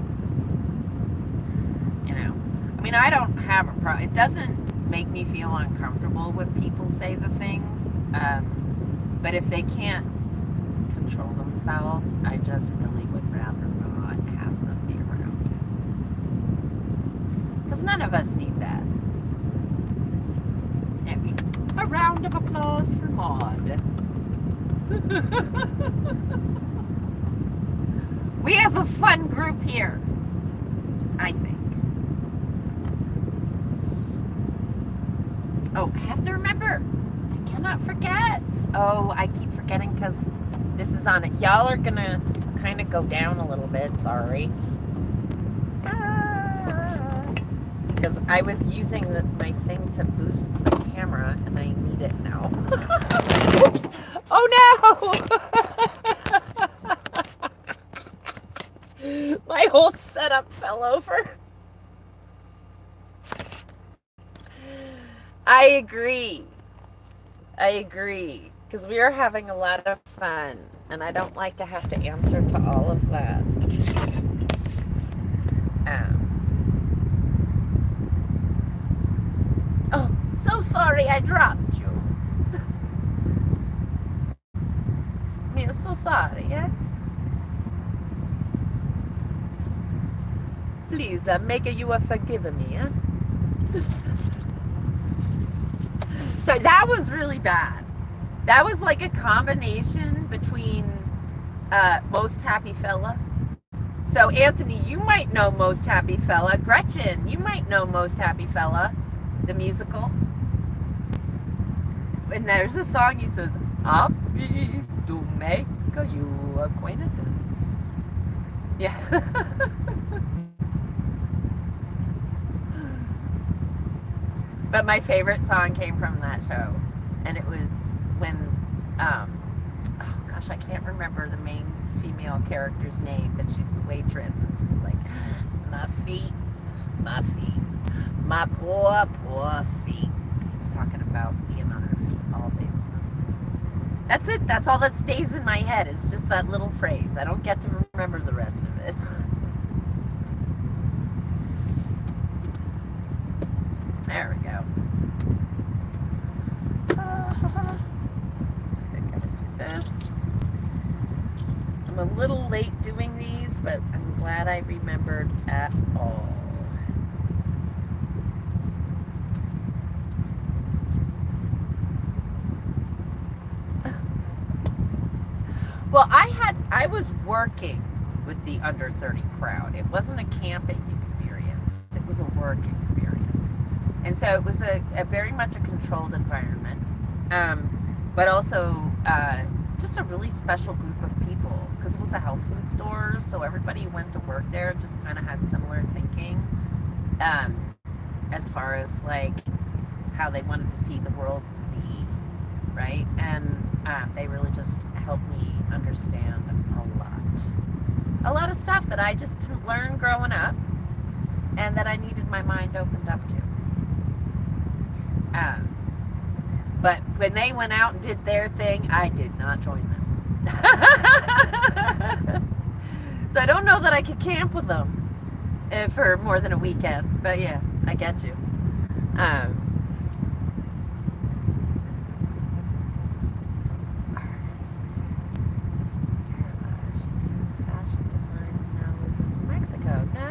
You know, I mean, I don't have a problem. It doesn't make me feel uncomfortable when people say the things. But if they can't control themselves, I just really would rather not have them be around. because none of us need that. Maybe a round of applause for Maud. We have a fun group here, I think. Oh, I have to remember. I cannot forget. Oh, I keep forgetting because this is on it. Y'all are gonna kind of go down a little bit. Sorry. Because I was using my thing to boost the camera and I need it now. Oops. Oh no! My whole setup fell over. I agree. Because we are having a lot of fun and I don't like to have to answer to all of that. Oh, so sorry I dropped you. I'm so sorry, yeah? Please, make you forgive me, yeah? So that was really bad. That was like a combination between Most Happy Fella. So Anthony, you might know Most Happy Fella. Gretchen, you might know Most Happy Fella, the musical. And there's a song he says, happy to make you acquaintance. Yeah. But my favorite song came from that show. And it was when, oh gosh, I can't remember the main female character's name, but she's the waitress. And she's like, my feet, my poor, poor feet. She's talking about being on her feet all day long. That's it. That's all that stays in my head. It's just that little phrase. I don't get to remember the rest of it. There we go. So I gotta do this. I'm a little late doing these, but I'm glad I remembered at all. Well, I was working with the under 30 crowd. It wasn't a camping experience. It was a work experience. And so it was a very much a controlled environment, but also just a really special group of people because it was a health food store. So everybody who went to work there just kind of had similar thinking as far as like how they wanted to see the world be, right? And they really just helped me understand a lot of stuff that I just didn't learn growing up and that I needed my mind opened up to. But when they went out and did their thing, I did not join them. So I don't know that I could camp with them for more than a weekend. But yeah, I get you. Fashion design now lives in Mexico. No.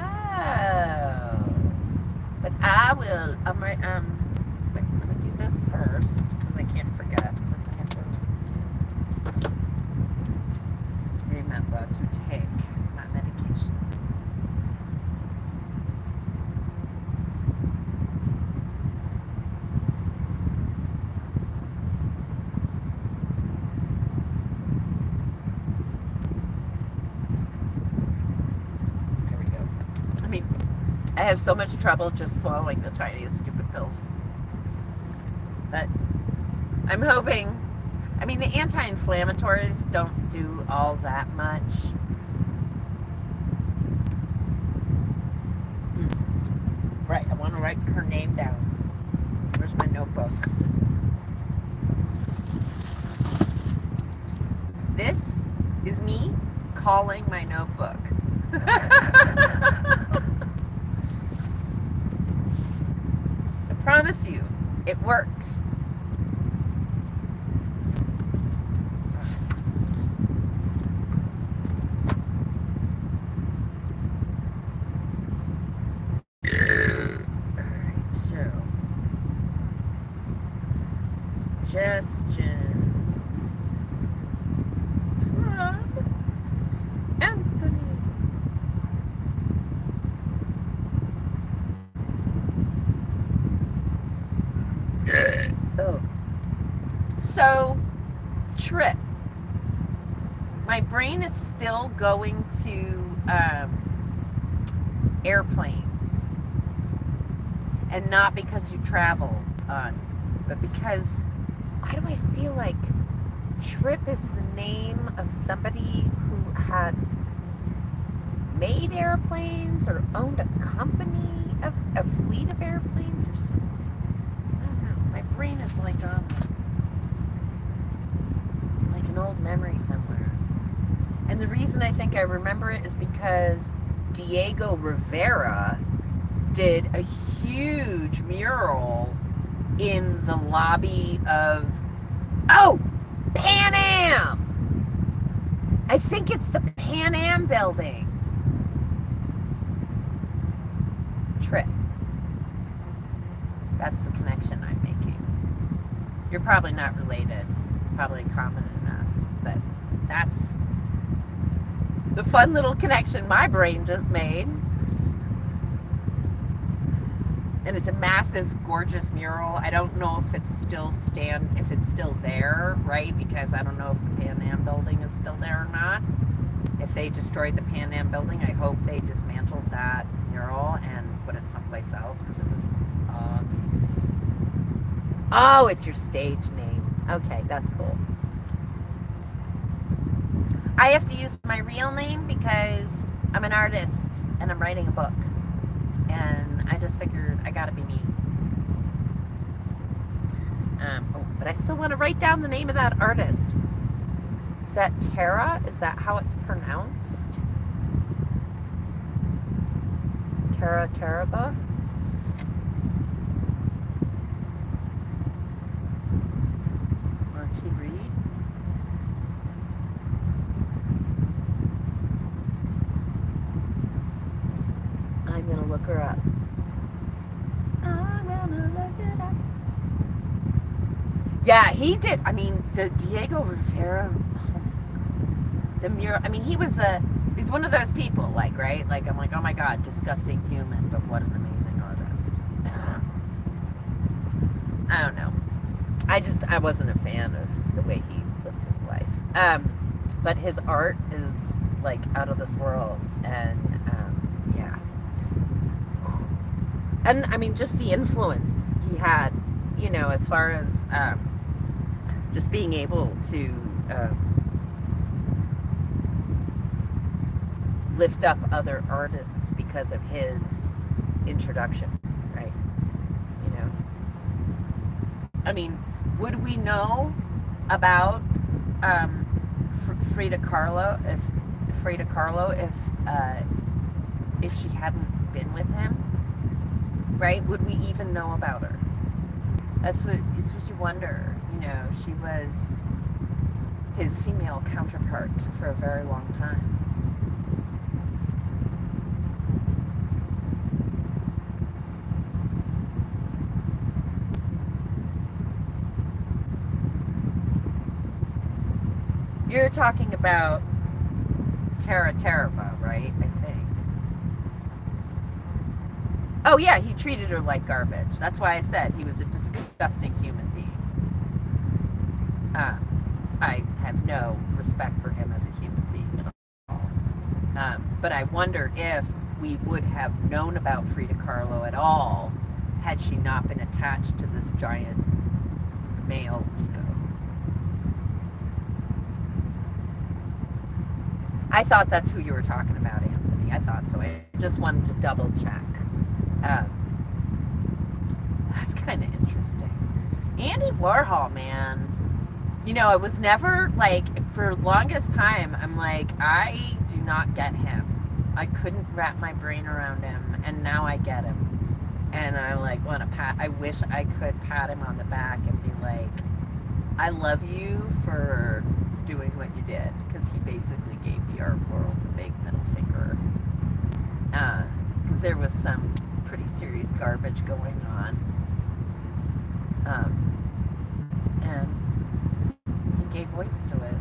But I will. I'm right. Wait, let me do this first because I can't forget. Because I have to remember to take my medication. There we go. I mean, I have so much trouble just swallowing the tiniest stupid pills. But I'm hoping, I mean, the anti-inflammatories don't do all that much. Right, I want to write her name down. Where's my notebook? This is me calling my notebook. I promise you, it works. suggestion from Anthony. Oh. So, trip. My brain is still going to airplanes. And not because you travel on, but because, why do I feel like Trip is the name of somebody who had made airplanes or owned a company of a fleet of airplanes or something? I don't know. My brain is like an old memory somewhere. And the reason I think I remember it is because Diego Rivera did a huge mural in the lobby of, Pan Am! I think it's the Pan Am building. Trip. That's the connection I'm making. You're probably not related. It's probably common enough, but that's the fun little connection my brain just made. And it's a massive, gorgeous mural. I don't know if it's still there, right? Because I don't know if the Pan Am building is still there or not. If they destroyed the Pan Am building, I hope they dismantled that mural and put it someplace else because it was amazing. Oh, it's your stage name. Okay, that's cool. I have to use my real name because I'm an artist and I'm writing a book. And I just figured I gotta be me. But I still want to write down the name of that artist. Is that Tara? Is that how it's pronounced? Tara Taraba? R.T. Reed? I'm gonna look her up. I'm gonna look it up. Yeah, he did. I mean, the Diego Rivera, the mural. I mean, he's one of those people, like, right? Like, I'm like, oh my God, disgusting human, but what an amazing artist. I don't know. I wasn't a fan of the way he lived his life. But his art is like out of this world, and yeah. And I mean, just the influence he had, as far as just being able to lift up other artists because of his introduction, right? I mean, would we know about Frida Kahlo if she hadn't been with him? Right? Would we even know about her? It's what you wonder. She was his female counterpart for a very long time. You're talking about Tara Taraba, right? I think. Oh yeah, he treated her like garbage. That's why I said he was a disgusting human being. I have no respect for him as a human being at all. But I wonder if we would have known about Frida Kahlo at all had she not been attached to this giant male ego. I thought that's who you were talking about, Anthony. I thought so. I just wanted to double check. That's kind of interesting. Andy Warhol, man. I was never, like, for the longest time, I'm like, I do not get him. I couldn't wrap my brain around him, and now I get him. And I, like, want to I wish I could pat him on the back and be like, I love you for doing what you did, because he basically gave the art world a big middle finger. Because there was some pretty serious garbage going on. And voice to it.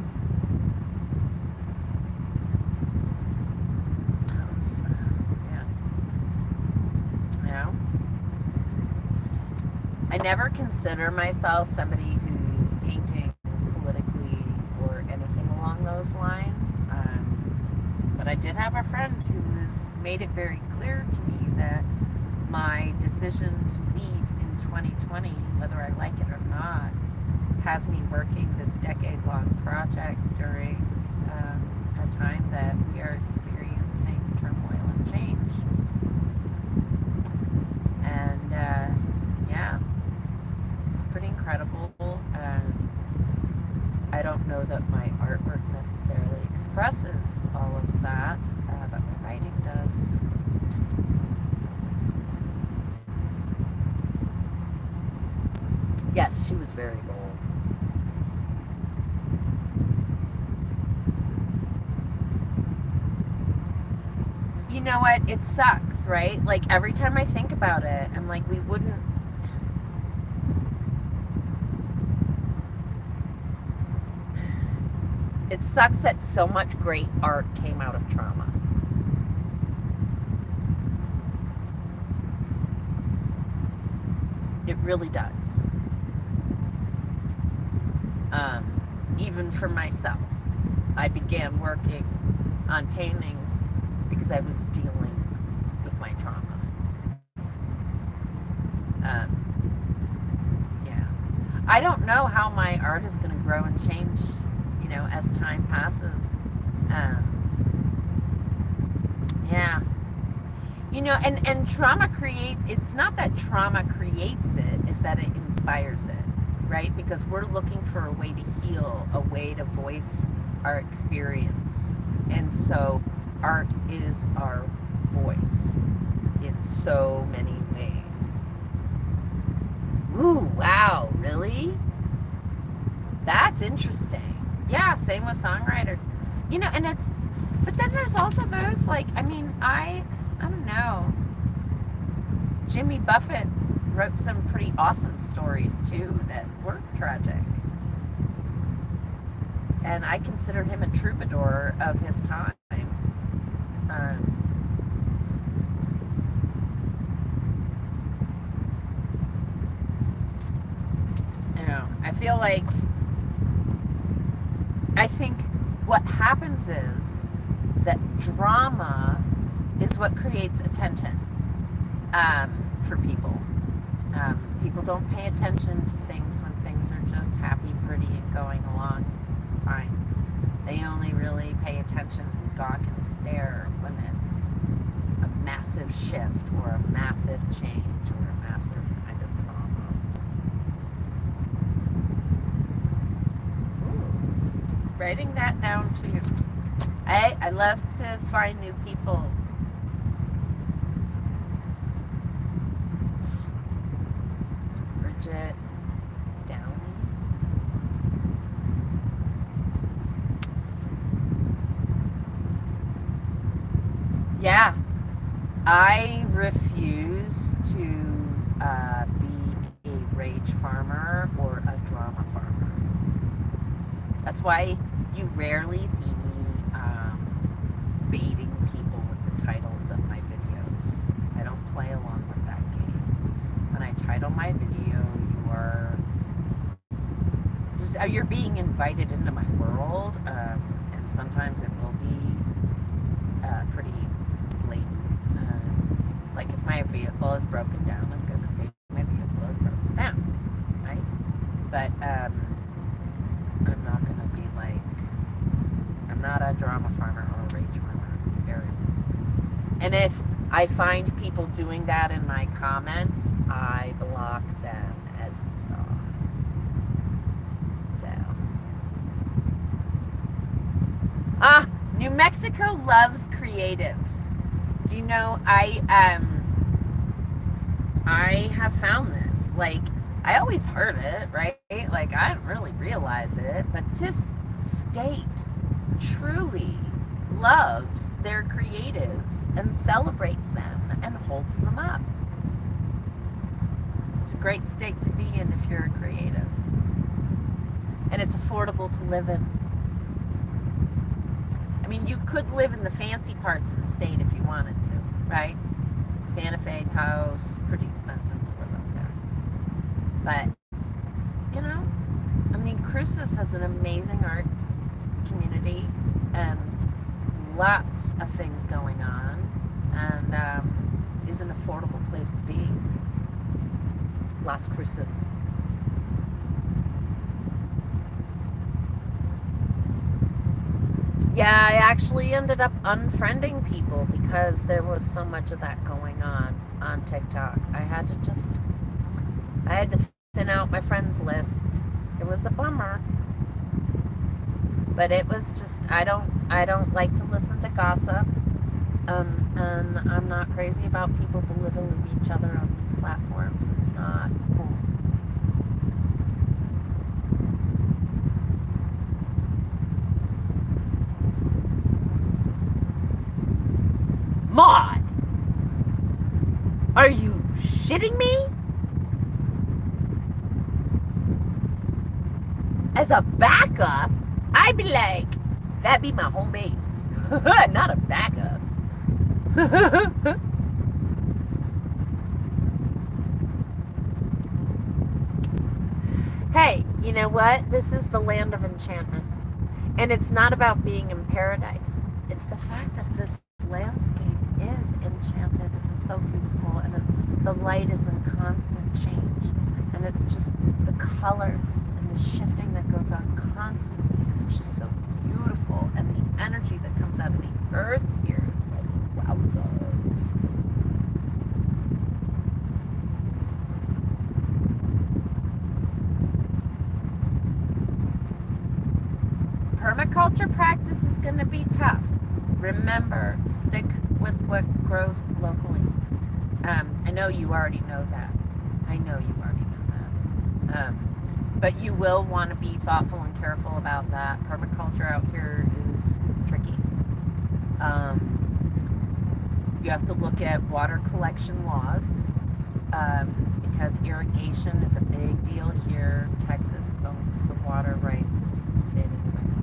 I never consider myself somebody who's painting politically or anything along those lines. But I did have a friend who's made it very clear to me that my decision to leave in 2020, whether I like it or not, has me working this decade-long project during a time that we are experiencing turmoil and change. And yeah, it's pretty incredible. I don't know that my artwork necessarily expresses all of that, but my writing does. Yes, she was very bold. You know what? It sucks, right? Like, every time I think about it, I'm like, we wouldn't. It sucks that so much great art came out of trauma. It really does. Even for myself, I began working on paintings because I was dealing with my trauma. Yeah. I don't know how my art is going to grow and change, you know, as time passes. Yeah. You know, and trauma it's not that trauma creates it, it's that it inspires it, right? Because we're looking for a way to heal, a way to voice our experience. And so art is our voice in so many ways. Ooh, wow, really? That's interesting. Yeah, same with songwriters. You know, and but then there's also those, like, I mean, I don't know. Jimmy Buffett wrote some pretty awesome stories, too, that were tragic. And I consider him a troubadour of his time. You know, I feel like, I think what happens is that drama is what creates attention for people. People don't pay attention to things when things are just happy, pretty, and going along fine. They only really pay attention and gawk and stare when it's a massive shift or a massive change or a massive kind of trauma. Ooh. Writing that down too. I love to find new people. Bridget Downey. Yeah, I refuse to be a rage farmer or a drama farmer. That's why you rarely see me baiting people with the titles of my videos. I don't play along with that game. When I title my video, you're being invited into my world, and sometimes it will be pretty blatant. Like, if my vehicle is broken down, I'm going to say my vehicle is broken down, right? But I'm not going to be like, I'm not a drama farmer or a rage farmer. And if I find people doing that in my comments, I block them, as you saw. So. New Mexico loves creatives. Do you know, I have found this. Like, I always heard it, right? Like, I didn't really realize it, but this state truly loves their creatives and celebrates them and holds them up. It's a great state to be in if you're a creative. and it's affordable to live in. I mean, you could live in the fancy parts of the state if you wanted to, right? Santa Fe, Taos, pretty expensive to live out there. But, you know, I mean, Cruces has an amazing art community and lots of things going on, and is an affordable place to be. Las Cruces. Yeah, I actually ended up unfriending people because there was so much of that going on TikTok. I had to thin out my friends list. It was a bummer. But it was just, I don't like to listen to gossip. And I'm not crazy about people belittling each other on these platforms. It's not cool. Maud! Are you shitting me? As a backup, I'd be like, that'd be my home base. Not a backup. Hey, you know what? This is the land of enchantment. And it's not about being in paradise. It's the fact that this landscape is enchanted. It is so beautiful, and the light is in constant change. And it's just the colors and the shifting that goes on constantly is just so beautiful. And the energy that comes out of the earth here is like, wowzers. Permaculture practice is going to be tough. Remember, stick with what grows locally. I know you already know that. But you will want to be thoughtful and careful about that. Permaculture out here is tricky. You have to look at water collection laws, because irrigation is a big deal here. Texas owns the water rights to the state of New Mexico.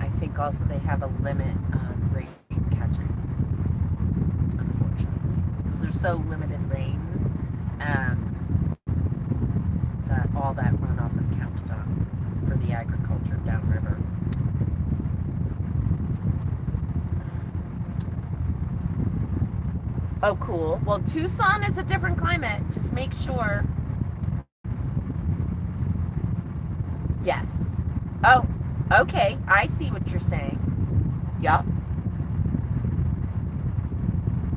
I think also they have a limit on rain catching, unfortunately, because there's so limited rain, that all that runoff is counted on for the agriculture downriver. Oh, cool. Well, Tucson is a different climate. Just make sure. Yes. Oh, okay. I see what you're saying. Yup.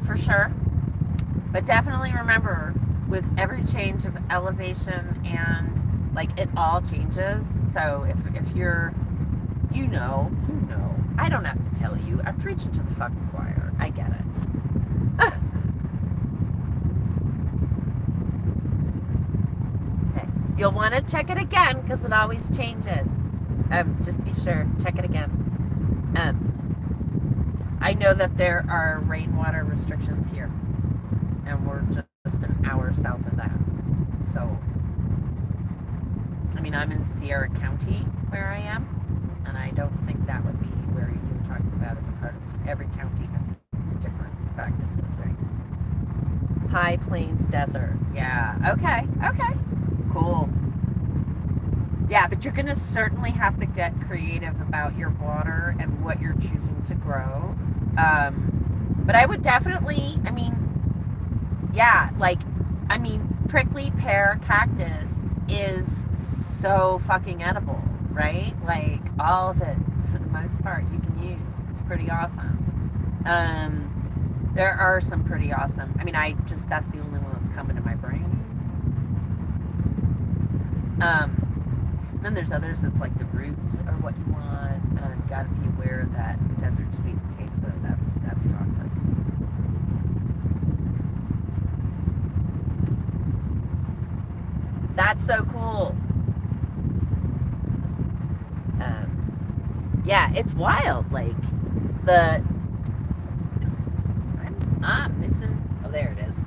For sure. But definitely remember, with every change of elevation and, like, it all changes. So if you're, you know. I don't have to tell you. I'm preaching to the fucking choir. I get it. You'll want to check it again because it always changes. Just be sure, check it again. I know that there are rainwater restrictions here, and we're just an hour south of that. So, I mean, I'm in Sierra County where I am, and I don't think that would be where you were talking about as a part of. Every county has its different practices, right? High Plains Desert. Yeah. Okay. Cool. Yeah, but you're going to certainly have to get creative about your water and what you're choosing to grow. But I would definitely, prickly pear cactus is so fucking edible, right? Like, all of it, for the most part, you can use. It's pretty awesome. There are some pretty awesome. That's the only one that's coming to my brain. Then there's others that's like the roots are what you want. Got to be aware that desert sweet potato, that's toxic. That's so cool. Yeah, it's wild. Like I'm missing. Oh, there it is.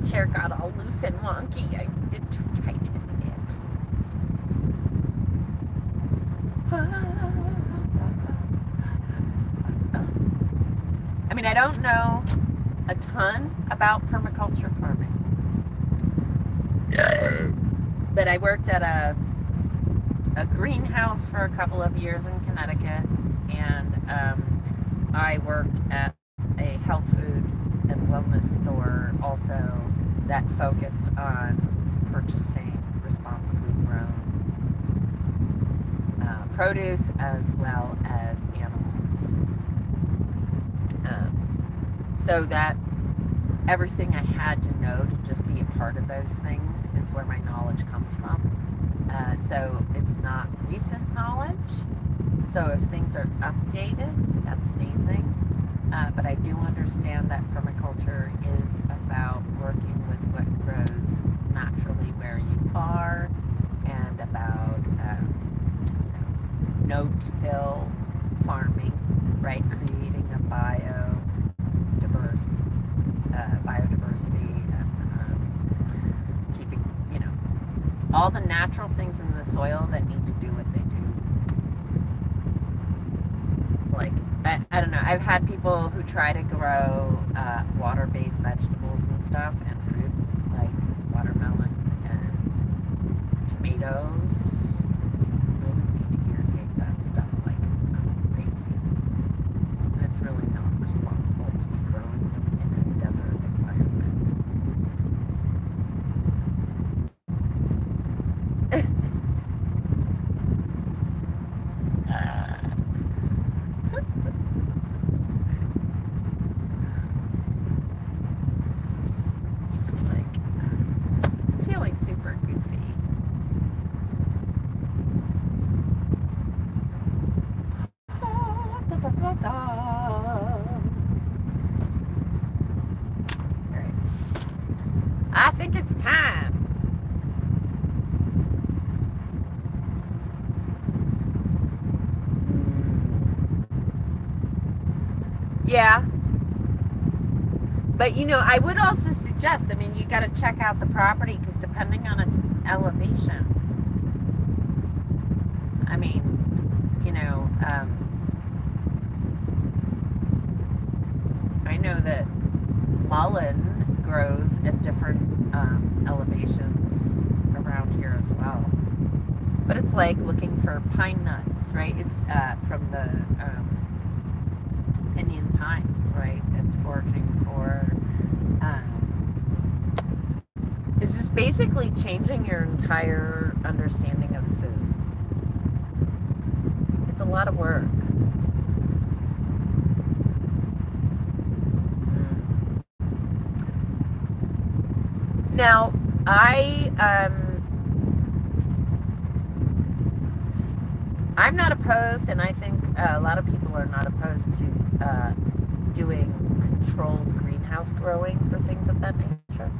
chair got all loose and wonky. I needed to tighten it. I mean, I don't know a ton about permaculture farming. But I worked at a greenhouse for a couple of years in Connecticut, and I worked at a health food and wellness store also that focused on purchasing responsibly grown produce as well as animals. So that everything I had to know to just be a part of those things is where my knowledge comes from. So it's not recent knowledge. So if things are updated, that's amazing. But I do understand that permaculture is about working with what grows naturally where you are, and about no-till farming, right? Creating a biodiversity and keeping, all the natural things in the soil that need to do what they do. It's like, I don't know, I've had people who try to grow water-based vegetables and stuff and fruits like watermelon and tomatoes. They would need to irrigate that stuff like crazy. And it's really not responsible to be growing them in a desert environment. Feeling super goofy. Alright. I think it's time. Yeah. But, I would also suggest, you got to check out the property, because depending on its elevation, I know that mullein grows at different elevations around here as well. But it's like looking for pine nuts, right? It's from the pinyon pines, right? It's foraging for... it's just basically changing your entire understanding of food. It's a lot of work. Now, I'm not opposed, and I think a lot of people are not opposed to doing controlled greenhouse growing for things of that nature.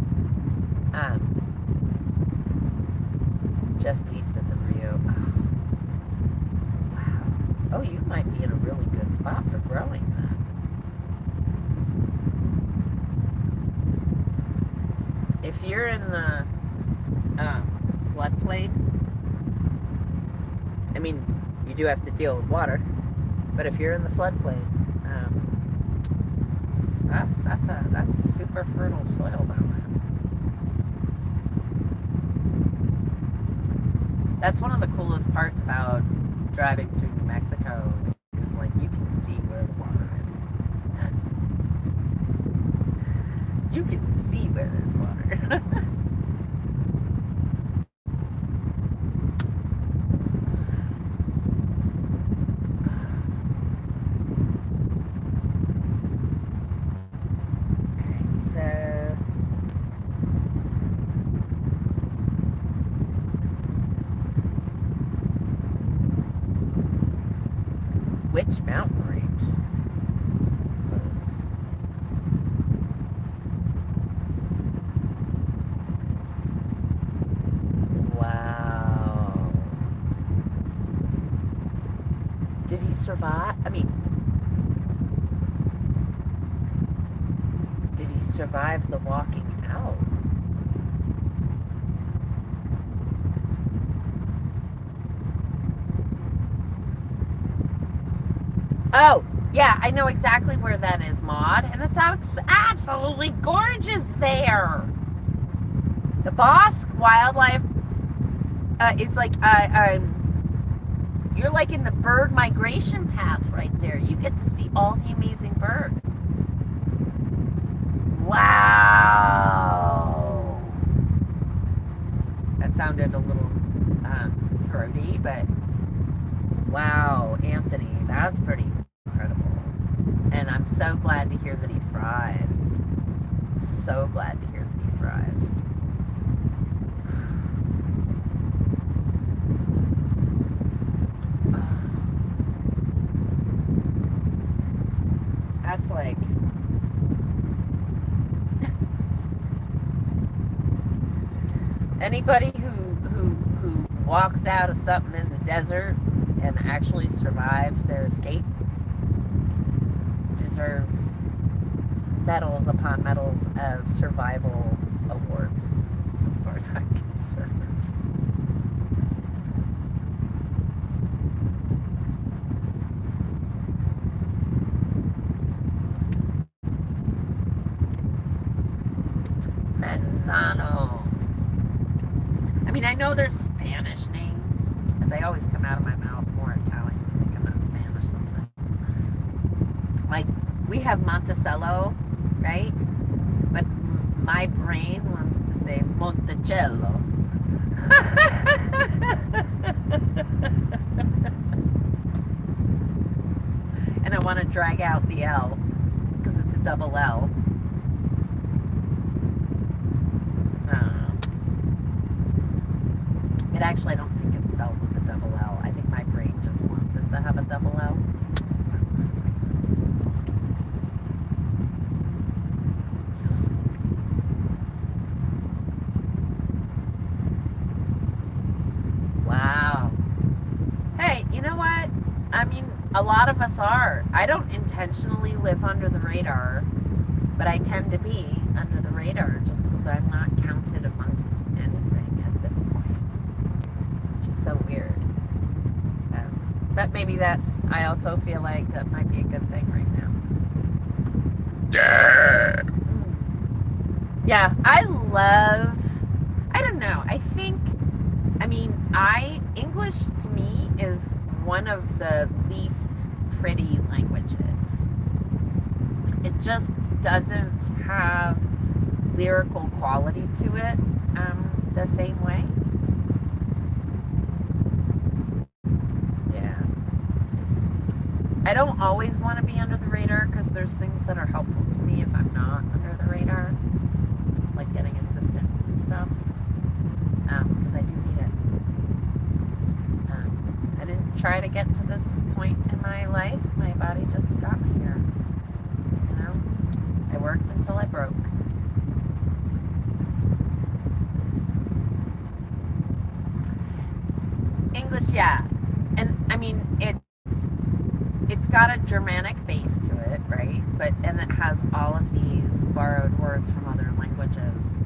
Just east of the Rio. Oh, wow. Oh, you might be in a really good spot for growing that. If you're in the floodplain, you do have to deal with water, but if you're in the floodplain, that's super fertile soil down there. That's one of the coolest parts about driving through New Mexico, is like you can see where the water is. You can see where there's water. Which mountain range? Wow. Did he survive? Did he survive the walking out? Oh, yeah, I know exactly where that is, Maud, and it's absolutely gorgeous there. The Bosque Wildlife is like you're like in the bird migration path right there. You get to see all the amazing birds. Wow. That sounded a little throaty, but wow, Anthony, that's pretty incredible. And I'm so glad to hear that he thrived. So glad to hear that he thrived. That's like anybody who walks out of something in the desert and actually survives their escape deserves medals upon medals of survival awards, as far as I'm concerned. Manzano. I mean, I know there's Spanish names, but they always come out of my mouth more Italian than they come out Spanish sometimes. Like, we have Monticello, right? But my brain wants to say Monticello. And I want to drag out the L, because it's a double L. Actually, I don't think it's spelled with a double L. I think my brain just wants it to have a double L. Wow. Hey, you know what? I mean, a lot of us are. I don't intentionally live under the radar, but I tend to be under the radar just because I'm not counted amongst anything at this point. So weird. But maybe I also feel like that might be a good thing right now. Yeah, I don't know, English to me is one of the least pretty languages. It just doesn't have lyrical quality to it the same way. I don't always want to be under the radar because there's things that are helpful to me if I'm not under the radar, like getting assistance and stuff, because I do need it. I didn't try to get to this point in my life. My body just got me here. You know, I worked until I broke. English, yeah. And I mean, it's got a Germanic base to it, right? And it has all of these borrowed words from other languages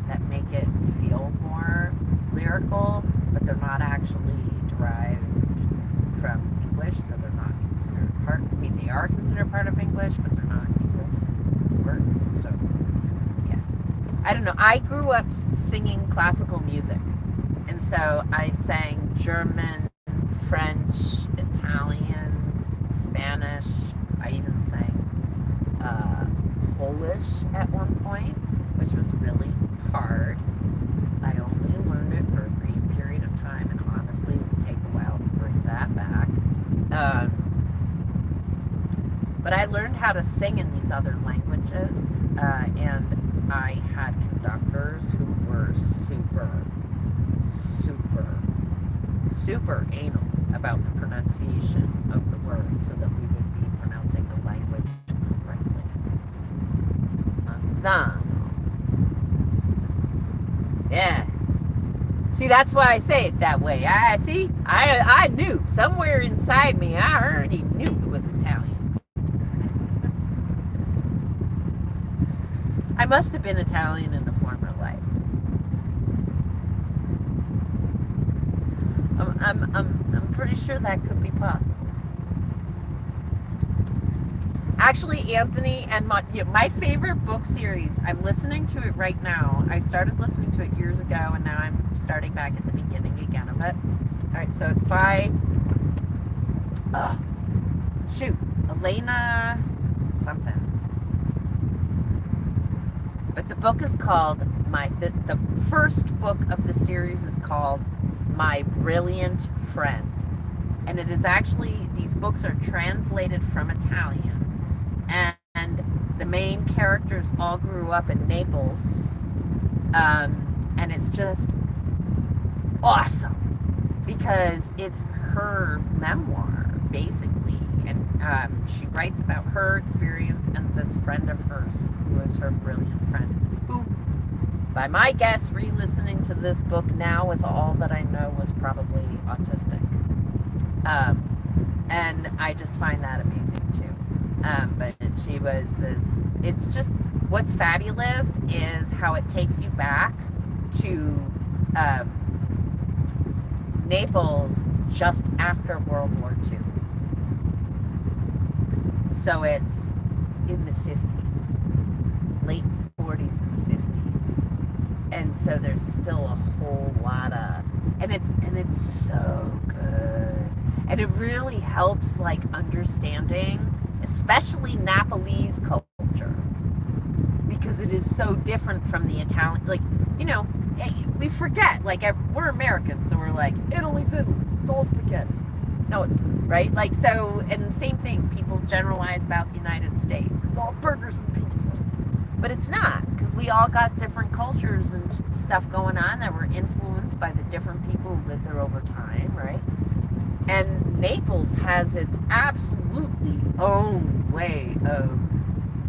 that make it feel more lyrical, but they're not actually derived from English, so they're not considered part. I mean, they are considered part of English, but they're not equal words. So, yeah. I don't know. I grew up singing classical music, and so I sang German, French, Italian, Spanish. I even sang Polish at one point, which was really hard. I only learned it for a brief period of time, and honestly, it would take a while to bring that back. But I learned how to sing in these other languages, and I had conductors who were super anal about the pronunciation of the words so that we would be pronouncing the language correctly. Manzano. Yeah. See, that's why I say it that way. I knew. Somewhere inside me, I already knew it was Italian. I must have been Italian in a former life. I'm pretty sure that could be possible. Actually, Anthony and my favorite book series, I'm listening to it right now. I started listening to it years ago, and now I'm starting back at the beginning again of it. All right, so it's by, Elena something. But the book is called, the first book of the series is called My Brilliant Friend. And it is actually, these books are translated from Italian. And the main characters all grew up in Naples. And it's just awesome because it's her memoir, basically. And she writes about her experience and this friend of hers who is her brilliant friend, who, by my guess, re-listening to this book now with all that I know, was probably autistic. And I just find that amazing too. But she was this, it's just, what's fabulous is how it takes you back to Naples just after World War II. So it's in the 50s, late 40s and 50s. And so there's still a whole lot of, and it's so good. And it really helps, like, understanding, especially Nepalese culture, because it is so different from the Italian, like, you know, we forget, like, we're Americans, so we're like, Italy's Italy, it's all spaghetti. No, it's, right? Like, so, and same thing, people generalize about the United States. It's all burgers and pizza. But it's not, because we all got different cultures and stuff going on that were influenced by the different people who lived there over time, right? And Naples has its absolutely own way of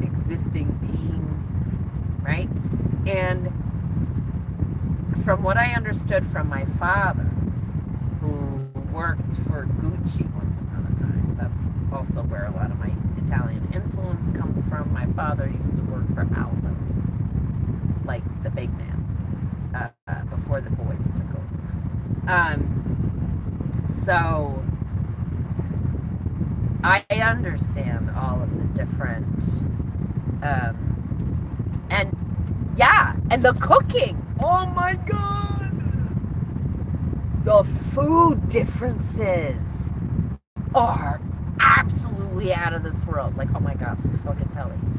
existing, being, right? And from what I understood from my father, who worked for Gucci once upon a time, that's also where a lot of my Italian influence comes from. My father used to work for Aldo, like the big man, before the boys took over. So I understand all of the different, and yeah, and the cooking. Oh my God, the food differences are absolutely out of this world. Like, oh my gosh, spaghetti is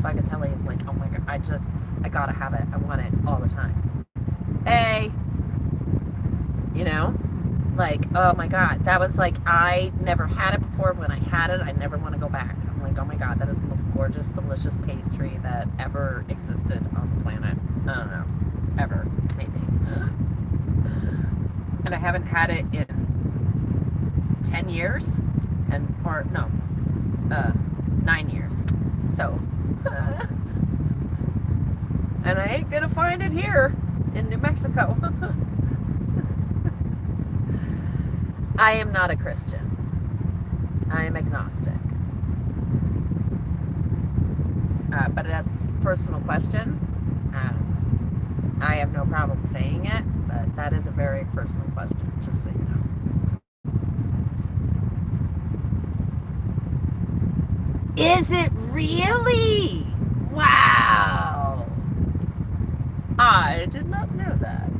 like, oh my God, I gotta have it. I want it all the time. Hey, you know, like, oh my God, that was like, I never had it before. When I had it, I never want to go back. I'm like, oh my God, that is the most gorgeous, delicious pastry that ever existed on the planet. I don't know, ever, maybe. And I haven't had it in 10 years, and, or no, 9 years. So, and I ain't gonna find it here in New Mexico. I am not a Christian. I am agnostic. But that's a personal question. I have no problem saying it, but that is a very personal question, just so you know. Is it really? Wow! I did not know that.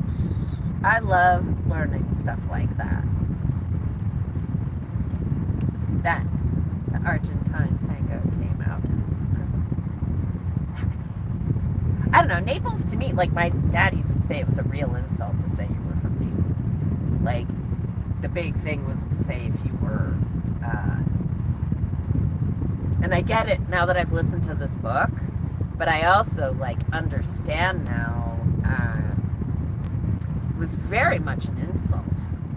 I love learning stuff like that. That the Argentine tango came out. I don't know, Naples to me, like, my dad used to say it was a real insult to say you were from Naples. Like, the big thing was to say if you were, and I get it now that I've listened to this book, but I also, like, understand now, it was very much an insult.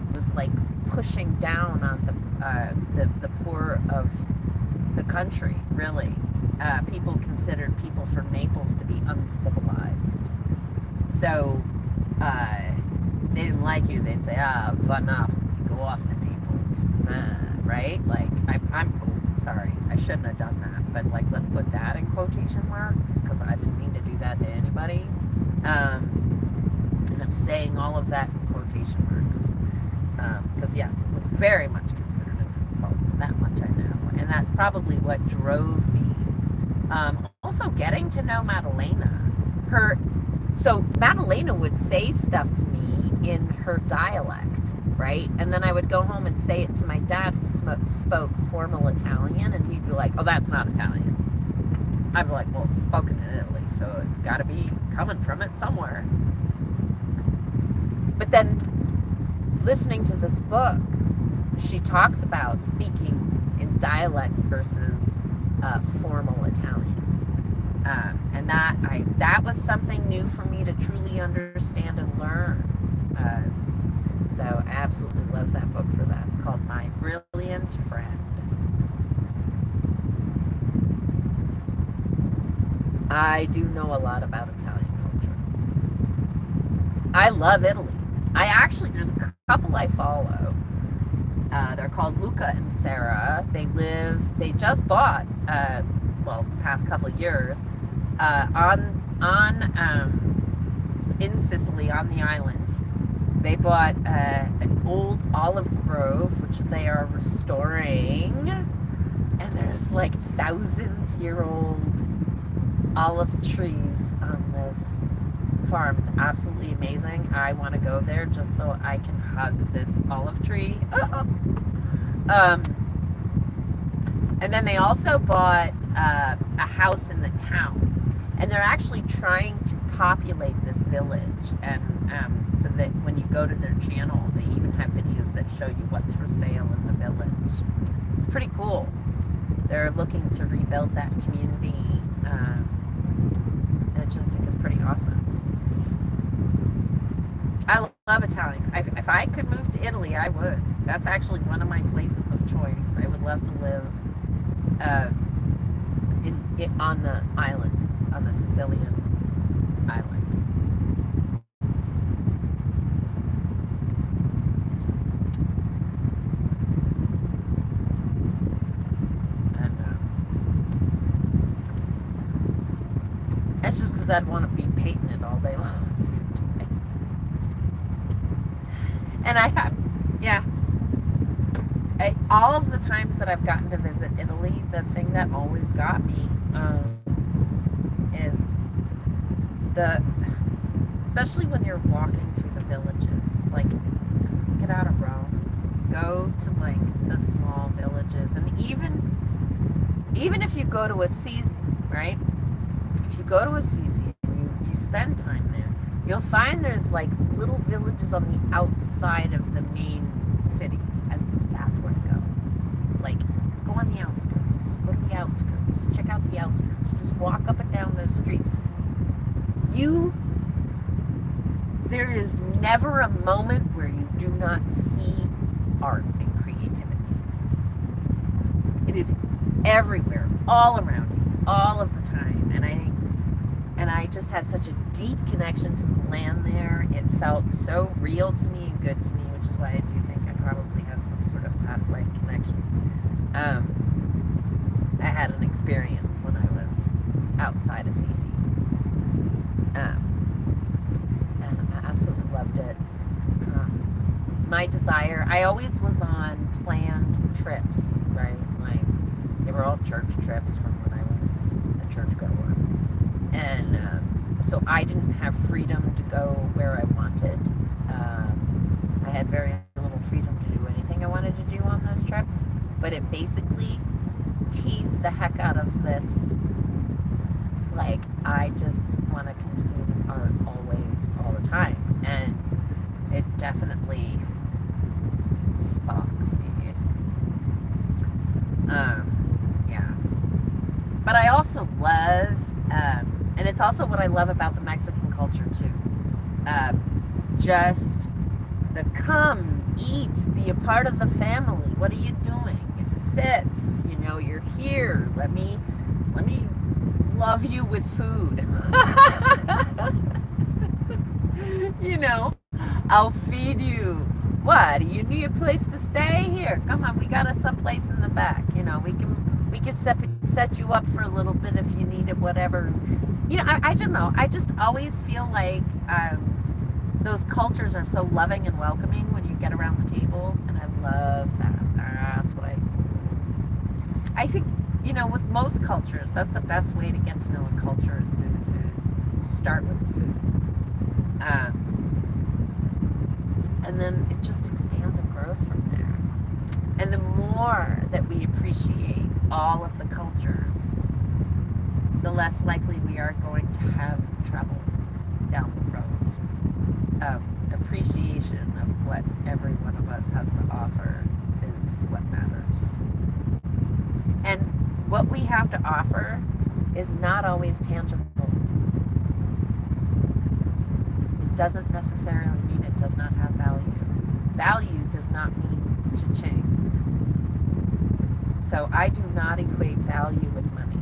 It was like pushing down on the poor of the country, really. People considered people from Naples to be uncivilized. So, they didn't like you, they'd say, fun up, go off to Naples, right? Like, I'm sorry, I shouldn't have done that, but, like, let's put that in quotation marks, because I didn't mean to do that to anybody. And I'm saying all of that in quotation marks, because yes, it was very much considered an insult, that much I know, and that's probably what drove me Also getting to know Madalena. So Madalena would say stuff to me in her dialect, right? And then I would go home and say it to my dad, who spoke formal Italian, and he'd be like, "Oh, that's not Italian." I'd be like, "Well, it's spoken in Italy, so it's got to be coming from it somewhere." But then, listening to this book, she talks about speaking in dialect versus formal Italian. And that was something new for me to truly understand and learn. So I absolutely love that book for that. It's called My Brilliant Friend. I do know a lot about Italian culture. I love Italy. There's a couple I follow. They're called Luca and Sarah. They just bought, past couple of years, in Sicily, on the island. They bought an old olive grove, which they are restoring, and there's like thousands-year-old olive trees on this farm. It's absolutely amazing. I want to go there just so I can hug this olive tree. And then they also bought a house in the town, and they're actually trying to populate this village, and so that when you go to their channel, they even have videos that show you what's for sale in the village. It's pretty cool. They're looking to rebuild that community, and I just think it's pretty awesome. I love Italian. If I could move to Italy, I would. That's actually one of my places of choice. I would love to live on the island, on the Sicilian island. And it's just because I'd want to be painting it all day long. And I have, yeah. All of the times that I've gotten to visit Italy, the thing that always got me is especially when you're walking through the villages, like, let's get out of Rome, go to like the small villages, and even if you go to Assisi, right? If you go to Assisi and you spend time there, you'll find there's like little villages on the outside of the main city, and that's where to go. Like, go on the outskirts, go to the outskirts, check out the outskirts, just walk up and down those streets. There is never a moment where you do not see art and creativity. It is everywhere, all around you, all of the time, and I just had such a deep connection to the land there. It felt so real to me and good to me, which is why I do think I probably have some sort of past life connection. I had an experience when I was outside of Assisi, and I absolutely loved it. My desire, I always was on planned trips, right? Like, they were all church trips from when I was a churchgoer. And so I didn't have freedom to go where I wanted. I had very little freedom to do anything I wanted to do on those trips. But it basically teased the heck out of this, like, I just want to consume art always, all the time. And it definitely sparks me. Yeah. But I also love... and it's also what I love about the Mexican culture too. Just the come, eat, be a part of the family. What are you doing? You sit, you're here. Let me love you with food. I'll feed you. What? Do you need a place to stay? Here, come on, we got us someplace in the back. We can set you up for a little bit if you need it, whatever. I don't know. I just always feel like those cultures are so loving and welcoming when you get around the table, and I love that. That's what I think. you know, with most cultures, that's the best way to get to know a culture is through the food. Start with the food. And then it just expands and grows from there. And the more that we appreciate all of the cultures, the less likely we are going to have trouble down the road. Appreciation of what every one of us has to offer is what matters. And what we have to offer is not always tangible. It doesn't necessarily mean it does not have value. Value does not mean cha-ching. So I do not equate value with money.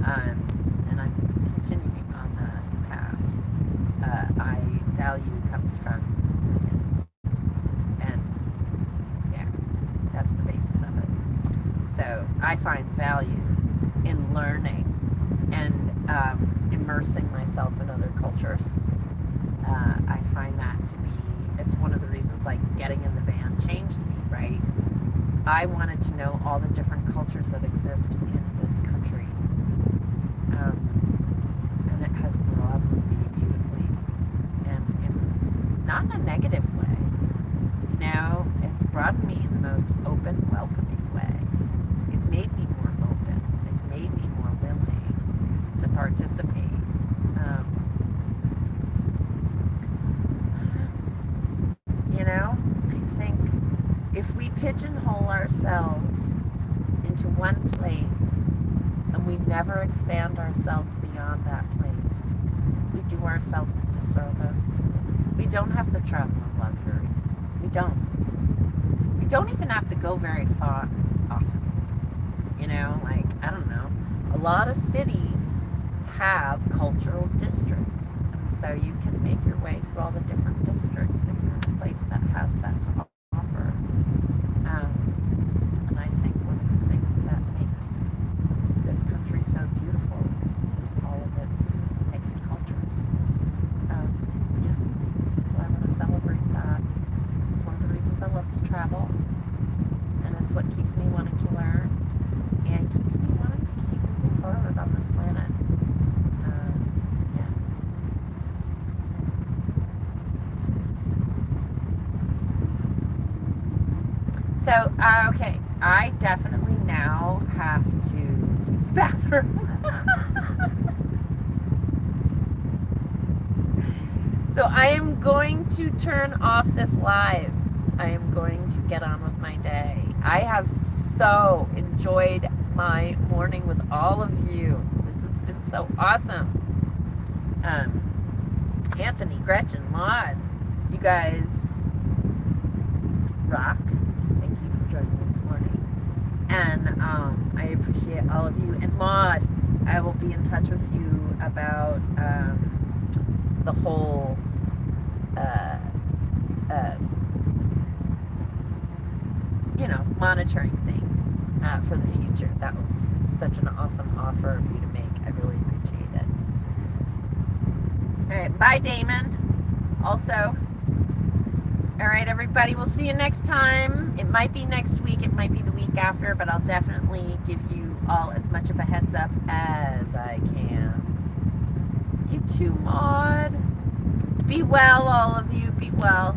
And I'm continuing on that path. Value comes from within. And yeah, that's the basis of it. So I find value in learning and immersing myself in other cultures. I find that to be, it's one of the reasons like getting in the van changed me, right? I wanted to know all the different cultures that exist in this country. And it has broadened me beautifully. And not in a negative way. You know, it's broadened me in the most open, welcoming way. It's made me more open. It's made me more willing to participate. You know, I think if we pigeonhole ourselves into one place and we never expand ourselves beyond that place, we do ourselves a disservice. We don't have to travel in luxury. We don't. We don't even have to go very far often. You know, like, I don't know, a lot of cities have cultural districts. And so you can make your way through all the different districts if you're in a place that has that to offer. And I think one of the things that makes this country so beautiful is all of its mixed cultures. Yeah, so I want to celebrate that. It's one of the reasons I love to travel, and it's what keeps me wanting to learn and keeps me wanting to keep moving forward on this planet. So, okay, I definitely now have to use the bathroom. So I am going to turn off this live. I am going to get on with my day. I have so enjoyed my morning with all of you. This has been so awesome. Anthony, Gretchen, Maud, you guys rock. Joining me this morning, and I appreciate all of you. And Maud, I will be in touch with you about the whole you know, monitoring thing for the future. That was such an awesome offer of you to make. I really appreciate it. All right, bye, Damon. Also. All right, everybody, we'll see you next time. It might be next week, it might be the week after, but I'll definitely give you all as much of a heads up as I can. You too, Maud. Be well, all of you. Be well.